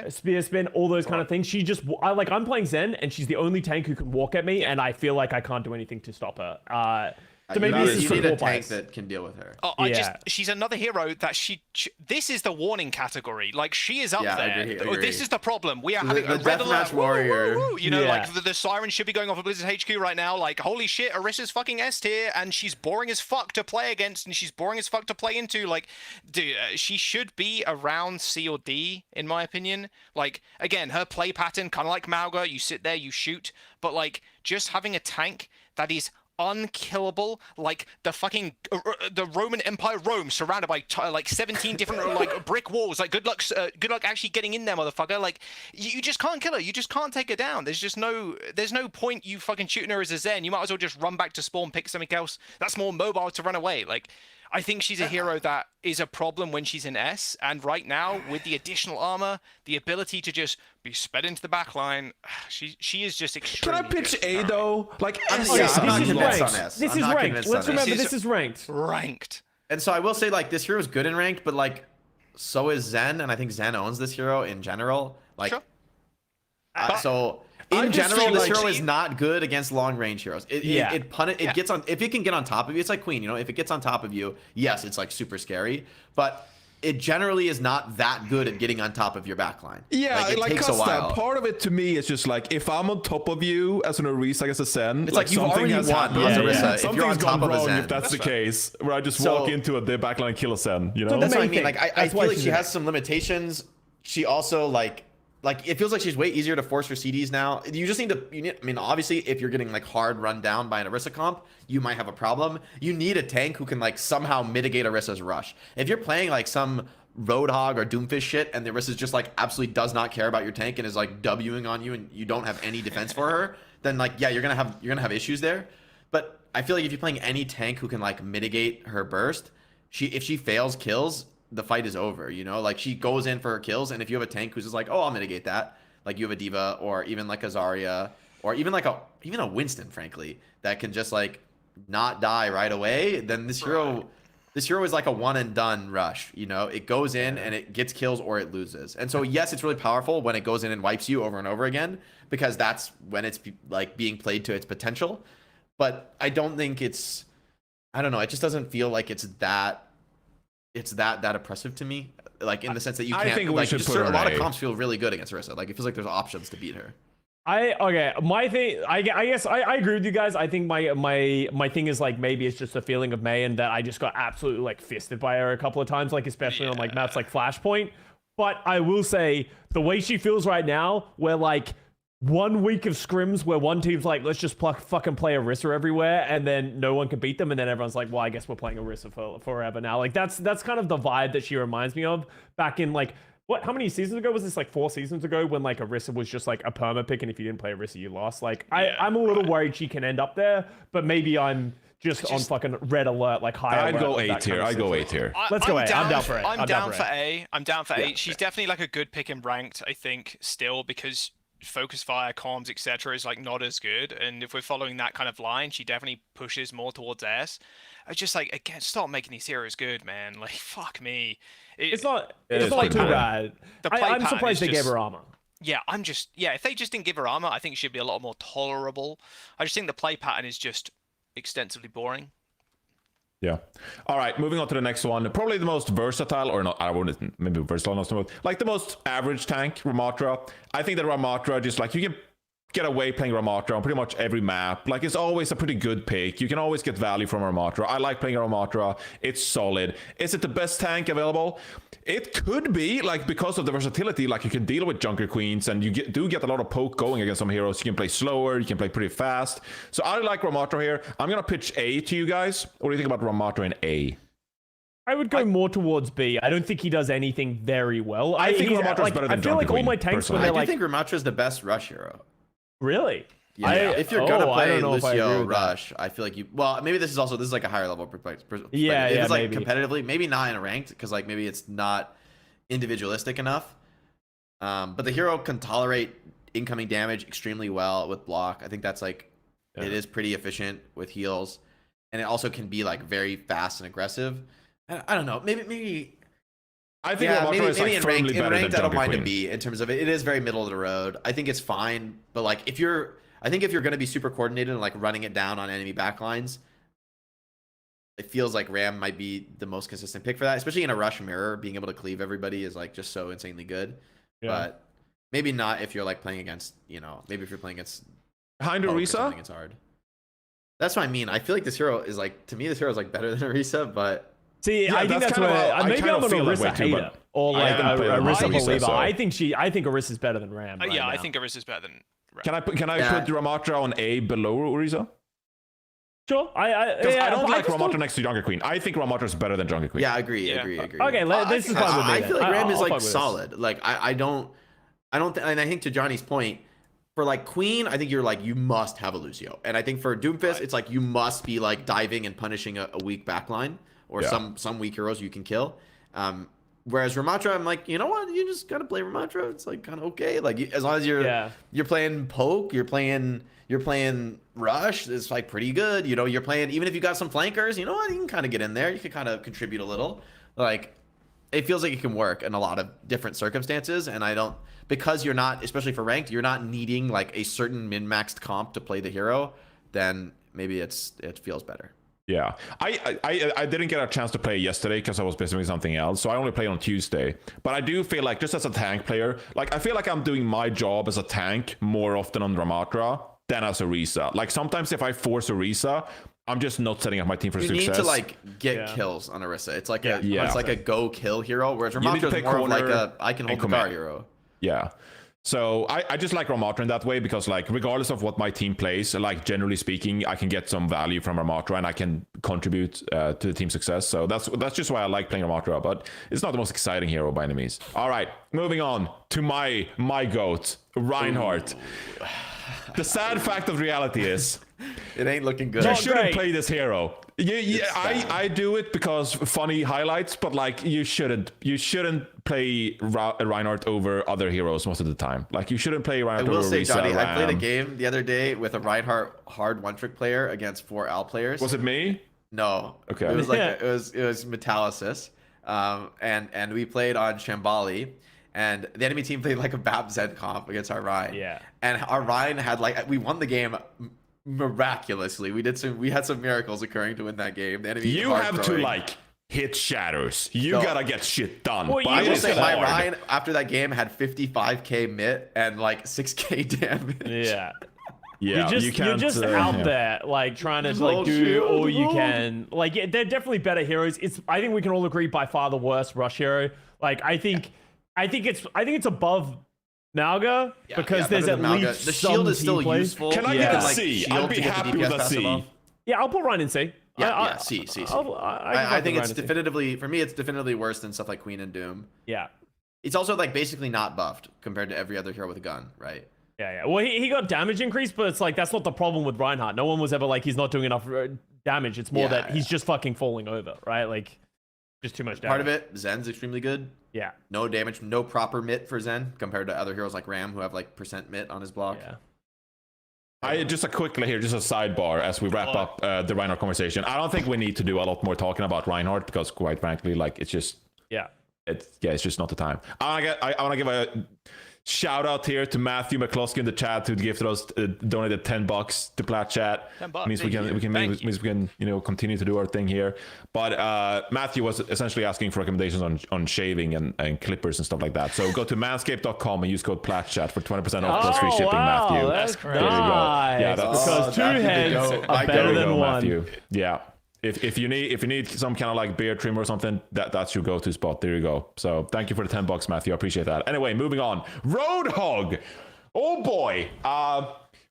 spear spin, all those kind of things. She just I'm playing Zen and she's the only tank who can walk at me, and I feel like I can't do anything to stop her. So maybe you need a tank that can deal with her. She's another hero that this is the warning category. Like, she is up there. I agree. This is the problem. We are having a red deathmatch alert. warrior. You know, like the siren should be going off of Blizzard HQ right now. Like, holy shit, Orissa's fucking S tier, and she's boring as fuck to play against, and she's boring as fuck to play into. Like, dude, she should be around C or D, in my opinion. Like, again, her play pattern, kind of like Mauga, you sit there, you shoot, but like, just having a tank that is unkillable, like the fucking the Roman Empire Rome, surrounded by like 17 different like brick walls. Like, good luck actually getting in there, motherfucker. Like, you just can't kill her. You just can't take her down. There's no point you fucking shooting her as a Zen. You might as well just run back to spawn, pick something else that's more mobile to run away. Like, I think she's a hero that is a problem when she's in S, and right now with the additional armor, the ability to just be sped into the back line, she is just extremely. Can I pitch A though? Like, I'm not convinced on S. This is ranked. Let's remember this is ranked. Ranked. And so I will say, like, this hero is good in ranked, but like, so is Zen, and I think Zen owns this hero in general. Like, sure. In general, this hero is not good against long range heroes. It gets on, if it can get on top of you, it's like Queen, you know, if it gets on top of you, yes, it's like super scary, but it generally is not that good at getting on top of your backline. Yeah, like, it takes Custa, a while. part of it to me is just like, if I'm on top of you as an Orisa, I guess a Sen, it's like you've something already has won happened. Orisa if you're on Something's top gone of a wrong Zen. if that's the case, where I just walk into the backline and kill a Sen, you know? That's what I thing. mean. Like, I That's feel why like she's she in has some limitations. She also like it feels like she's way easier to force for CDs now. You just need to, I mean, obviously, if you're getting like hard run down by an Orisa comp, you might have a problem. You need a tank who can like somehow mitigate Orissa's rush. If you're playing like some Roadhog or Doomfist shit, and the Orisa just like absolutely does not care about your tank and is like Wing on you, and you don't have any defense for her, then like, yeah, you're gonna have issues there. But I feel like if you're playing any tank who can like mitigate her burst, if she fails kills, the fight is over, you know? Like, she goes in for her kills, and if you have a tank who's just like, oh, I'll mitigate that, like you have a Diva or even like a Zarya or even like a Winston, frankly, that can just like not die right away, then this hero is like a one and done rush, you know? It goes in and it gets kills or it loses. And so yes, it's really powerful when it goes in and wipes you over and over again, because that's when it's like being played to its potential. But I don't think I don't know, it just doesn't feel like it's that oppressive to me, like in the sense that you can't. I think we like, should put her a lot in of A. comps feel really good against Orisa. Like, it feels like there's options to beat her. My thing, I guess I agree with you guys. I think my thing is like, maybe it's just a feeling of Mei, and that I just got absolutely like fisted by her a couple of times, like especially on like maps like Flashpoint. But I will say, the way she feels right now, where like 1 week of scrims where one team's like, let's just fucking play Orisa everywhere, and then no one can beat them, and then everyone's like, well, I guess we're playing Orisa for forever now. Like, that's kind of the vibe that she reminds me of back in like, how many seasons ago was this? Like 4 seasons ago, when like Orisa was just like a perma pick, and if you didn't play Orisa, you lost. Like, I'm a little worried she can end up there, but maybe I'm just on fucking red alert, like high. I'd go A tier. I'd go A tier. Let's go A. I'm down for A. I'm down for A. I'm down for A. She's definitely like a good pick in ranked, I think, still, because focus fire, comms, etc. is like not as good, and if we're following that kind of line, she definitely pushes more towards S. I just like, again, stop making these heroes good, man. Like, fuck me. It's not too bad. I'm surprised they gave her armor. Yeah, if they just didn't give her armor, I think she'd be a lot more tolerable. I just think the play pattern is just extensively boring. Yeah. All right, moving on to the next one. Probably the most versatile, or not, I wouldn't, maybe versatile, not so much. Like the most average tank, Ramatra. I think that Ramatra, just like, you can get away playing Ramatra on pretty much every map. Like, it's always a pretty good pick. You can always get value from Ramatra. I like playing Ramatra. It's solid. Is it the best tank available? It could be, like, because of the versatility. Like, you can deal with Junker Queens, and you do get a lot of poke going against some heroes. You can play slower. You can play pretty fast. So I like Ramatra here. I'm going to pitch A to you guys. What do you think about Ramatra in A? I would go more towards B. I don't think he does anything very well. I think Ramatra's better than I feel like all my tanks when I they're do like think Ramatra's the best rush hero. really. Yeah, if you're gonna play Lucio with Rush, I feel like you. Well, maybe this is like a higher level perspective. Yeah, if it's like maybe. competitively, maybe not in a ranked, because like maybe it's not individualistic enough. But the hero can tolerate incoming damage extremely well with block. I think that's like it is pretty efficient with heals, and it also can be like very fast and aggressive. I don't know. Maybe. I think Ramatra is like in firmly ranked, better than I don't Junker mind Queen. to be in terms of it. It is very middle of the road. I think it's fine, but like if you're going to be super coordinated and like running it down on enemy backlines, it feels like Ram might be the most consistent pick for that, especially in a rush mirror. Being able to cleave everybody is like just so insanely good. Yeah. But maybe not if you're like playing against, maybe if you're playing against Behind Poke or Orisa? something, it's hard. That's what I mean. I feel like this hero is like, to me, this hero is like better than Orisa, but See, Yeah, I think that's that's kind of where how I maybe kind I'm of an feel that way Orisa too, hater but or I like haven't played Orisa Orisa, believer. so- I think Orisa's better than Ram. Right Yeah, I now. think Orisa's better than Ram. Can I Yeah. put Ramatra on A below Orisa? Sure. Because Yeah, I don't but like just Ramatra don't- next to Junker Queen. I think Ramatra is better than Junker Queen. yeah, I agree. Yeah. Agree. Okay, this is fine with me. I feel like Ram is I'll like fuck with this. solid. Like I don't and I think to Johnny's point, for like Queen, I think you're like, you must have a Lucio. And I think for Doomfist, it's like you must be like diving and punishing a weak backline or Yeah. some weak heroes you can kill. Whereas Ramatra, I'm like, you know what? You just gotta play Ramatra. It's like kind of okay. Like as long as you're playing poke, you're playing rush. It's like pretty good. You're playing, even if you got some flankers. You know what? You can kind of get in there. You can kind of contribute a little. Like it feels like it can work in a lot of different circumstances. And I don't, because you're not, especially for ranked, you're not needing like a certain min-maxed comp to play the hero. Then maybe it feels better. Yeah, I didn't get a chance to play yesterday because I was busy with something else, so I only played on Tuesday. But I do feel like, just as a tank player, like I feel like I'm doing my job as a tank more often on Ramatra than as Orisa. Like sometimes if I force Orisa, I'm just not setting up my team for You success. need to like get kills on Orisa. It's like Yeah. it's like a go kill hero, whereas need to Ramatra is play more of like corner a I can hold and the bar commit. hero. Yeah. So I just like Ramatra in that way because, like, regardless of what my team plays, like generally speaking, I can get some value from Ramatra and I can contribute to the team's success. So that's just why I like playing Ramatra. But it's not the most exciting hero by any means. All right, moving on to my goat, Reinhardt. The sad fact of reality is, It ain't looking good. you Not shouldn't great. play this hero. sad. I do it because funny highlights, but like you shouldn't play Reinhardt over other heroes most of the time. Like you shouldn't play I Reinhardt will over say, Risa, Johnny, I played a Ram. game the other day with a Reinhardt hard one-trick player against 4 Al players. Was it me? No. Okay. It was like Yeah. it was Metallicis, and we played on Shambali, and the enemy team played like a Bab Zen comp against our Ryan. Yeah. And our Ryan had like, we won the game miraculously. We had some miracles occurring to win that game. The enemy You hard have to throwing. like hit shatters. You No. gotta get shit done. Well, but you I it will is say my hard. Ryan after that game had 55k mit and like 6k damage. Yeah. Yeah, you're can't, just out yeah. there, like trying to Hold like do shield, all you hold. can. Like, yeah, they're definitely better heroes. I think we can all agree by far the worst rush hero. Like, I think it's above Malga because there's better at than Malga. least the some shield is still team plays. useful. Can I You get Yeah. a like, C? shield I'd be to get the happy DPS with a fast C. enough. Yeah, I'll put Ryan in C. Yeah, C. I I put think it's Ryan in C. definitively, for me, it's definitively worse than stuff like Queen and Doom. Yeah. It's also like basically not buffed compared to every other hero with a gun, right? Yeah. Well, he got damage increase, but it's like that's not the problem with Reinhardt. No one was ever like he's not doing enough damage. It's more Yeah, that he's just fucking falling over, right? Like just too much damage. Part of it, Zen's extremely good. Yeah. No damage, no proper mit for Zen compared to other heroes like Ram who have like % mit on his block. Yeah. Just a quickly here, just a sidebar as we wrap up the Reinhardt conversation. I don't think we need to do a lot more talking about Reinhardt because, quite frankly, like it's just Yeah. it's just not the time. I want to give a shout out here to Matthew McCloskey in the chat who gifted us donated $10 to Plat Chat. $10. Means we can continue to do our thing here. But Matthew was essentially asking for recommendations on shaving and clippers and stuff like that. So go to manscaped.com and use code PlatChat for 20% off plus free shipping, wow, Matthew. That's great. nice. There you go. Yeah, that's because two Matthew, heads there you go. are My better go. than one. Matthew. Yeah. If you need some kind of like beard trimmer or something, that's your go-to spot. There you go. So thank you for the $10, Matthew. I appreciate that. Anyway, moving on. Roadhog. Oh boy.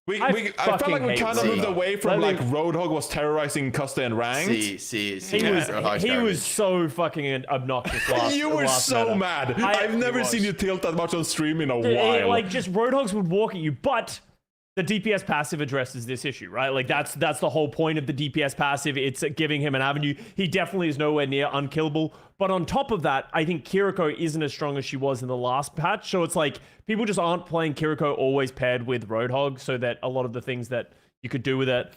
I felt like we hate kind of moved Roadhog. away from Let me- Roadhog was terrorizing Custa and ranked. See. He was so fucking obnoxious last. You were last so meta. mad. I've never seen you tilt that much on stream in a It- while. like just Roadhogs would walk at you, but the DPS passive addresses this issue, right? Like that's the whole point of the DPS passive. It's giving him an avenue. He definitely is nowhere near unkillable. But on top of that, I think Kiriko isn't as strong as she was in the last patch. So it's like people just aren't playing Kiriko always paired with Roadhog, so that a lot of the things that you could do with it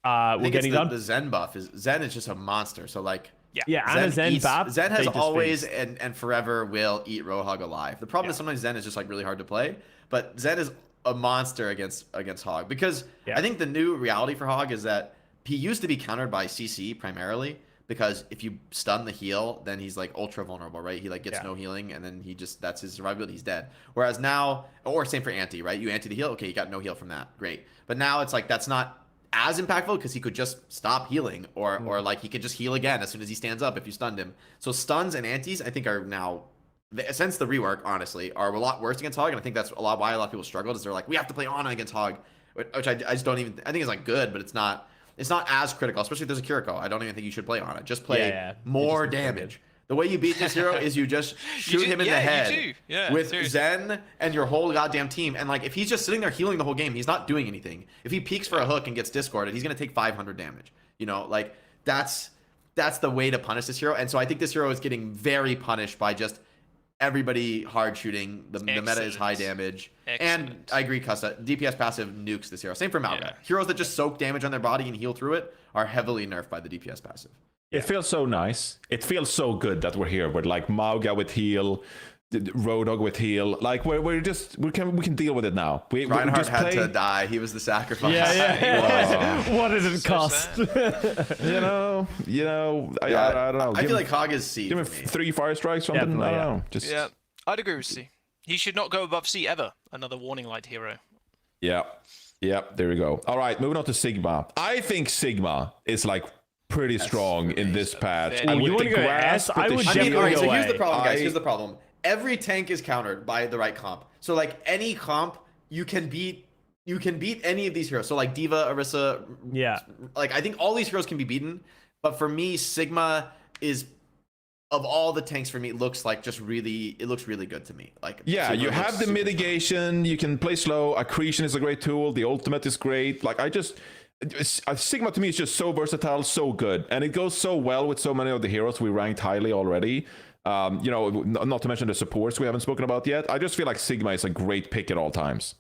were getting done. The Zen buff is just a monster. So like. Yeah, and a Zen Bap. Zen has they just always feast. and forever will eat Roadhog alive. The problem is sometimes Zen is just like really hard to play, but Zen is a monster against Hog because I think the new reality for Hog is that he used to be countered by CC primarily because if you stun the heal, then he's like ultra vulnerable, right? He like gets no healing and then that's his survivability. He's dead. Whereas now, or same for anti, right? You anti the heal, okay, you got no heal from that, great. But now it's like that's not as impactful because he could just stop healing or like he could just heal again as soon as he stands up if you stunned him. So stuns and antis I think are now, since the rework honestly, are a lot worse against Hog, and I think that's why a lot of people struggled is they're like, we have to play Ana against Hog, which I just don't even, I think it's like good, but it's not as critical, especially if there's a Kiriko. I don't even think you should play Ana. Just play more damage. The way you beat this hero is you just shoot him in the head with seriously. Zen and your whole goddamn team. And like, if he's just sitting there healing the whole game, he's not doing anything. If he peeks for a hook and gets discorded, he's gonna take 500 damage. You know, like that's the way to punish this hero. And so I think this hero is getting very punished by just everybody hard shooting. The meta is high damage. And I agree, Custa. DPS passive nukes this hero. Same for Malga. Heroes that just soak damage on their body and heal through it are heavily nerfed by the DPS passive. It feels so nice. It feels so good that we're here with like Mauga with heal, Roadhog with heal. Like we can deal with it now. Reinhardt just had to die. He was the sacrifice. What did it cost? you know. I don't know. I feel like Hog is C. Give him 3 fire strikes. Something. Definitely, I don't know. Just I'd agree with C. He should not go above C ever. Another warning light hero. Yeah. There we go. All right, moving on to Sigma. I think Sigma is like pretty strong in this patch. Oh, you want to go S? I would definitely go so A. here's the problem, guys. Here's the problem. Every tank is countered by the right comp. So like any comp, you can beat any of these heroes. So like Diva, Orisa, like I think all these heroes can be beaten. But for me, Sigma is, of all the tanks for me, it looks really good to me. Like yeah, Sigma you have the super mitigation. You can play slow. Accretion is a great tool. The ultimate is great. Like Sigma to me is just so versatile, so good, and it goes so well with so many of the heroes we ranked highly already. Not to mention the supports we haven't spoken about yet. I just feel like Sigma is a great pick at all times.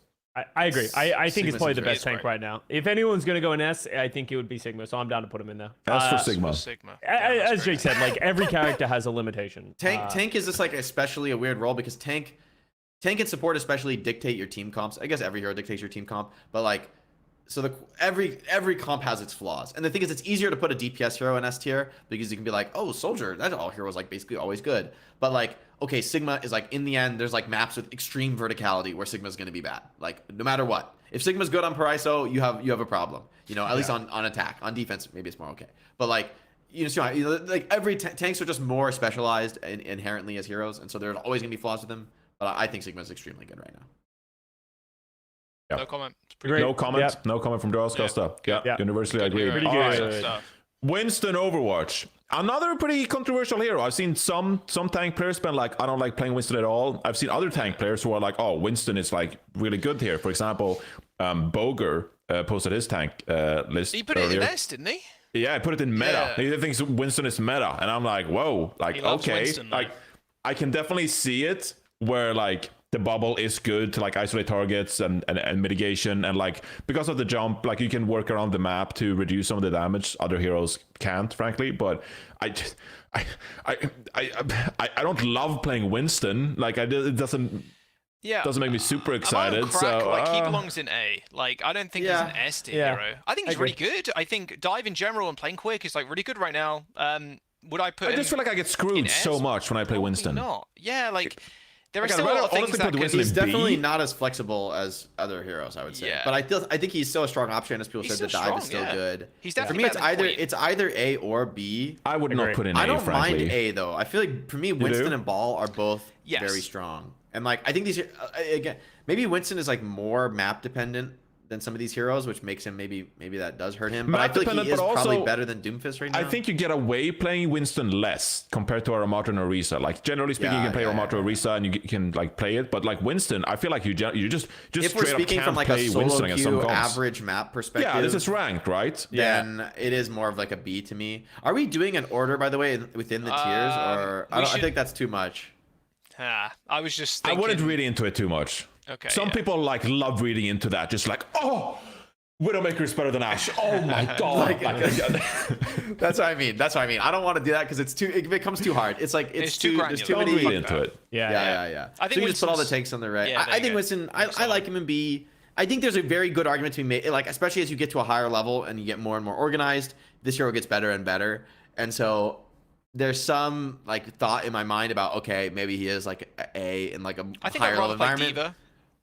I agree. I think it's probably the best tank great. right now. If anyone's going to go in S, I think it would be Sigma, so I'm down to put him in there. As for Sigma. As Jake said, like every character has a limitation. Tank is just like especially a weird role because tank and support especially dictate your team comps. I guess every hero dictates your team comp, but like, so every comp has its flaws. And the thing is, it's easier to put a DPS hero in S tier because you can be like, oh, soldier, that's all heroes like basically always good. But like, okay, Sigma is like, in the end, there's like maps with extreme verticality where Sigma's going to be bad. Like no matter what, if Sigma's good on Paraiso, you have a problem. You know, at least on attack. On defense, maybe it's more okay. But like, like every tanks are just more specialized inherently as heroes, and so there's always going to be flaws with them. But I think Sigma's extremely good right now. Yep. No comment. No comment. No comment from Draws Costa. Yeah. Universally agreed. Pretty All good. right. Winston Overwatch. Another pretty controversial hero. I've seen some tank players been like, I don't like playing Winston at all. I've seen other tank players who are like, oh, Winston is like really good here. For example, Boger posted his tank list. He put it in this, didn't he? Yeah, I put it in meta. Yeah. He thinks Winston is meta, and I'm like, whoa, like okay, Winston, like I can definitely see it where like the bubble is good to like isolate targets and mitigation, and like because of the jump, like you can work around the map to reduce some of the damage other heroes can't, frankly. But I don't love playing Winston. Like it doesn't make me super excited. So like he belongs in A. Like I don't think he's an S tier hero. I think he's really good. I think dive in general and playing quick is like really good right now. Would I put? I just feel like I get screwed so much when I play Winston. Not. Yeah, like. There are Like, still a lot of things that he's definitely not as flexible as other heroes, I would say. Yeah. But I think he's still a strong option, as people said. The dive is still good. He's definitely for me, it's either A or B. I would not put in A. I don't frankly. mind A though. I feel like for me, Winston and Ball are both very strong. And like I think these again, maybe Winston is like more map dependent than some of these heroes, which makes him maybe that does hurt him. But Map I feel like he dependent, is but probably also, better than Doomfist right now. I think you get away playing Winston less compared to Aramatra and Orisa. Like generally speaking, you can play Aramatra Orisa and you can like play it, but like Winston, I feel like you just if we're straight up speaking can't from like play a solo Winston against some queue comps. average map perspective, Yeah, this is ranked, right? then it is more of like a B to me. Are we doing an order, by the way, within the tiers, or I think that's too much? I was just I thinking... wouldn't read into it too much. Okay. Some people like love reading into that, just like, oh, Widowmaker is better than Ashe. Oh my god! That's what I mean. I don't want to do that because it becomes too hard. It's like it's too granular. there's too Don't many. read into it. Yeah. I think so you just put all the Winston's- tanks on the right. Yeah, I think Winston. I like him in B. I think there's a very good argument to be made, like especially as you get to a higher level and you get more and more organized. This hero gets better and better, and so there's some like thought in my mind about okay, maybe he is like A in like a I think higher I'd level rather play environment. Diva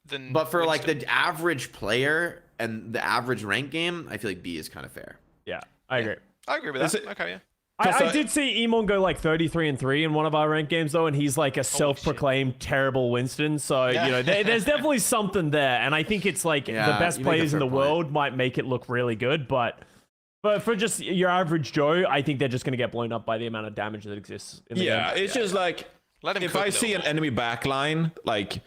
than But for like Winston. the average player and the average rank game, I feel like B is kind of fair. Yeah, I agree. I agree with Is that. it- Okay, yeah. I did see Emon go like 33-3 in one of our ranked games though, and he's like a self-proclaimed terrible Winston. So you know, there's definitely something there, and I think it's like the best you make a players in fair the point. world might make it look really good, but for just your average Joe, I think they're just gonna get blown up by the amount of damage that exists in the game. It's just like Let him if cook I a see little an enemy backline, like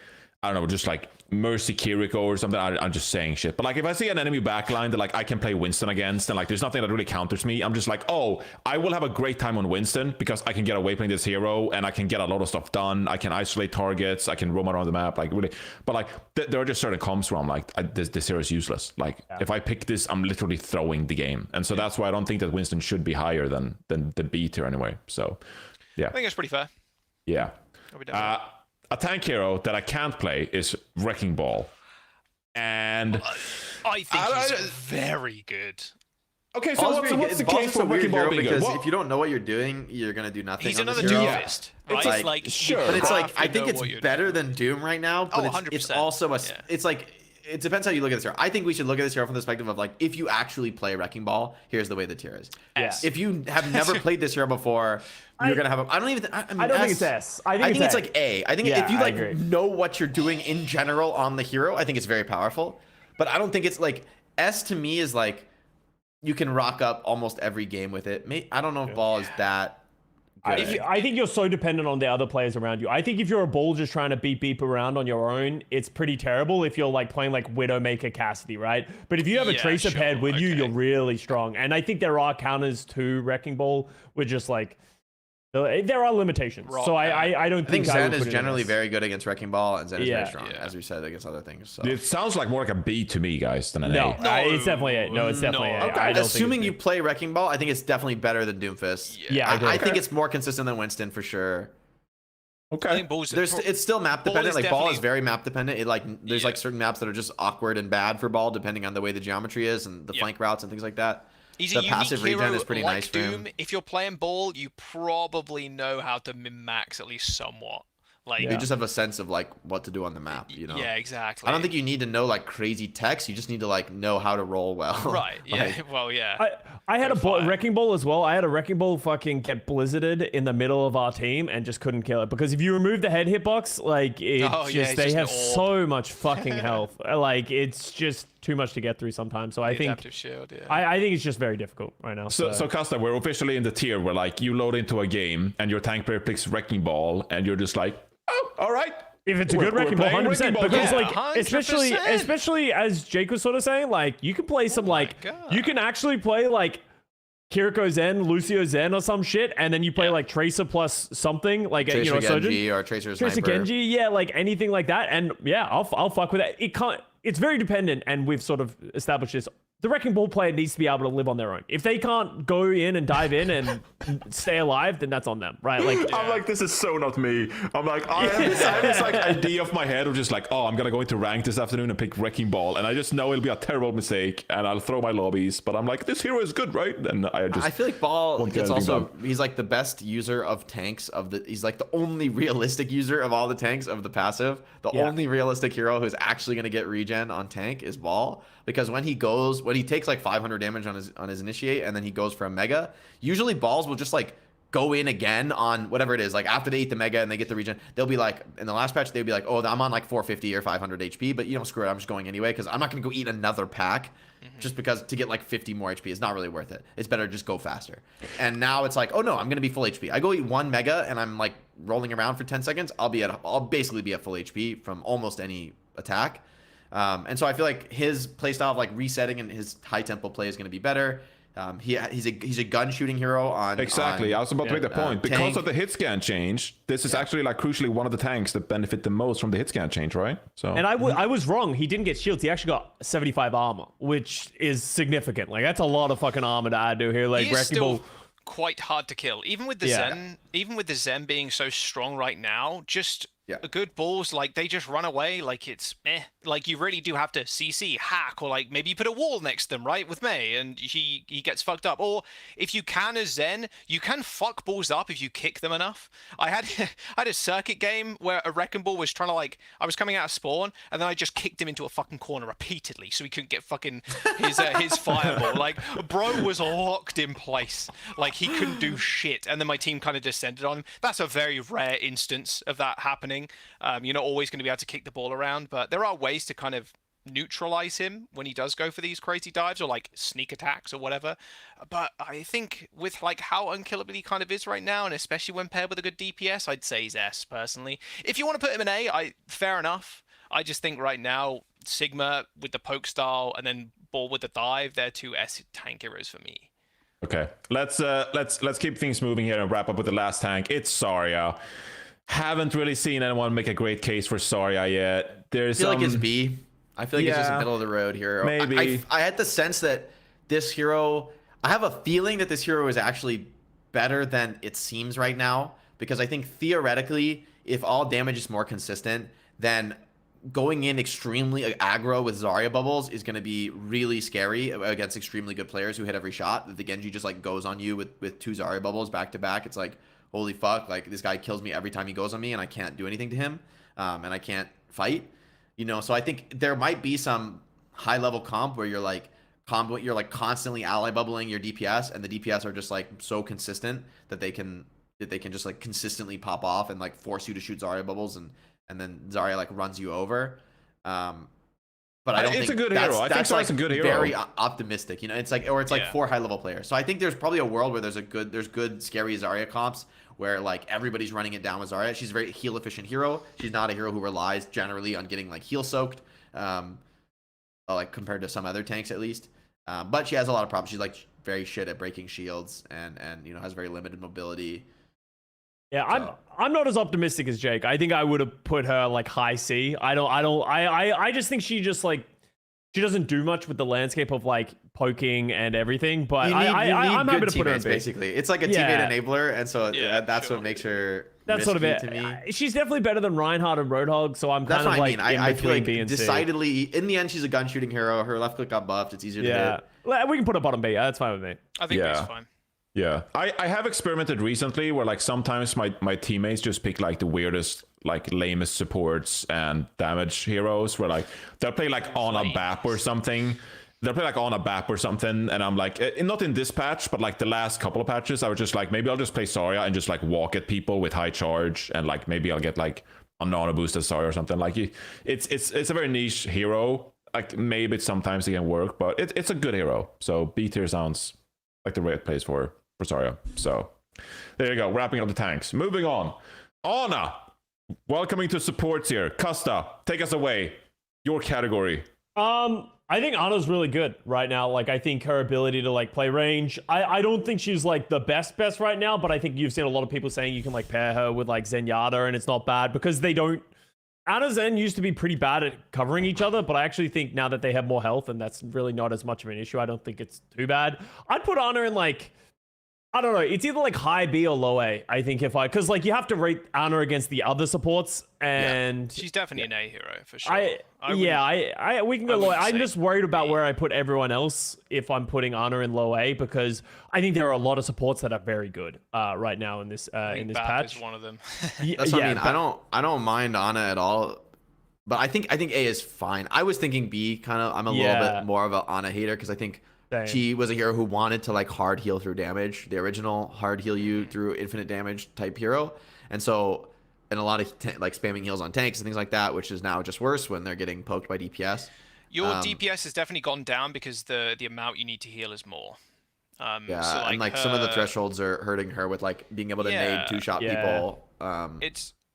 I don't know, just like Mercy Kiriko or something. I'm just saying shit. But like if I see an enemy backline that like I can play Winston against, and like there's nothing that really counters me, I'm just like, oh, I will have a great time on Winston because I can get away playing this hero and I can get a lot of stuff done. I can isolate targets. I can roam around the map, like really. But like there are just certain comps where I'm like, this hero is useless. Like if I pick this, I'm literally throwing the game, and so that's why I don't think that Winston should be higher than the B tier anyway. So yeah, I think it's pretty fair. yeah. I'll be down with A tank hero that I can't play is Wrecking Ball. And I think he's very good. okay, so what's the case for Wrecking Ball being good? Because Well, if you don't know what you're doing, you're gonna do nothing. He's on another this hero. Doomfist, right? It's like sure, you But it's have like to I think know it's what you're better doing. than Doom right now. But Oh, it's 100%. also Yeah. it's like it depends how you look at this hero. I think we should look at this hero from the perspective of like if you actually play Wrecking Ball, here's the way the tier is. Yes. If you have never played this hero before, you're gonna have a. I don't even. I mean, I don't think it's S. I think it's it's A. like A. I think Yeah, if you I like agree. know what you're doing in general on the hero, I think it's very powerful. But I don't think it's like S to me is like you can rock up almost every game with it. I don't know if Ball is that good. I think you're so dependent on the other players around you. I think if you're a ball just trying to beep around on your own, it's pretty terrible if you're like playing like Widowmaker Cassidy, right? But if you have a Yeah, Tracer sure, paired with you, okay. you're really strong. And I think there are counters to Wrecking Ball with just like there are limitations. Raw So I don't I think think Zen would is put it in generally this. very good against Wrecking Ball, and Zen is Yeah. very strong, Yeah. as we said, against other things. So. it sounds like more like a B to me, guys, than an No, A. it's definitely A. No, it's definitely A. No. I don't Assuming think you it's play Wrecking Ball, I think it's definitely better than Doomfist. Yeah, I agree. I think it's more consistent than Winston for sure. I Okay. think Ball's It's still map Ball dependent. is Like Ball is definitely- very map dependent. It like there's Yeah. like certain maps that are just awkward and bad for Ball depending on the way the geometry is and the Yeah. flank routes and things like that. He's The a unique passive hero regen is pretty like nice for Doom. him. If you're playing Ball, you probably know how to min-max at least somewhat. Like, You just have a sense of like what to do on the map, you know. yeah, exactly. I don't think you need to know like crazy text. You just need to like know how to roll well. Right. Yeah. Like, Well, yeah. I had a fire. Wrecking Ball as well. I had a Wrecking Ball fucking get blizzarded in the middle of our team and just couldn't kill it. Because if you remove the head hitbox, like, it's Oh, yeah, just, it's they just an have orb. so much fucking health. Like, it's just too much to get through sometimes. So I The think adaptive shield. Yeah. I think it's just very difficult right now. So Custa, we're officially in the tier where like you load into a game and your tank player picks Wrecking Ball and you're just like, oh, all right. if it's a We're- good Wrecking we're Ball, playing 100%. Wrecking Ball, Because, yeah, like, 100%. especially as Jake was sort of saying, like, you can play some, like, God. you can actually play, like, Kiriko Zen, Lucio Zen or some shit, and then you play, like, Tracer plus something, like, Tracer you know, Surgeon. Genji or Tracer Tracer Sniper. Genji, yeah, like anything like that, and yeah, I'll fuck with it. It can't. It's very dependent, and we've sort of established this. The Wrecking Ball player needs to be able to live on their own. If they can't go in and dive in and stay alive, then that's on them, right? Like, I'm like, this is so not me. I'm like, I have this like idea of my head of just like, oh, I'm gonna go into rank this afternoon and pick Wrecking Ball, and I just know it'll be a terrible mistake, and I'll throw my lobbies. But I'm like, this hero is good, right? And I feel like Ball won't get gets anything also done. he's like the best user of tanks of the he's like the only realistic user of all the tanks of the passive. The Yeah. only realistic hero who's actually gonna get regen on tank is Ball. Because when he takes like 500 damage on his initiate and then he goes for a mega, usually Balls will just like go in again on whatever it is, like after they eat the mega and they get the regen, they'll be like, in the last patch, they'll be like, oh, I'm on like 450 or 500 HP, but you don't screw it, I'm just going anyway, because I'm not going to go eat another pack just because to get like 50 more HP is not really worth it. It's better to just go faster. And now it's like, oh no, I'm going to be full HP. I go eat one mega and I'm like rolling around for 10 seconds. I'll basically be at full HP from almost any attack. And so I feel like his playstyle of like resetting and his high tempo play is going to be better. He's a gun shooting hero on exactly. I was about to make the point because tank. of the hit scan change. This is actually like crucially one of the tanks that benefit the most from the hit scan change, right? So And I was wrong. He didn't get shields. He actually got 75 armor, which is significant. Like that's a lot of fucking armor to add to here. Like He is Wrecking Ball. still quite hard to kill, even with the Zen. Even with the Zen being so strong right now, just a good balls, like they just run away. Like it's like you really do have to CC hack, or like maybe you put a wall next to them, right, with Mei, and he gets fucked up. Or if you can as Zen, you can fuck balls up if you kick them enough. I had a circuit game where a Wrecking Ball was trying to like, I was coming out of spawn and then I just kicked him into a fucking corner repeatedly so he couldn't get fucking his fireball. Like bro was locked in place, like he couldn't do shit, and then my team kind of descended on him. That's a very rare instance of that happening. You're not always going to be able to kick the ball around, but there are ways to kind of neutralize him when he does go for these crazy dives or like sneak attacks or whatever. But I think with like how unkillable he kind of is right now, and especially when paired with a good DPS, I'd say he's S personally. If you want to put him in A, fair enough. I just think right now Sigma with the poke style and then Ball with the dive, they're two S tank heroes for me. okay, let's keep things moving here and wrap up with the last tank. It's Zarya. Haven't really seen anyone make a great case for Zarya yet. I feel like it's B. I feel like it's just a middle of the road hero. Maybe. I had the sense that this hero, I have a feeling that this hero is actually better than it seems right now, because I think theoretically, if all damage is more consistent, then going in extremely aggro with Zarya bubbles is going to be really scary against extremely good players who hit every shot. The Genji just like goes on you with 2 Zarya bubbles back to back. It's like, holy fuck, like this guy kills me every time he goes on me and I can't do anything to him, and I can't fight, so I think there might be some high level comp where you're like constantly ally bubbling your DPS, and the DPS are just like so consistent that they can just like consistently pop off and like force you to shoot Zarya bubbles, and then Zarya like runs you over. But I don't think it's a good hero. I think Zarya's a good hero. Very optimistic, it's like, or it's like 4 high level players. So I think there's probably a world where there's good scary Zarya comps where like everybody's running it down with Zarya. She's a very heal efficient hero. She's not a hero who relies generally on getting like heal soaked, like compared to some other tanks at least. But she has a lot of problems. She's like very shit at breaking shields and has very limited mobility. Yeah, So. I'm not as optimistic as Jake. I think I would have put her like high C. I just think she doesn't do much with the landscape of like poking and everything. But I'm happy to put her in B. Basically, it's like a teammate enabler, and so that's what makes her. That's sort of it. To me. She's definitely better than Reinhardt and Roadhog, so I'm kind of like I in feel like B and C. decidedly, in the end, she's a gun shooting hero. Her left click got buffed. It's easier to hit. We can put her bottom B. Yeah, that's fine with me. I think that's fine. Yeah, I have experimented recently where like sometimes my teammates just pick like the weirdest, like lamest supports and damage heroes where like they'll play like on a BAP or something. And I'm like, not in this patch, but like the last couple of patches, I was just like, maybe I'll just play Zarya and just like walk at people with high charge, and like maybe I'll get like a nano boosted Zarya or something. Like it's a very niche hero. Like maybe sometimes it can work, but it's a good hero. So B tier sounds like the right place for Zarya. So there you go, wrapping up the tanks. Moving on. Ana, welcoming to supports here. Custa, take us away. Your category. I think Ana's really good right now. Like, I think her ability to like play range, I don't think she's like the best right now, but I think you've seen a lot of people saying you can like pair her with like Zenyatta and it's not bad because they don't. Ana Zen used to be pretty bad at covering each other, but I actually think now that they have more health and that's really not as much of an issue, I don't think it's too bad. I'd put Ana in like, I don't know. It's either like high B or low A. I think because like you have to rate Ana against the other supports, and she's definitely an A hero for sure. We can go low A. I'm just worried about where I put everyone else if I'm putting Ana in low A, because I think there are a lot of supports that are very good right now in this patch. Is one of them. That's what I mean. I don't mind Ana at all, but I think A is fine. I was thinking B kind of. I'm a little bit more of an Ana hater because I think She was a hero who wanted to like hard heal through damage, the original hard heal you through infinite damage type hero. And so, and a lot of like spamming heals on tanks and things like that, which is now just worse when they're getting poked by DPS. Your DPS has definitely gone down because the amount you need to heal is more. Yeah, so and like some of the thresholds are hurting her with like being able to nade two-shot people.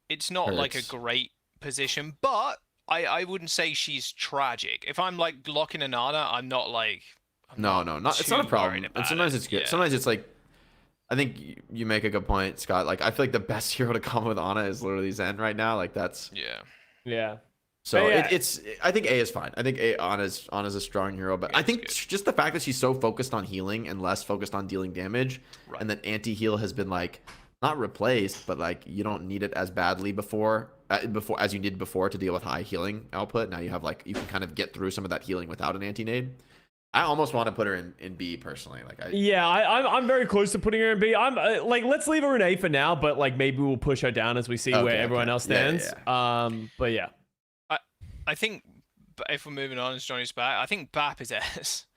It's not like a great position, but I wouldn't say she's tragic. If I'm like locking an Ana, I'm not like it's not a problem. And sometimes it's good. Sometimes it's like, I think you make a good point, Scott. Like I feel like the best hero to combo with Ana is literally Zen right now. Like that's yeah. So it's I think A is fine. I think Ana's a strong hero, but I think just the fact that she's so focused on healing and less focused on dealing damage, and that anti-heal has been like not replaced, but like you don't need it as badly before as you did before to deal with high healing output. Now you have like you can kind of get through some of that healing without an anti-nade. I almost want to put her in B personally. Like I'm very close to putting her in B. I'm like, let's leave her in A for now, but like maybe we'll push her down as we see where everyone else stands. But yeah. I think if we're moving on, as Johnny's back, I think BAP is S.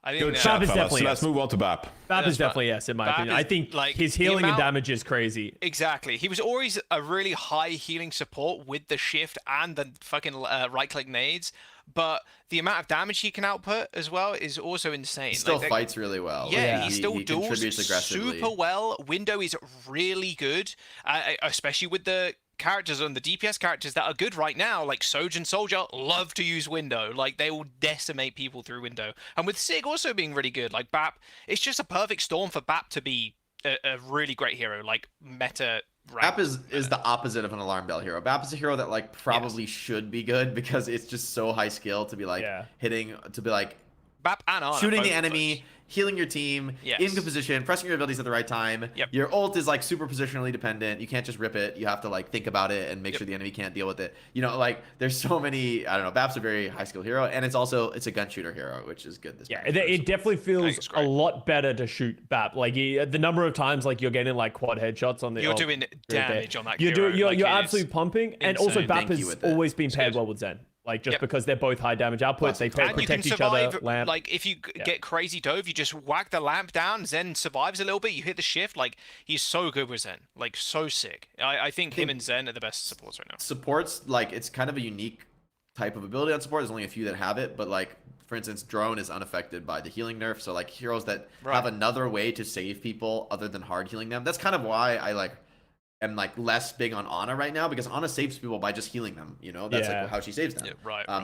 I think Good shot, fellas. So let's move on to BAP. BAP is definitely S in my opinion. I think like his healing and damage is crazy. Exactly. He was always a really high healing support with the shift and the fucking right-click nades, but the amount of damage he can output as well is also insane. He still fights really well. Yeah, he still duels aggressively. super well. Window is really good, especially with the characters and the DPS characters that are good right now, like Soj and Soldier, love to use Window. Like they will decimate people through Window. And with Sig also being really good, like BAP, it's just a perfect storm for BAP to be a really great hero, like meta. BAP is the opposite of an alarm bell hero. BAP is a hero that like probably should be good because it's just so high skill to be like hitting, to be like BAP and Ana, shooting the enemy, healing your team, in good position, pressing your abilities at the right time. Your ult is like super positionally dependent. You can't just rip it. You have to like think about it and make sure the enemy can't deal with it. You know, like there's so many, I don't know, BAP's a very high skill hero, and it's a gun shooter hero, which is good. It definitely feels a lot better to shoot BAP. Like the number of times like you're getting like quad headshots on the You're doing damage on that hero. You're absolutely pumping. And also BAP has always been paired well with Zen. Like just because they're both high damage outputs, they protect each other. Lamp. Like if you get crazy dove, you just whack the lamp down. Zen survives a little bit. You hit the shift. Like he's so good with Zen. Like so sick. I think him and Zen are the best supports right now. Supports, like it's kind of a unique type of ability on support. There's only a few that have it, but like for instance, Drone is unaffected by the healing nerf. So like heroes that have another way to save people other than hard healing them. That's kind of why I am like less big on Ana right now, because Ana saves people by just healing them. You know, that's like how she saves them.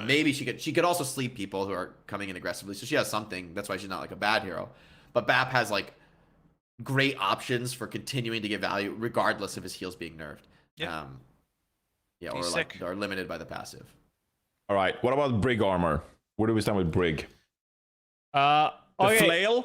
Maybe she could also sleep people who are coming in aggressively, so she has something. That's why she's not like a bad hero. But BAP has like great options for continuing to get value regardless of his heals being nerfed. Or limited by the passive. All right, what about Brig armor? Where do we stand with Brig? The flail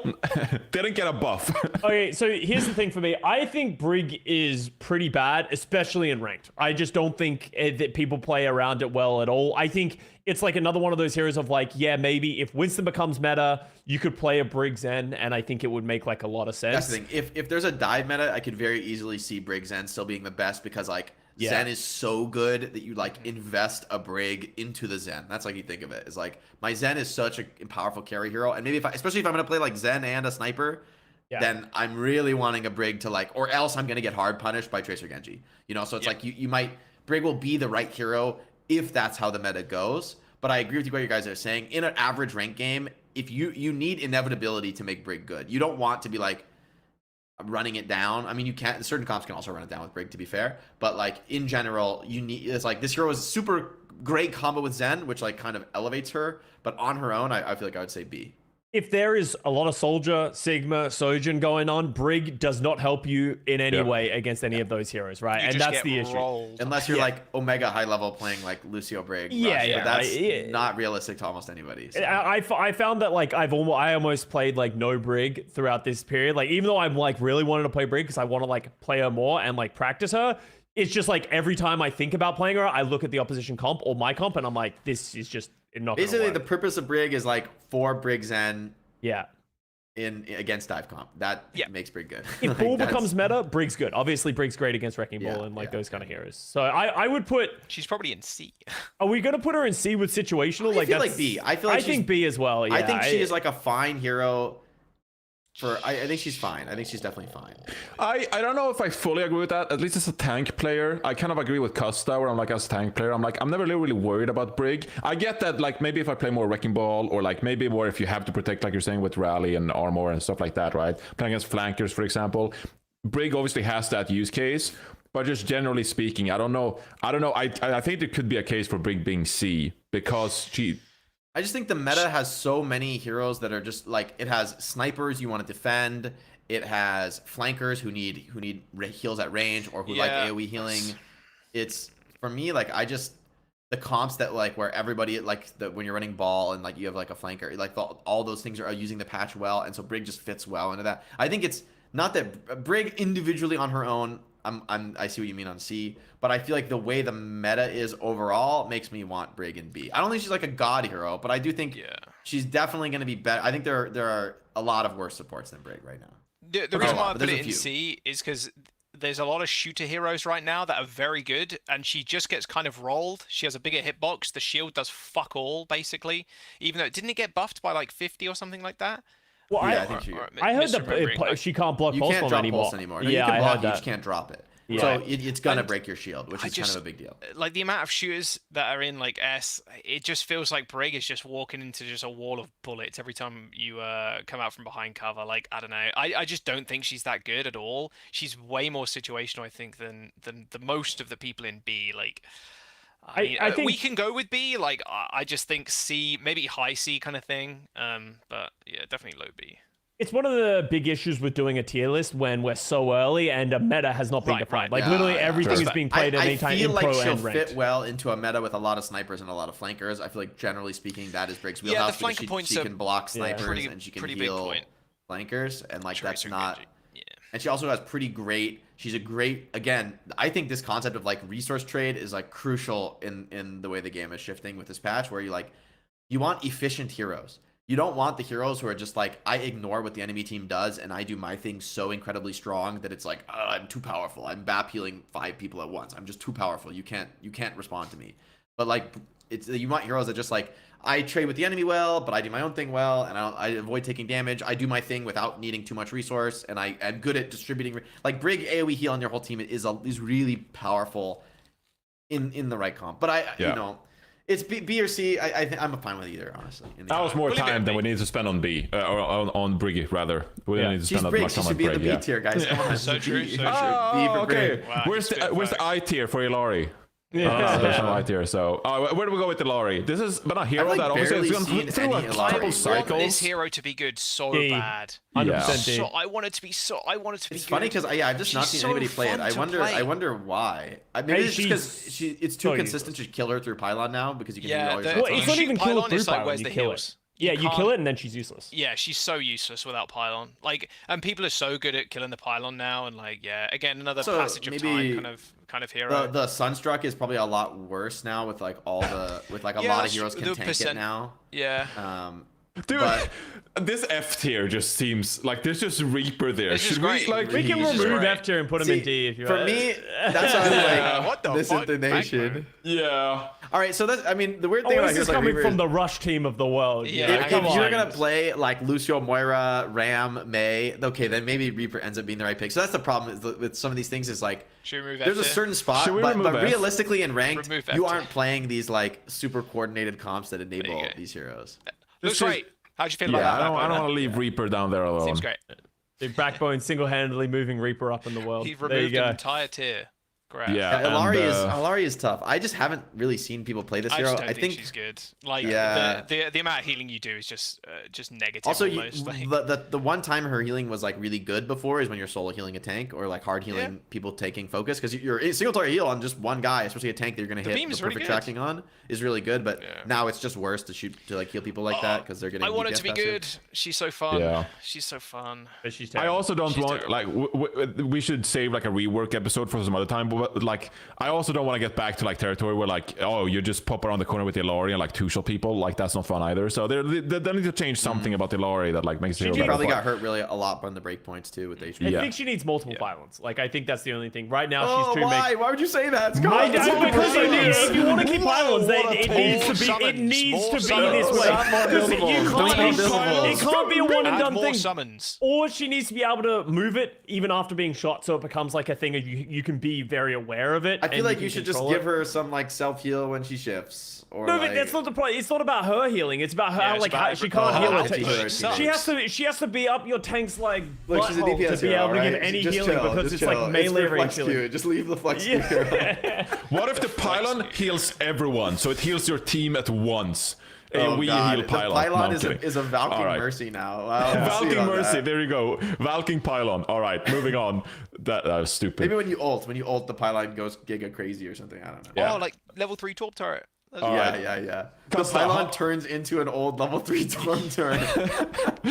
didn't get a buff. Okay, so here's the thing for me. I think Brig is pretty bad, especially in ranked. I just don't think that people play around it well at all. I think it's like another one of those heroes of like, maybe if Winston becomes meta, you could play a Brig Zen, and I think it would make like a lot of sense. That's the thing. If there's a dive meta, I could very easily see Brig Zen still being the best, because like Zen is so good that you like invest a Brig into the Zen. That's like you think of it. It's like my Zen is such a powerful carry hero, and maybe especially if I'm gonna play like Zen and a sniper, then I'm really wanting a Brig to like, or else I'm gonna get hard punished by Tracer Genji. You know, so it's like you might Brig will be the right hero if that's how the meta goes. But I agree with you what you guys are saying. In an average rank game, if you need inevitability to make Brig good. You don't want to be like running it down. I mean, you can't, certain comps can also run it down with Brig, to be fair, but like in general, it's like this hero is super great combo with Zen, which like kind of elevates her, but on her own, I feel like I would say B. If there is a lot of Soldier, Sigma, Sojin going on, Brig does not help you in any way against any of those heroes, right? And that's the issue. Unless you're like Omega high level playing like Lucio Brig. But that's not realistic to almost anybody. So. I found that like I almost played like no Brig throughout this period. Like even though I'm like really wanted to play Brig because I want to like play her more and like practice her, it's just like every time I think about playing her, I look at the opposition comp or my comp and I'm like, this is just not basically the purpose of Brig is like for Brig Zen. Yeah. in against dive comp. That makes Brig good. If Ball becomes meta, Brig's good. Obviously, Brig's great against Wrecking Ball and those kind of heroes. So I would put. She's probably in C. Are we gonna put her in C with situational? I feel like B. I think B as well. Yeah, I think she is like a fine hero. I think she's fine. I think she's definitely fine. I don't know if I fully agree with that. At least as a tank player, I kind of agree with Custa, where I'm like, as a tank player, I'm never really worried about Brig. I get that, like, maybe if I play more Wrecking Ball, or like maybe more if you have to protect, like you're saying, with rally and armor and stuff like that, right? Playing against flankers, for example, Brig obviously has that use case. But just generally speaking, I don't know. I think there could be a case for Brig being C because I just think the meta has so many heroes that are just like, it has snipers you want to defend, it has flankers who need heals at range or who like AoE healing. It's for me, like, the comps that like where everybody like when you're running ball and like you have like a flanker, like all those things are using the patch well, and so Brig just fits well into that. I think it's not that Brig individually on her own, I see what you mean on C, but I feel like the way the meta is overall makes me want Brig in B. I don't think she's like a god hero, but I do think she's definitely going to be better. I think there are a lot of worse supports than Brig right now. The reason why I put it in C is because there's a lot of shooter heroes right now that are very good, and she just gets kind of rolled. She has a bigger hitbox. The shield does fuck all, basically. Even though, didn't it get buffed by like 50 or something like that? Well, I think I heard that she can't block pulse bomb anymore. No, you can block it, you just can't drop it. Yeah. So it's gonna break your shield, which is kind of a big deal. Like the amount of shooters that are in like S, it just feels like Brig is just walking into just a wall of bullets every time you come out from behind cover. Like, I don't know, I just don't think she's that good at all. She's way more situational, I think, than the most of the people in B. Like, I think we can go with B. Like, I just think C, maybe high C kind of thing. But yeah, definitely low B. It's one of the big issues with doing a tier list when we're so early and a meta has not been defined. Like, literally everything is being played at any time in pro and ranked. I feel like she'll fit well into a meta with a lot of snipers and a lot of flankers. I feel like, generally speaking, that is Brig's wheelhouse. The flanker because she can block snipers and she can heal flankers. And, like, that's not... And she also has she's a great, again, I think this concept of, like, resource trade is, like, crucial in the way the game is shifting with this patch, where you want efficient heroes. You don't want the heroes who are just like, I ignore what the enemy team does and I do my thing so incredibly strong that it's like, oh, I'm too powerful. I'm BAP healing 5 people at once. I'm just too powerful. You can't respond to me. But like, you want heroes that just like, I trade with the enemy well, but I do my own thing well, and I avoid taking damage. I do my thing without needing too much resource, and I am good at distributing. Like, Brig AoE heal on your whole team is really powerful in the right comp. But you know. It's B or C. I'm fine with either, honestly. That was more time than we need to spend on B, or on Briggy, rather. We don't need to spend that much time on Brig. She should be in the Brig. B tier, guys. Come on. So true. So true. Oh, okay. Wow, where's the I tier for Ilari? Yeah. There's no I tier. So, where do we go with Ilari? This is but not hero that obviously it's gone through a couple I want cycles. this hero to be good so bad. 100% D. So I want it to be so. I want it to be. It's funny because I've just not seen anybody play it. I wonder why. Maybe it's just because it's too consistent to kill her through pylon now because you can do all your well, it's not even kill through pylon. Where's you the kill heals? it. Yeah, you kill it and then she's useless. Yeah, she's so useless without pylon. Like, and people are so good at killing the pylon now, and like, yeah, again, another passage of time kind of hero. The Sunstruck is probably a lot worse now with like a lot of heroes can tank it now. Yeah. Dude, this F tier just seems like there's just Reaper there. Should we like we can remove F tier and put him in D if you want. For me, that's how I'm like, what the this fuck? intonation. Yeah. All right, so that's, I mean, the weird thing about this is like, coming Reaper from the Rush team of the world. Yeah, if you're gonna play like Lucio, Moira, Ram, May, okay, then maybe Reaper ends up being the right pick. So that's the problem with some of these things is like, there's a certain spot, but realistically in ranked, you aren't playing these like super coordinated comps that enable these heroes. Looks great. How'd you feel about that? I don't want to leave Reaper down there alone. Seems great. Big Backbone single-handedly moving Reaper up in the world. He removed an entire tier. Great. Yeah, Ilari is tough. I just haven't really seen people play this hero. I think she's good. Like the amount of healing you do is just negative. Also, almost. the one time her healing was like really good before is when you're solo healing a tank or like hard healing people taking focus, because you're single target heal on just one guy, especially a tank that you're gonna hit the perfect tracking on is really good. But now it's just worse to like heal people like that because they're getting. I want it to be good. She's so fun. Yeah. She's so fun. But she's I also don't want like we should save like a rework episode for some other time. But but like I also don't want to get back to like territory where like, oh, you just pop around the corner with Illari and like two-shot people. Like that's not fun either. So they need to change something about Illari that like makes the hero better. Probably got hurt really a lot on the breakpoints too with HP. I think she needs multiple pylons. Like I think that's the only thing. Right now she's too why would you say that? Because if you want to keep pylons, it needs to be this way. It can't be a one and done thing. Summons. Or she needs to be able to move it even after being shot, so it becomes like a thing and you can be very aware of it. I feel like you should just give her some like self heal when she shifts. Or no, like... but that's not the point. It's not about her healing. It's about her she can't heal it. She has to be up your tank's like look, she's a DPS to be able to give any healing because it's like melee range healing. Just leave the flex Q. What if the pylon heals everyone? So it heals your team at once. We God. heal pylon. The pylon is a Valking Mercy now. Valking Mercy. There you go. Valking pylon. All right, moving on. That was stupid. Maybe when you ult, the pylon goes giga crazy or something. I don't know. Yeah. Oh, like level 3 torp turret. Yeah. The pylon turns into an old level 3 torp turret.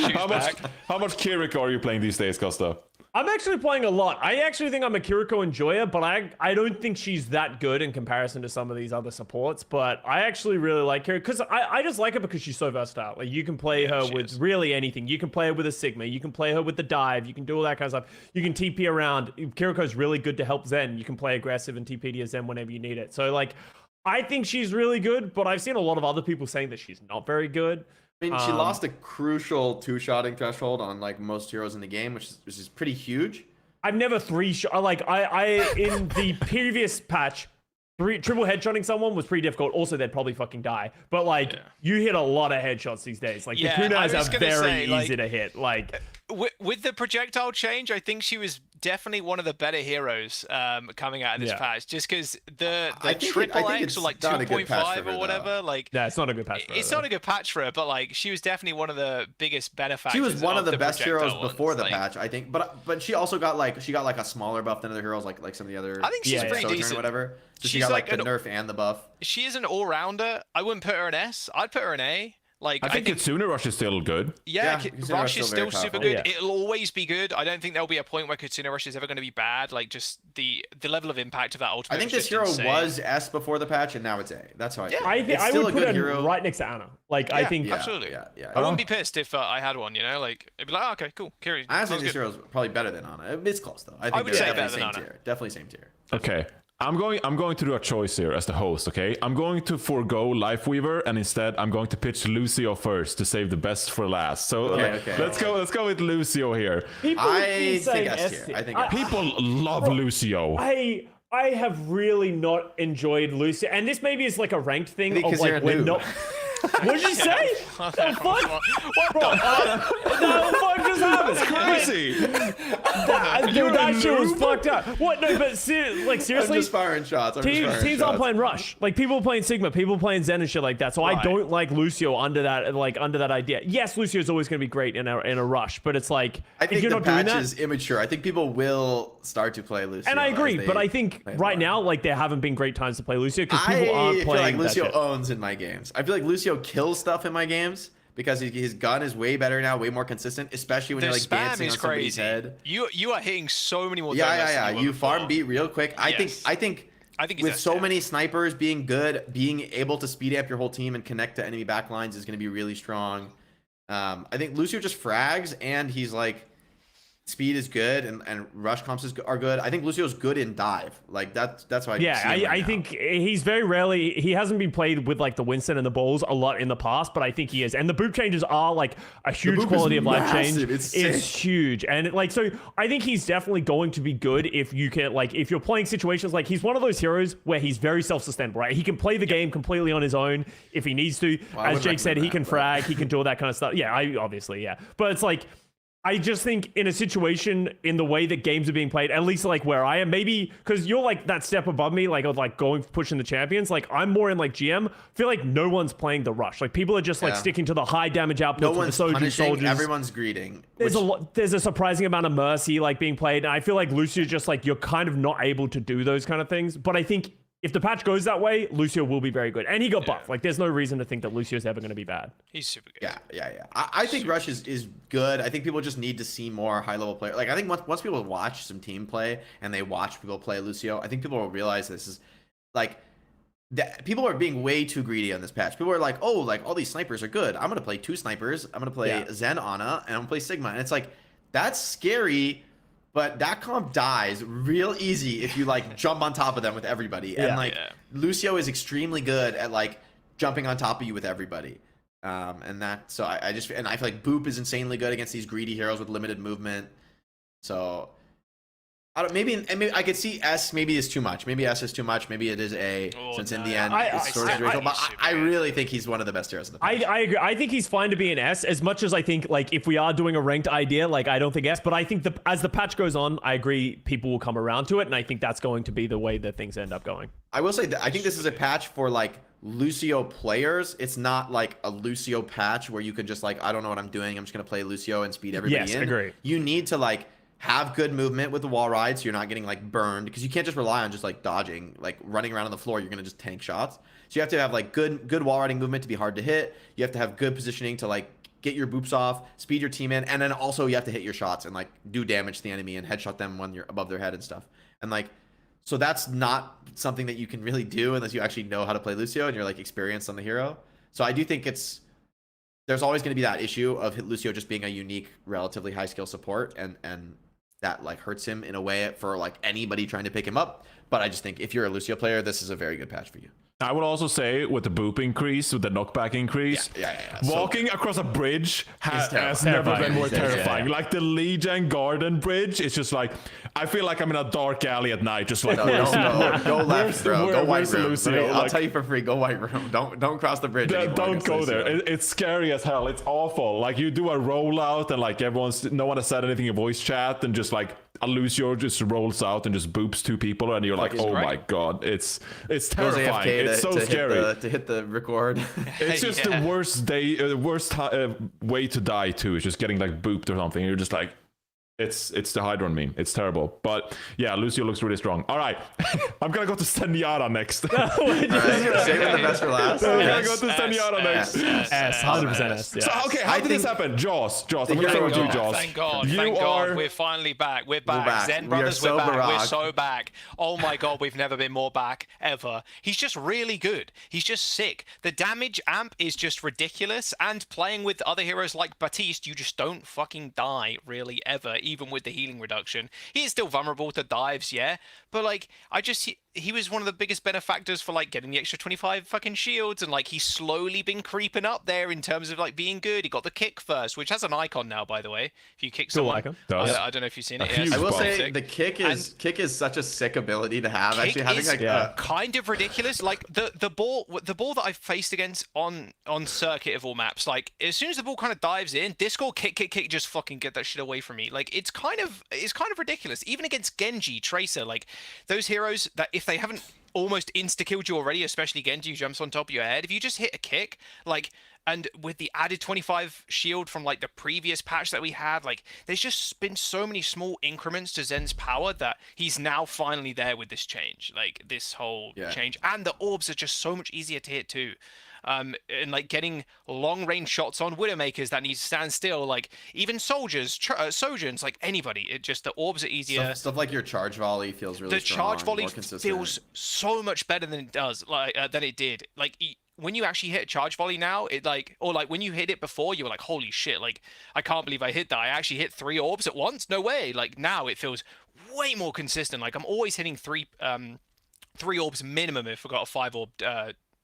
How much Kiriko are you playing these days, Custa? I'm actually playing a lot. I actually think I'm a Kiriko enjoyer, but I don't think she's that good in comparison to some of these other supports. But I actually really like her because I just like her because she's so versatile. Like you can play her with really anything. You can play her with a Sigma. You can play her with the dive. You can do all that kind of stuff. You can TP around. Kiriko's really good to help Zen. You can play aggressive and TP to your Zen whenever you need it. So like, I think she's really good, but I've seen a lot of other people saying that she's not very good. I mean, she lost a crucial two-shotting threshold on like most heroes in the game, which is pretty huge. I've never I in the previous patch, triple headshotting someone was pretty difficult. Also, they'd probably fucking die. But like, you hit a lot of headshots these days. Like the kunais are very easy to hit. Like with the projectile change, I think she was definitely one of the better heroes coming out of this patch. Just because the triple X or like 2.5 or whatever, like it's not a good patch for her. It's not a good patch for her, but like she was definitely one of the biggest benefactors. She was one of the best heroes ones. before the patch, I think. But she also got like a smaller buff than other heroes, like some of the other. I think she's pretty decent. Or whatever. So she got like the nerf and the buff. She is an all-rounder. I wouldn't put her an S. I'd put her an A. Like I think Kitsune Rush is still good. Yeah, Rush is still super good. It'll always be good. I don't think there'll be a point where Kitsune Rush is ever going to be bad. Like just the level of impact of that ultimate. I think this hero was S before the patch, and now it's A. That's how I think. I would put her right next to Anna. Like I think absolutely. Yeah. I wouldn't be pissed if I had one. You know, like it'd be like, okay, cool. Kiri. I think this hero's probably better than Anna. It's close though. I would say better than Anna. Definitely same tier. Okay. I'm going to do a choice here as the host, okay? I'm going to forego Lifeweaver and instead I'm going to pitch Lucio first to save the best for last. So let's go with Lucio here. I think S tier. I think people love Lucio. I have really not enjoyed Lucio, and this maybe is like a ranked thing because of like we're not. What did you say? What the fuck? What the fuck just happened? That's crazy. That shit was fucked up. What? No, but seriously. I'm just firing shots. Teams aren't playing Rush. Like people are playing Sigma, people are playing Zen and shit like that. So I don't like Lucio under that idea. Yes, Lucio is always going to be great in a Rush, but it's like I think the patch is immature. I think people will start to play Lucio. And I agree, but I think right now, like there haven't been great times to play Lucio because people aren't playing. I feel like Lucio owns in my games. I feel like Lucio kills stuff in my games because his gun is way better now, way more consistent, especially when you're like dancing on somebody's head. You are hitting so many more. Yeah. You farm beat real quick. I think with so many snipers being good, being able to speed amp your whole team and connect to enemy backlines is going to be really strong. I think Lucio just frags and he's like. Speed is good and rush comps are good. I think Lucio's good in dive. Like that's why. I think he's very rarely. He hasn't been played with like the Winston and the balls a lot in the past, but I think he is. And the boop changes are like a huge quality of life change. It's huge, and like so. I think he's definitely going to be good if you can like if you're playing situations like he's one of those heroes where he's very self-sustainable. Right, he can play the game completely on his own if he needs to. As Jake said, he can frag, he can do all that kind of stuff. Yeah, obviously, but it's like. I just think in a situation in the way that games are being played, at least like where I am, maybe because you're like that step above me, like of like going pushing the champions. Like I'm more in like GM. I feel like no one's playing the rush. Like people are just like sticking to the high damage output for the Soju soldiers. Everyone's greeting. There's a surprising amount of mercy like being played, and I feel like Lucio just like you're kind of not able to do those kind of things. But I think if the patch goes that way, Lucio will be very good. And he got buffed. Like, there's no reason to think that Lucio's ever going to be bad. He's super good. Yeah. I think Rush is good. I think people just need to see more high-level players. Like, I think once people watch some team play and they watch people play Lucio, I think people will realize this is, like, that people are being way too greedy on this patch. People are like, oh, like, all these snipers are good. I'm going to play 2 snipers. I'm going to play Zen Ana, and I'm going to play Sigma. And it's like, that's scary. But that comp dies real easy if you like jump on top of them with everybody. And Lucio is extremely good at like jumping on top of you with everybody. And that, so I feel like Boop is insanely good against these greedy heroes with limited movement. So I don't, maybe I could see S maybe is too much. Maybe S is too much. Maybe it is A, since in the end it's sort of but I really think he's one of the best heroes in the patch. I agree. I think he's fine to be an S, as much as I think, like, if we are doing a ranked idea, like, I don't think S, but I think as the patch goes on, I agree people will come around to it, and I think that's going to be the way that things end up going. I will say that I think this is a patch for like Lucio players. It's not like a Lucio patch where you can just like, I don't know what I'm doing, I'm just gonna play Lucio and speed everybody in. Yes, agree. You need to like have good movement with the wall ride, so you're not getting like burned, because you can't just rely on just like dodging, like running around on the floor. You're gonna just tank shots. So you have to have like good wall riding movement to be hard to hit. You have to have good positioning to like get your boops off, speed your team in, and then also you have to hit your shots and like do damage to the enemy and headshot them when you're above their head and stuff. And like, so that's not something that you can really do unless you actually know how to play Lucio and you're like experienced on the hero. So I do think there's always going to be that issue of Lucio just being a unique, relatively high skill support, and that like hurts him in a way for like anybody trying to pick him up. But I just think if you're a Lucio player, this is a very good patch for you. I would also say with the boop increase, with the knockback increase, walking across a bridge has never been more terrifying. Like the Legion Garden Bridge, it's just like, I feel like I'm in a dark alley at night, just like, go left, bro. Go white room. I'll tell you for free, go white room. Don't cross the bridge anymore. Don't go there. It's scary as hell. It's awful. Like you do a rollout and like no one has said anything in voice chat, and just like a Lucio just rolls out and just boops 2 people, and you're like, oh my god, it's terrifying. It's so scary to hit the record. It's just the worst way to die too. It's just getting like booped or something. You're just like, it's the Hydron meme. It's terrible. But yeah, Lucio looks really strong. All right, I'm gonna go to Zenyatta next. Saving the best for last. I'm gonna go to Zenyatta next. S, 100% S. Yeah. So okay, how did this happen? Jaws. I'm gonna start with you, Jaws. Thank God, we're finally back. We're back. Zen Brothers, we're back. We're so back. Oh my God, we've never been more back ever. He's just really good. He's just sick. The damage amp is just ridiculous, and playing with other heroes like Baptiste, you just don't fucking die really ever. Even with the healing reduction, he is still vulnerable to dives, but like he was one of the biggest benefactors for like getting the extra 25 fucking shields, and like he's slowly been creeping up there in terms of like being good. He got the kick first, which has an icon now, by the way. If you kick someone, I don't know if you've seen it. I will say the kick is such a sick ability to have. Actually, having like kind of ridiculous. Like the ball that I've faced against on circuit of all maps, like as soon as the ball kind of dives in, Discord kick, just fucking get that shit away from me. Like it's kind of ridiculous. Even against Genji, Tracer, like those heroes that if they haven't almost insta-killed you already, especially Genji who jumps on top of your head, if you just hit a kick, like, and with the added 25 shield from like the previous patch that we had, like there's just been so many small increments to Zen's power that he's now finally there with this change, like this whole change. And the orbs are just so much easier to hit too. And like getting long range shots on Widowmakers that need to stand still, like even soldiers, Sojans, like anybody, it just, the orbs are easier. Stuff like your charge volley feels really strong. The charge volley feels so much better than it does, like than it did. Like when you actually hit a charge volley now, it like, or like when you hit it before, you were like, holy shit, like I can't believe I hit that. I actually hit 3 orbs at once. No way. Like now it feels way more consistent. Like I'm always hitting 3 orbs minimum if I got a 5 orb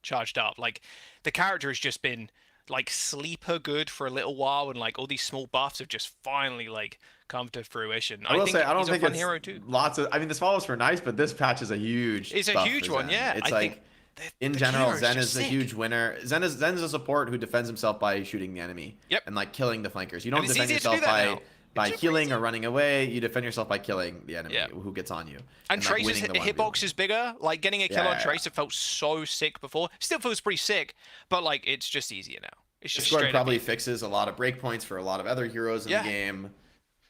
charged up. Like the character has just been like sleeper good for a little while, and like all these small buffs have just finally like come to fruition. I will say I don't think it's hero too. Lots of, I mean, the follows were nice, but this patch is a huge one. It's like in general, Zen is a huge winner. Zen is a support who defends himself by shooting the enemy and like killing the flankers. You don't defend yourself by healing or running away. You defend yourself by killing the enemy who gets on you. And Tracer's hitbox is bigger. Like getting a kill on Tracer felt so sick before. Still feels pretty sick, but like it's just easier now. It's just Discord probably fixes a lot of breakpoints for a lot of other heroes in the game.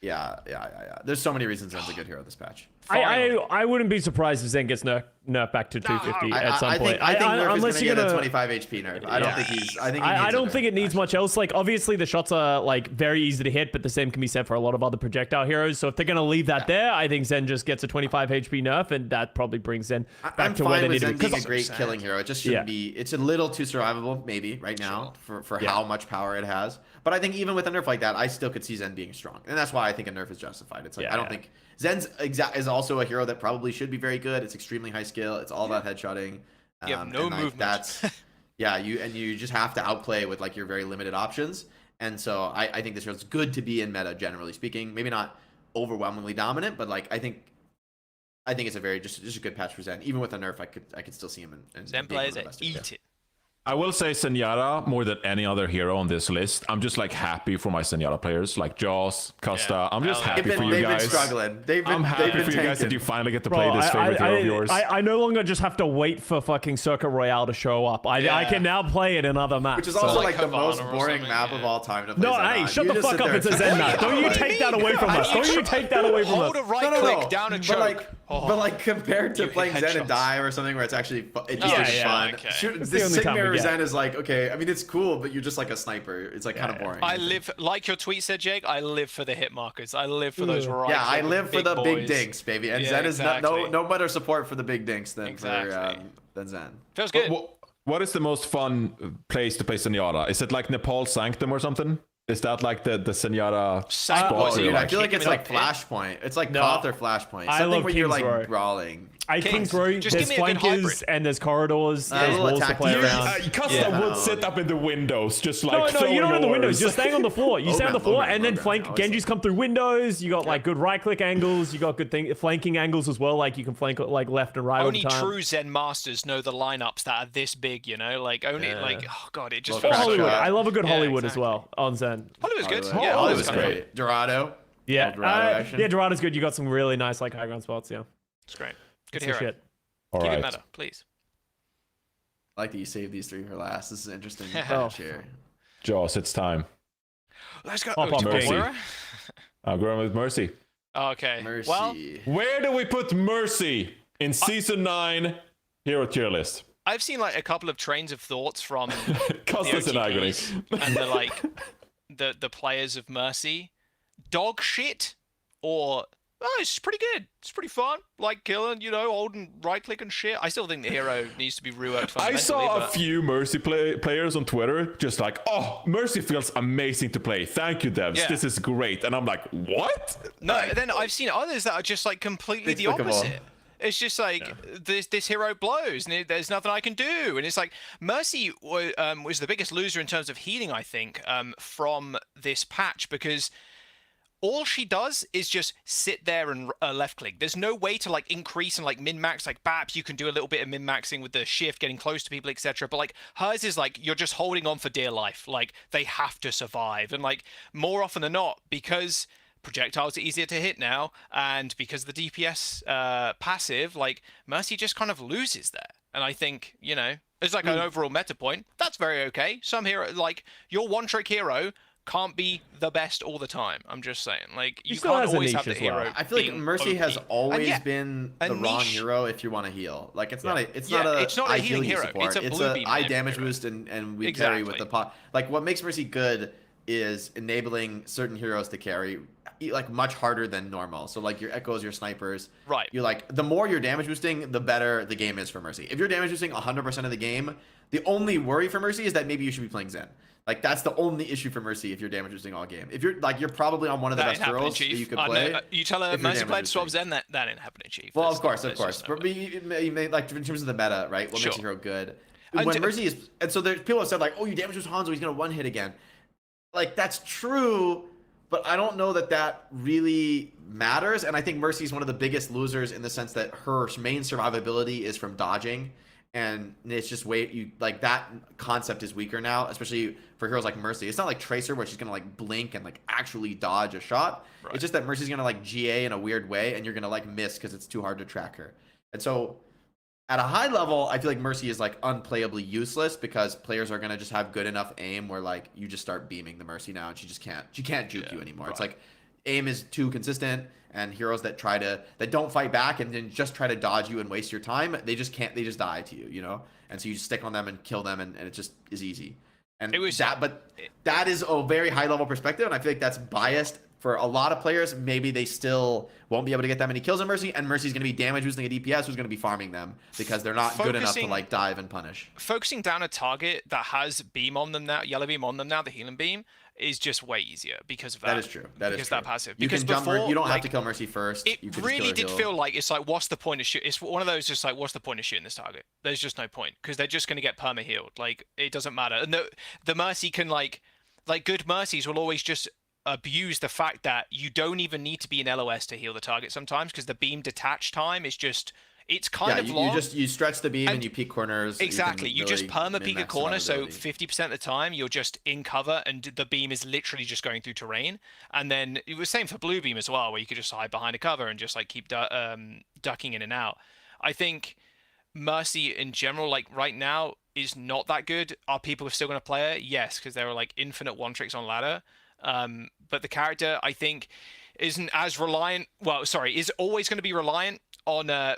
Yeah. There's so many reasons Zen's a good hero this patch. I wouldn't be surprised if Zen gets nerfed back to 250 at some point. I think nerf unless is you're gonna gonna get a 25 HP nerf. I don't think he's. I don't think it needs much else. Like, obviously, the shots are like very easy to hit, but the same can be said for a lot of other projectile heroes. So if they're gonna leave that there, I think Zen just gets a 25 HP nerf, and that probably brings Zen back to where they need to be. Being a great killing hero, it just shouldn't be. It's a little too survivable, maybe right now for how much power it has. But I think even with a nerf like that, I still could see Zen being strong, and that's why I think a nerf is justified. It's like I don't think Zen's is also a hero that probably should be very good. It's extremely high skill. It's all about headshotting. You have no movement. That's you just have to outplay with like your very limited options. And so I think this hero's good to be in meta, generally speaking. Maybe not overwhelmingly dominant, but like I think it's a very just a good patch for Zen. Even with a nerf, I could still see him in Zen players eat it. I will say Zenyatta more than any other hero on this list. I'm just like happy for my Zenyatta players, like Jaws, Custa. Yeah. I'm just happy for you they've guys. Been struggling. I'm happy for you guys that you finally get to play this favorite hero of yours. I no longer just have to wait for fucking Circuit Royale to show up. I can now play it in other maps. Which is also like the Havana most boring map of all time to play. No, hey, shut the fuck up. It's a Zen map. Don't you take that away from us. Don't you take that away from us. Hold a right click down and choke. But like compared to playing Zen and Die or something where it's actually it just is fun. Okay. This Sigmar Zen is like, okay, I mean it's cool, but you're just like a sniper. It's like kind of boring. I live, like your tweet said, Jake, I live for the hit markers. I live for those right. Yeah, I live for the big dinks, baby. And Zen is no better support for the big dinks than than Zen. Feels good. What is the most fun place to play Zenyatta? Is it like Nepal Sanctum or something? Is that like the Zenyatta spot? Dude, I feel like it's like Flashpoint. It's like Koth or Flashpoint. Something where you're like brawling. Kings Row, there's flankers and there's corridors, there's walls to play around. Custa would sit up in the windows, just like no, you don't have the windows. You're staying on the floor. You stay on the floor, and then Genjis come through windows. You got like good right-click angles. You got good flanking angles as well. Like you can flank like left and right all the time. Only true Zen masters know the lineups that are this big. You know, like only like oh god, it just. Or Hollywood. I love a good Hollywood as well on Zen. Hollywood's good. Yeah, Hollywood's great. Dorado. Yeah, Dorado's good. You got some really nice like high ground spots. Yeah, it's great. Good hero. Shit. All Keep right. it meta, please. I like that you saved these three for last. This is interesting. Here. Jaws, it's time. Let's go. Pop Mercy. I'm going with Mercy. Okay. Mercy. Well, where do we put Mercy in season 9 hero tier list? I've seen like a couple of trains of thoughts from Custa's in agony. and the like the players of Mercy. Dog shit or it's pretty good. It's pretty fun. Like killing, hold and right click and shit. I still think the hero needs to be reworked fundamentally. I saw a few Mercy players on Twitter just like, oh, Mercy feels amazing to play. Thank you, devs. Yeah. This is great. And I'm like, what? No, then I've seen others that are just like completely the opposite. It's just like this hero blows and there's nothing I can do. And it's like Mercy was the biggest loser in terms of healing, I think, from this patch because all she does is just sit there and left click. There's no way to like increase and like min max. Like perhaps you can do a little bit of min maxing with the shift, getting close to people, etc. But like hers is like you're just holding on for dear life. Like they have to survive. And like more often than not, because projectiles are easier to hit now, and because the DPS passive, like Mercy just kind of loses there. And I think it's like an overall meta point. That's very okay. Some hero like your one trick hero can't be the best all the time. I'm just saying, like you can't always have the hero. I feel like Mercy OP. has always been the wrong hero if you want to heal. Like it's not a healing hero. Support. It's a eye damage boost and we carry with the pot. Like what makes Mercy good is enabling certain heroes to carry like much harder than normal. So like your echoes, your snipers. Right. You like the more you're damage boosting, the better the game is for Mercy. If you're damage boosting 100% of the game, the only worry for Mercy is that maybe you should be playing Zen. Like that's the only issue for Mercy if you're damage boosting all game. If you're like you're probably on one of the best heroes that you could play. You tell a Mercy player to swap Zen, that ain't happening, Chief. Well, of course. But like in terms of the meta, right? What makes a hero good? When Mercy is, and so there's people have said like, oh, you damage boost Hanzo, he's gonna one hit again. Like that's true, but I don't know that really matters. And I think Mercy is one of the biggest losers in the sense that her main survivability is from dodging. And it's just like that concept is weaker now, especially for heroes like Mercy. It's not like Tracer where she's gonna like blink and like actually dodge a shot. Right. It's just that Mercy's gonna like GA in a weird way, and you're gonna like miss because it's too hard to track her. And so, at a high level, I feel like Mercy is like unplayably useless because players are gonna just have good enough aim where like you just start beaming the Mercy now, and she can't juke you anymore. Right. It's like aim is too consistent, and heroes that don't fight back and then just try to dodge you and waste your time, they just die to you, you know? And so you just stick on them and kill them, and it just is easy. And that is a very high level perspective, and I feel like that's biased for a lot of players. Maybe they still won't be able to get that many kills on Mercy, and Mercy's going to be damage boosting a DPS who's going to be farming them because they're not good enough to like dive and punish. Focusing down a target that has beam on them now, yellow beam on them now, the healing beam, is just way easier because of that. That is true. Because that passive. You because can jump. before, You don't have to kill Mercy first. It really did feel like it's like, what's the point of shooting? It's one of those just like, what's the point of shooting this target? There's just no point because they're just going to get perma healed. Like it doesn't matter. And the Mercy can like good Mercies will always just abuse the fact that you don't even need to be in LOS to heal the target sometimes because the beam detach time is just. It's kind of long. You stretch the beam and you peak corners. Exactly. You just perma peek a corner, so 50% of the time you're just in cover and the beam is literally just going through terrain. And then it was same for blue beam as well, where you could just hide behind a cover and just like keep ducking in and out. I think Mercy in general, like right now, is not that good. Are people still going to play it? Yes, because there are like infinite one tricks on ladder. But the character, I think, isn't as reliant. Well, sorry, is always going to be reliant on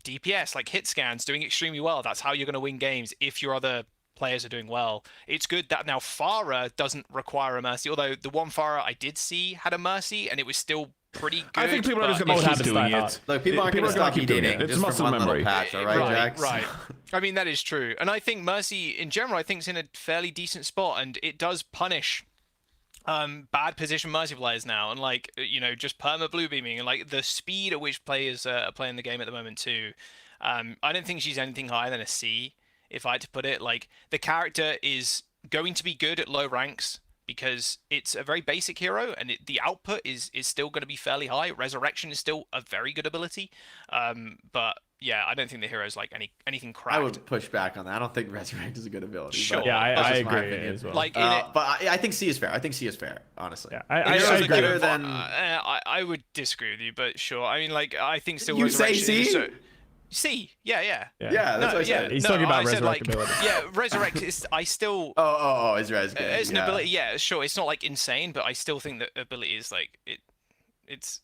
DPS, like hit scans, doing extremely well. That's how you're going to win games if your other players are doing well. It's good that now Pharah doesn't require a Mercy, although the one Pharah I did see had a Mercy, and it was still pretty good. I think people are just going to keep doing it. Look, people aren't going to stop doing it. It's muscle memory. Patch, all right, Jax? Right. I mean, that is true. And I think Mercy, in general, I think is in a fairly decent spot, and it does punish bad position Mercy players now, and like, you know, just perma blue beaming and like the speed at which players are playing the game at the moment too. I don't think she's anything higher than a C, if I had to put it. Like, the character is going to be good at low ranks because it's a very basic hero, and the output is still going to be fairly high. Resurrection is still a very good ability, but yeah, I don't think the hero's like anything cracked. I would push back on that. I don't think Resurrect is a good ability. Sure. Yeah, I agree as well. Like, but I think C is fair. I think C is fair, honestly. Yeah, I agree. Better than... I would disagree with you, but sure. I mean, like, I think still. You say Resurrection C? So, C, yeah. Yeah, that's what I said. He's talking about Resurrect ability. Yeah, Resurrect is. I still. Oh, is Res good? It's an ability. Yeah, sure. It's not like insane, but I still think that ability is like it.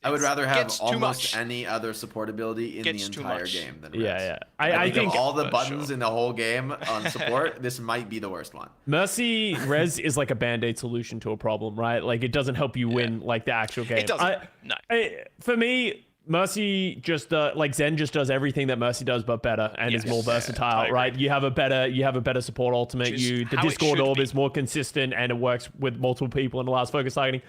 I would rather have almost any other support ability in the entire game than Res. Yeah. I think of all the buttons in the whole game on support, this might be the worst one. Mercy Res is like a band-aid solution to a problem, right? Like, it doesn't help you win like the actual game. It doesn't. No. For me, Mercy just like Zen just does everything that Mercy does, but better, and is more versatile, right? You have a better support ultimate. The Discord orb is more consistent, and it works with multiple people and allows focus targeting.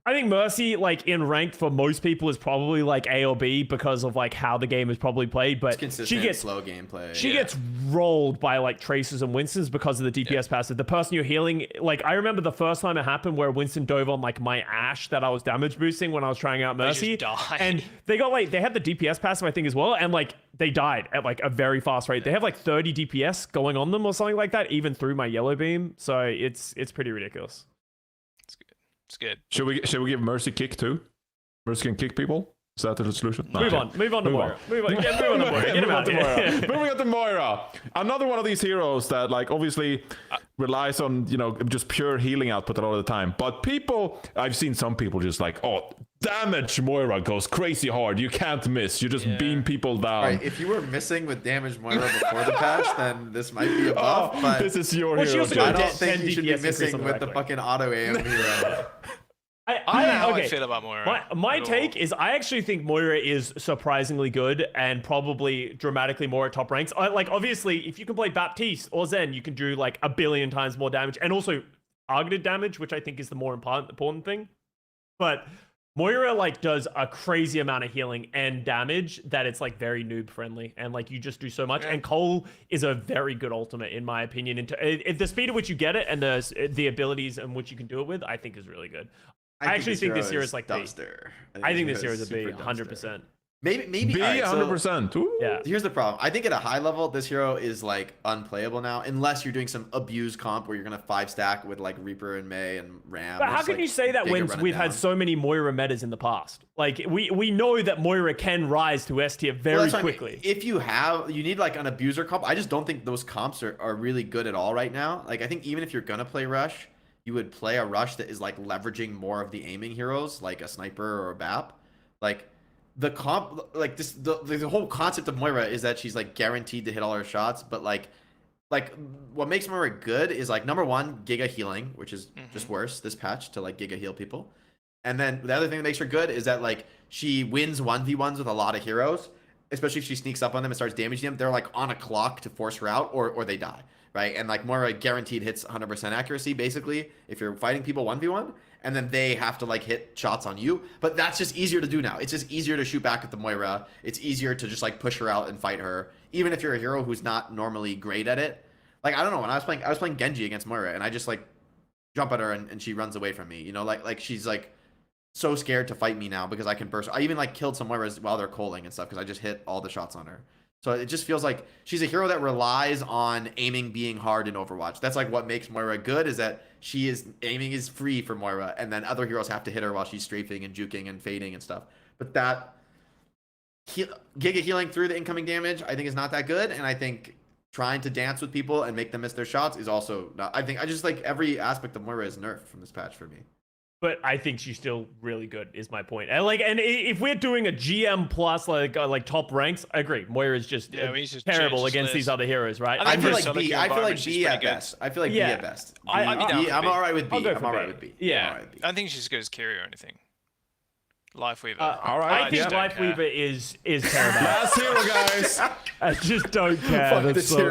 I think Mercy, like, in ranked for most people is probably like A or B because of like how the game is probably played, but she gets slow gameplay. She gets rolled by like Tracers and Winstons because of the DPS passive. The person you're healing, like, I remember the first time it happened where Winston dove on like my Ashe that I was damage boosting when I was trying out Mercy, and they had the DPS passive, I think, as well, and like they died at like a very fast rate. They have like 30 DPS going on them or something like that, even through my yellow beam. So it's pretty ridiculous. It's good. Should we give Mercy kick too? Mercy can kick people? Is that the solution? Move on to Moira. Move on to Moira. Get him out here. Moving on to Moira. Another one of these heroes that, like, obviously relies on, you know, just pure healing output a lot of the time. But I've seen some people just like, oh, damage Moira goes crazy hard. You can't miss. You just beam people down. Right, if you were missing with damage Moira before the patch, then this might be a buff. But this is your hero. I don't think you should be missing with the fucking auto aim hero. I feel about Moira. My take is I actually think Moira is surprisingly good and probably dramatically more at top ranks. Like, obviously, if you can play Baptiste or Zen, you can do like 1 billion times more damage, and also targeted damage, which I think is the more important thing. But Moira like does a crazy amount of healing and damage that it's like very noob friendly, and like you just do so much. And Cole is a very good ultimate in my opinion. The speed at which you get it and the abilities in which you can do it with, I think is really good. I actually think this year is like dumpster. I think this year is a B, 100%. Maybe B, 100%. Yeah. Here's the problem. I think at a high level, this hero is like unplayable now, unless you're doing some abuse comp where you're gonna 5-stack with like Reaper and May and Ram. But how can you say that when we've had so many Moira metas in the past? Like, we know that Moira can rise to S tier very quickly. I mean. If you need like an abuser comp, I just don't think those comps are really good at all right now. Like, I think even if you're gonna play Rush, you would play a rush that is like leveraging more of the aiming heroes, like a sniper or a BAP. Like the whole concept of Moira is that she's like guaranteed to hit all her shots, but like what makes Moira good is like number one, Giga healing, which is just worse this patch to like Giga heal people. And then the other thing that makes her good is that like she wins 1v1s with a lot of heroes, especially if she sneaks up on them and starts damaging them. They're like on a clock to force her out or they die, right? And like Moira guaranteed hits 100% accuracy basically if you're fighting people 1v1, and then they have to like hit shots on you. But that's just easier to do now. It's just easier to shoot back at the Moira. It's easier to just like push her out and fight her, even if you're a hero who's not normally great at it. Like I don't know, when I was playing Genji against Moira, and I just like jump at her and she runs away from me. You know, like she's like so scared to fight me now because I can burst. I even like killed some Moiras while they're calling and stuff because I just hit all the shots on her. So it just feels like she's a hero that relies on aiming being hard in Overwatch. That's like what makes Moira good, is that aiming is free for Moira, and then other heroes have to hit her while she's strafing and juking and fading and stuff. But that Giga healing through the incoming damage, I think, is not that good, and I think trying to dance with people and make them miss their shots is also not. I just like every aspect of Moira is nerfed from this patch for me. But I think she's still really good, is my point. And if we're doing a GM plus like top ranks, I agree. Moira's just terrible against these other heroes, right? I feel like B. I feel like B at best. I feel like B at best. I'm all right with B. I'm all right with B. Yeah, I don't think she's as good as Kiri or anything. Lifeweaver. All right. I think Lifeweaver is terrible. Last hero, guys. I just don't care.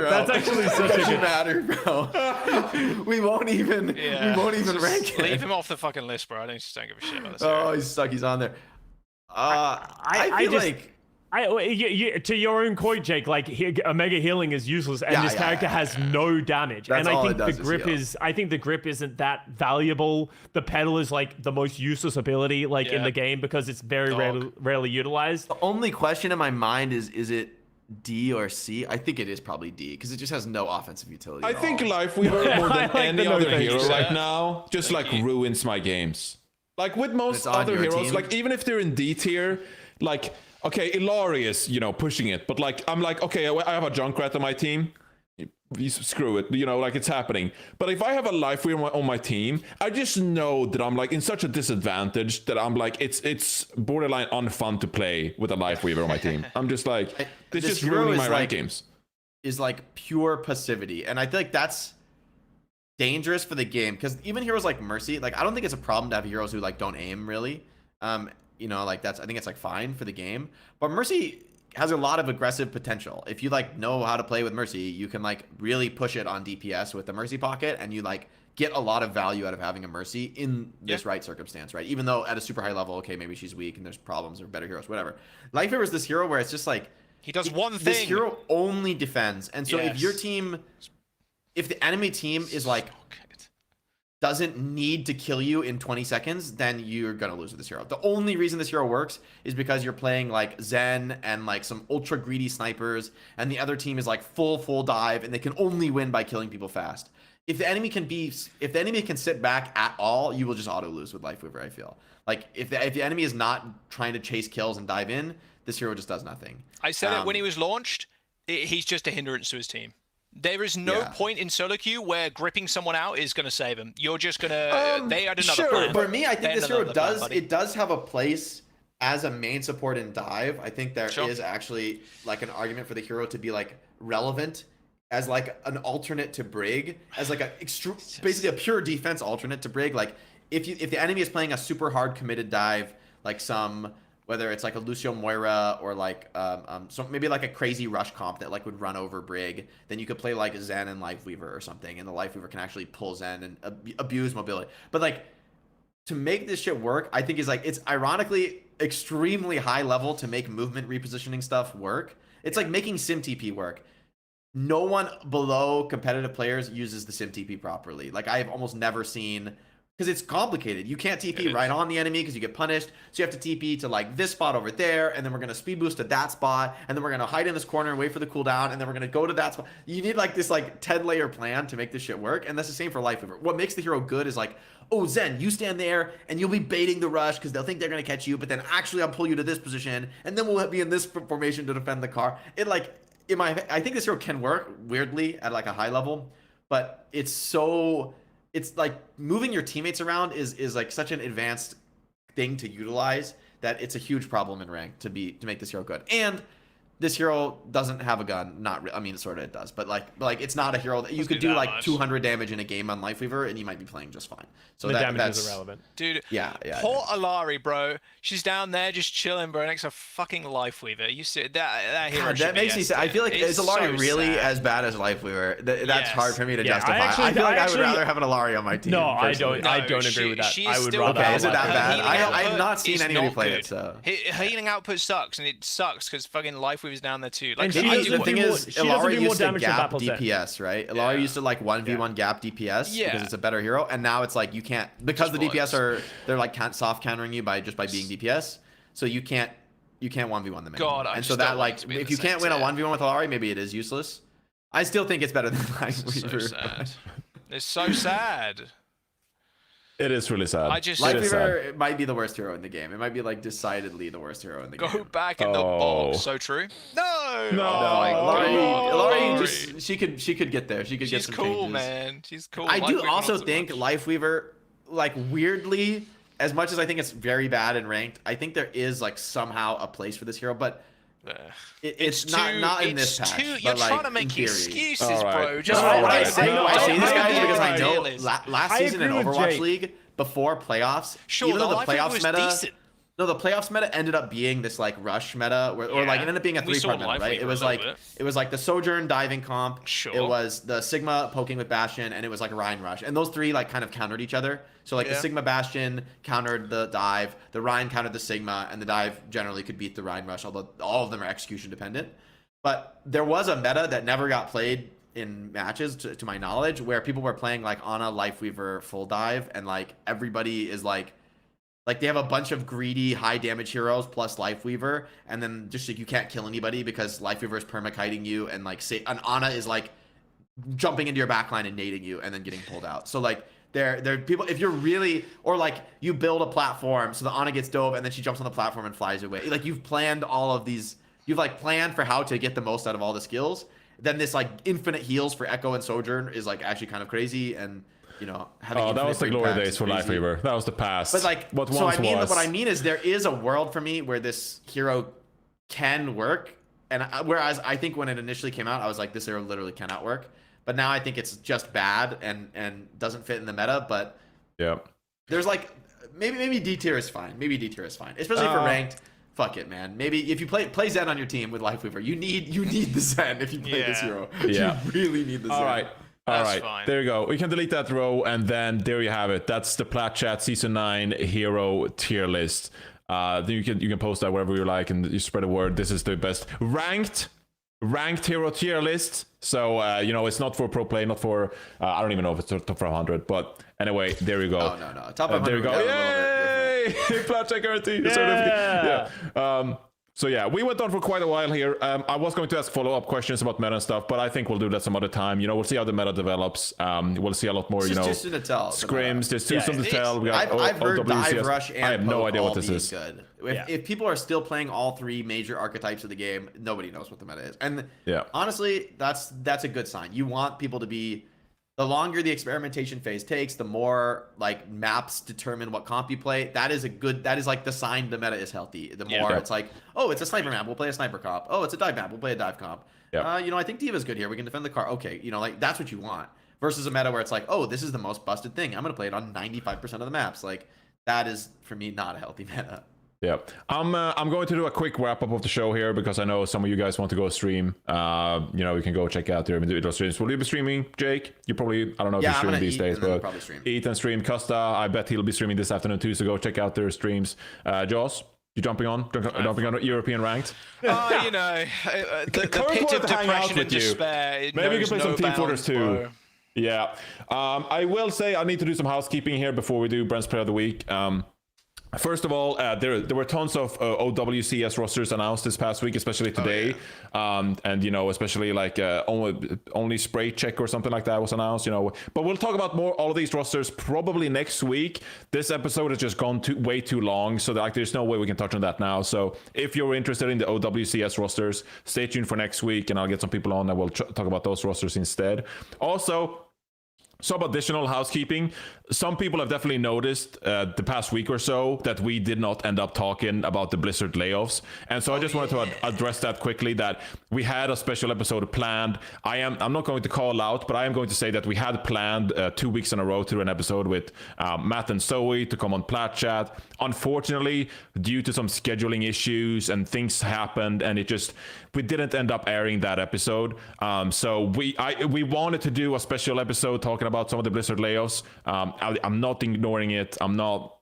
That's actually such a good matter, bro. we won't even rank it. Leave him off the fucking list, bro. I just don't give a shit about this. Oh, he's stuck. He's on there. I feel like. To your own point, Jake, like Omega healing is useless, and this character has no damage. That's and I all think it the grip I think the grip isn't that valuable. The pedal is like the most useless ability in the game because it's very rarely utilized. The only question in my mind is it D or C? I think it is probably D because it just has no offensive utility. I think Lifeweaver more than any other hero right now just like ruins my games. Like with most other heroes, like even if they're in D tier, like. Okay, Ilari is, pushing it, but like, I'm like, okay, I have a Junkrat on my team. Screw it, like it's happening. But if I have a Lifeweaver on my team, I just know that I'm like in such a disadvantage that I'm like, it's borderline unfun to play with a Lifeweaver on my team. I'm just like, this just ruining my rank games. Is like pure passivity, and I feel like that's dangerous for the game because even heroes like Mercy, like I don't think it's a problem to have heroes who like don't aim really. I think it's like fine for the game, but Mercy has a lot of aggressive potential. If you like know how to play with Mercy, you can like really push it on DPS with the Mercy pocket, and you like get a lot of value out of having a Mercy in this right circumstance, right? Even though at a super high level, okay, maybe she's weak and there's problems or better heroes, whatever. Lifeweaver is this hero where it's just like he does one thing. This hero only defends, and so if the enemy team is like doesn't need to kill you in 20 seconds, then you're gonna lose with this hero. The only reason this hero works is because you're playing like Zen and like some ultra greedy snipers, and the other team is like full dive, and they can only win by killing people fast. If the enemy can sit back at all, you will just auto lose with Lifeweaver. I feel like if the enemy is not trying to chase kills and dive in, this hero just does nothing. I said it when he was launched. He's just a hindrance to his team. There is no point in solo queue where gripping someone out is going to save him. You're just going to... they had another plan. For me, I think this hero does have a place as a main support in dive. I think there is actually like an argument for the hero to be like relevant as like an alternate to Brig, as like basically a pure defense alternate to Brig. Like if the enemy is playing a super hard committed dive, like whether it's like a Lucio Moira or like so maybe like a crazy rush comp that like would run over Brig, then you could play like Zen and Lifeweaver or something, and the Lifeweaver can actually pull Zen and abuse mobility. But like to make this shit work, I think is like it's ironically extremely high level to make movement repositioning stuff work. It's like making Sim TP work. No one below competitive players uses the Sim TP properly. Like I have almost never seen. Because it's complicated. You can't TP right on the enemy because you get punished. So you have to TP to like this spot over there, and then we're going to speed boost to that spot, and then we're going to hide in this corner and wait for the cooldown, and then we're going to go to that spot. You need like this like 10-layer plan to make this shit work, and that's the same for Lifeweaver. What makes the hero good is like, oh, Zen, you stand there, and you'll be baiting the rush because they'll think they're going to catch you, but then actually I'll pull you to this position, and then we'll be in this formation to defend the car. I think this hero can work weirdly at like a high level, but it's so it's like moving your teammates around is like such an advanced thing to utilize that it's a huge problem in rank to make this hero good. And this hero doesn't have a gun. I mean, sort of it does, but like it's not a hero that you could do like 200 damage in a game on Lifeweaver, and you might be playing just fine. So the damage that's is irrelevant, dude. Yeah. Poor Alari, bro. She's down there just chilling, bro, next to fucking Lifeweaver. You see that hero? God, that makes me sad. I feel like is Alari really as bad as Lifeweaver? That's hard for me to justify. I feel like I would rather have an Alari on my team. No, personally. I don't agree with that. She I is would still rather. Okay, is it that bad? I have not seen anybody not play good. it. So her healing output sucks, and it sucks because fucking Lifeweaver's down there too. Like, And the thing is, Ilari used to damage than gap Battle Set. DPS, right? Ilari used to like 1v1 gap DPS because it's a better hero, and now it's like you can't because the DPS they're like soft countering you by being DPS, so you can't 1v1 them anymore. And so that like if you can't win a 1v1 with Ilari, maybe it is useless. I still think it's better than Lifeweaver. So sad. It's so sad. It is really sad. Lifeweaver might be the worst hero in the game. It might be like decidedly the worst hero in the game. Go back in the box. So true. No. Ilari she could get there. She could get some cool, changes. Man. She's cool. I do also think Lifeweaver, like weirdly, as much as I think it's very bad in ranked, I think there is like somehow a place for this hero, but it's not in this patch. You're but, like, trying to make excuses, bro. Just Just I say this, guys, because I know Right. last season in Overwatch League before playoffs, even though the playoffs meta. Decent. No, the playoffs meta ended up being this like rush meta, or like it ended up being a 3-part meta, right? It was like the Sojourn diving comp. Sure. It was the Sigma poking with Bastion, and it was like Rhine rush, and those three like kind of countered each other. So like the Sigma Bastion countered the dive, the Rhine countered the Sigma, and the dive generally could beat the Rhine rush, although all of them are execution dependent. But there was a meta that never got played in matches, to my knowledge, where people were playing like on a Lifeweaver full dive, and like everybody is like they have a bunch of greedy high damage heroes plus Lifeweaver, and then just like you can't kill anybody because Lifeweaver is permakiting you, and like say an Ana is like jumping into your backline and nading you and then getting pulled out. So like there are people, if you're really, or like you build a platform so the Ana gets dove and then she jumps on the platform and flies away. Like you've planned all of these, you've like planned for how to get the most out of all the skills. Then this like infinite heals for Echo and Sojourn is like actually kind of crazy, and you know, having that was the glory days for Lifeweaver. That was the past. But like, what I mean is there is a world for me where this hero can work, and whereas I think when it initially came out, I was like, this hero literally cannot work. But now I think it's just bad and doesn't fit in the meta. But there's like maybe D tier is fine. Maybe D tier is fine, especially for ranked. Fuck it, man. Maybe if you play Zen on your team with Lifeweaver, you need the Zen if you play this hero. You really need the Zen. All right, fine. There you go. We can delete that row, and then there you have it. That's the Plat Chat Season 9 hero tier list. Then you can post that wherever you like, and you spread the word. This is the best ranked hero tier list. So it's not for pro play, not for I don't even know if it's top 100, but anyway, there you go. Oh no, top 100. There you go. Yay! Plat Chat guarantee. Yeah. So yeah, we went on for quite a while here. I was going to ask follow-up questions about meta and stuff, but I think we'll do that some other time. We'll see how the meta develops. We'll see a lot more, too soon to tell. Scrims. There's too soon to tell. We got I've heard dive, rush, and I have no idea what this is. Good. If people are still playing all three major archetypes of the game, nobody knows what the meta is. And honestly, that's a good sign. You want people to be. The longer the experimentation phase takes, the more like maps determine what comp you play. That is like the sign the meta is healthy. The more it's like, oh, it's a sniper map, we'll play a sniper comp. Oh, it's a dive map, we'll play a dive comp. I think Diva's good here. We can defend the car. Okay, like that's what you want. Versus a meta where it's like, oh, this is the most busted thing. I'm gonna play it on 95% of the maps. Like that is for me not a healthy meta. Yeah, I'm going to do a quick wrap up of the show here because I know some of you guys want to go stream. You can go check out their individual streams. Will you be streaming, Jake? You probably, I don't know if you're streaming these days, but eat and stream. Custa, I bet he'll be streaming this afternoon too. So go check out their streams. Joss, you jumping on European ranked? The pit of depression and despair. Maybe you can play some Team Fortress too. Yeah, I will say I need to do some housekeeping here before we do Brent's Player of the Week. First of all, there were tons of OWCS rosters announced this past week, especially today. Especially like only spray check or something like that was announced. But we'll talk about all of these rosters probably next week. This episode has just gone way too long, so there's no way we can touch on that now. So if you're interested in the OWCS rosters, stay tuned for next week, and I'll get some people on that will talk about those rosters instead. Also, Some additional housekeeping. Some people have definitely noticed the past week or so that we did not end up talking about the Blizzard layoffs. And so I just wanted to address that quickly, that we had a special episode planned. I'm not going to call out, but I am going to say that we had planned 2 weeks in a row to do an episode with Matt and Zoe to come on Plat Chat. Unfortunately, due to some scheduling issues and things happened, and we didn't end up airing that episode. So we wanted to do a special episode talking about some of the Blizzard layoffs. I'm not ignoring it. I'm not,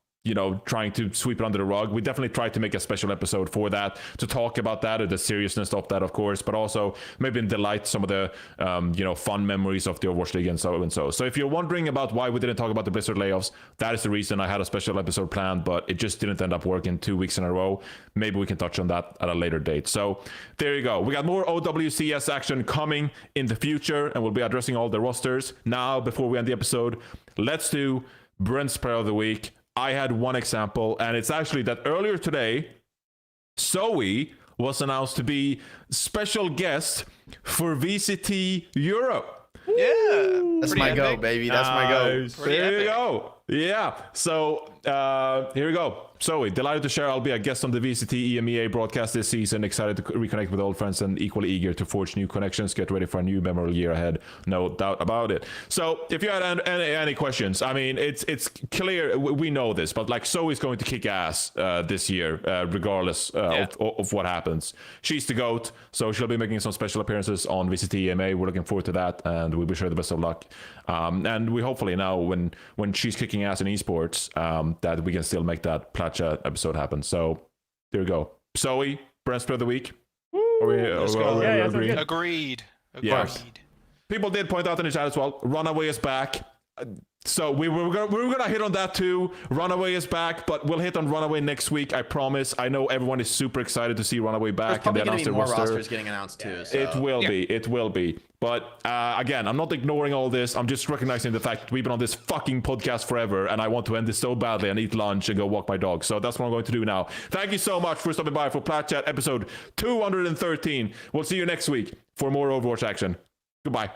trying to sweep it under the rug. We definitely tried to make a special episode for that, to talk about that, or the seriousness of that, of course, but also maybe delight some of the, fun memories of the Overwatch League and so and so. So if you're wondering about why we didn't talk about the Blizzard layoffs, that is the reason. I had a special episode planned, but it just didn't end up working 2 weeks in a row. Maybe we can touch on that at a later date. So there you go. We got more OWCS action coming in the future, and we'll be addressing all the rosters. Now, before we end the episode, let's do Brent's Player of the Week. I had one example, and it's actually that earlier today, Zoe was announced to be special guest for VCT Europe. Yeah. That's my go, baby. That's my go. There you go. Yeah. So here we go. Zoe, delighted to share. I'll be a guest on the VCT EMEA broadcast this season. Excited to reconnect with old friends and equally eager to forge new connections. Get ready for a new memorable year ahead. No doubt about it. So if you had any questions, I mean, it's clear. We know this, but like Zoe's going to kick ass this year, regardless of what happens. She's the GOAT, so she'll be making some special appearances on VCT EMEA. We're looking forward to that, and we wish her the best of luck. And we hopefully now, when she's kicking ass in esports, that we can still make that Plat Chat episode happen. So there we go. Zoe, Brent's Player of the Week. Agreed. Yes. People did point out in the chat as well, Runaway is back. So we were gonna hit on that too. Runaway is back, but we'll hit on Runaway next week. I promise. I know everyone is super excited to see Runaway back. There's probably going to be more rosters getting announced too. So. It will be. But again, I'm not ignoring all this. I'm just recognizing the fact that we've been on this fucking podcast forever, and I want to end this so badly and eat lunch and go walk my dog. So that's what I'm going to do now. Thank you so much for stopping by for Plat Chat episode 213. We'll see you next week for more Overwatch action. Goodbye.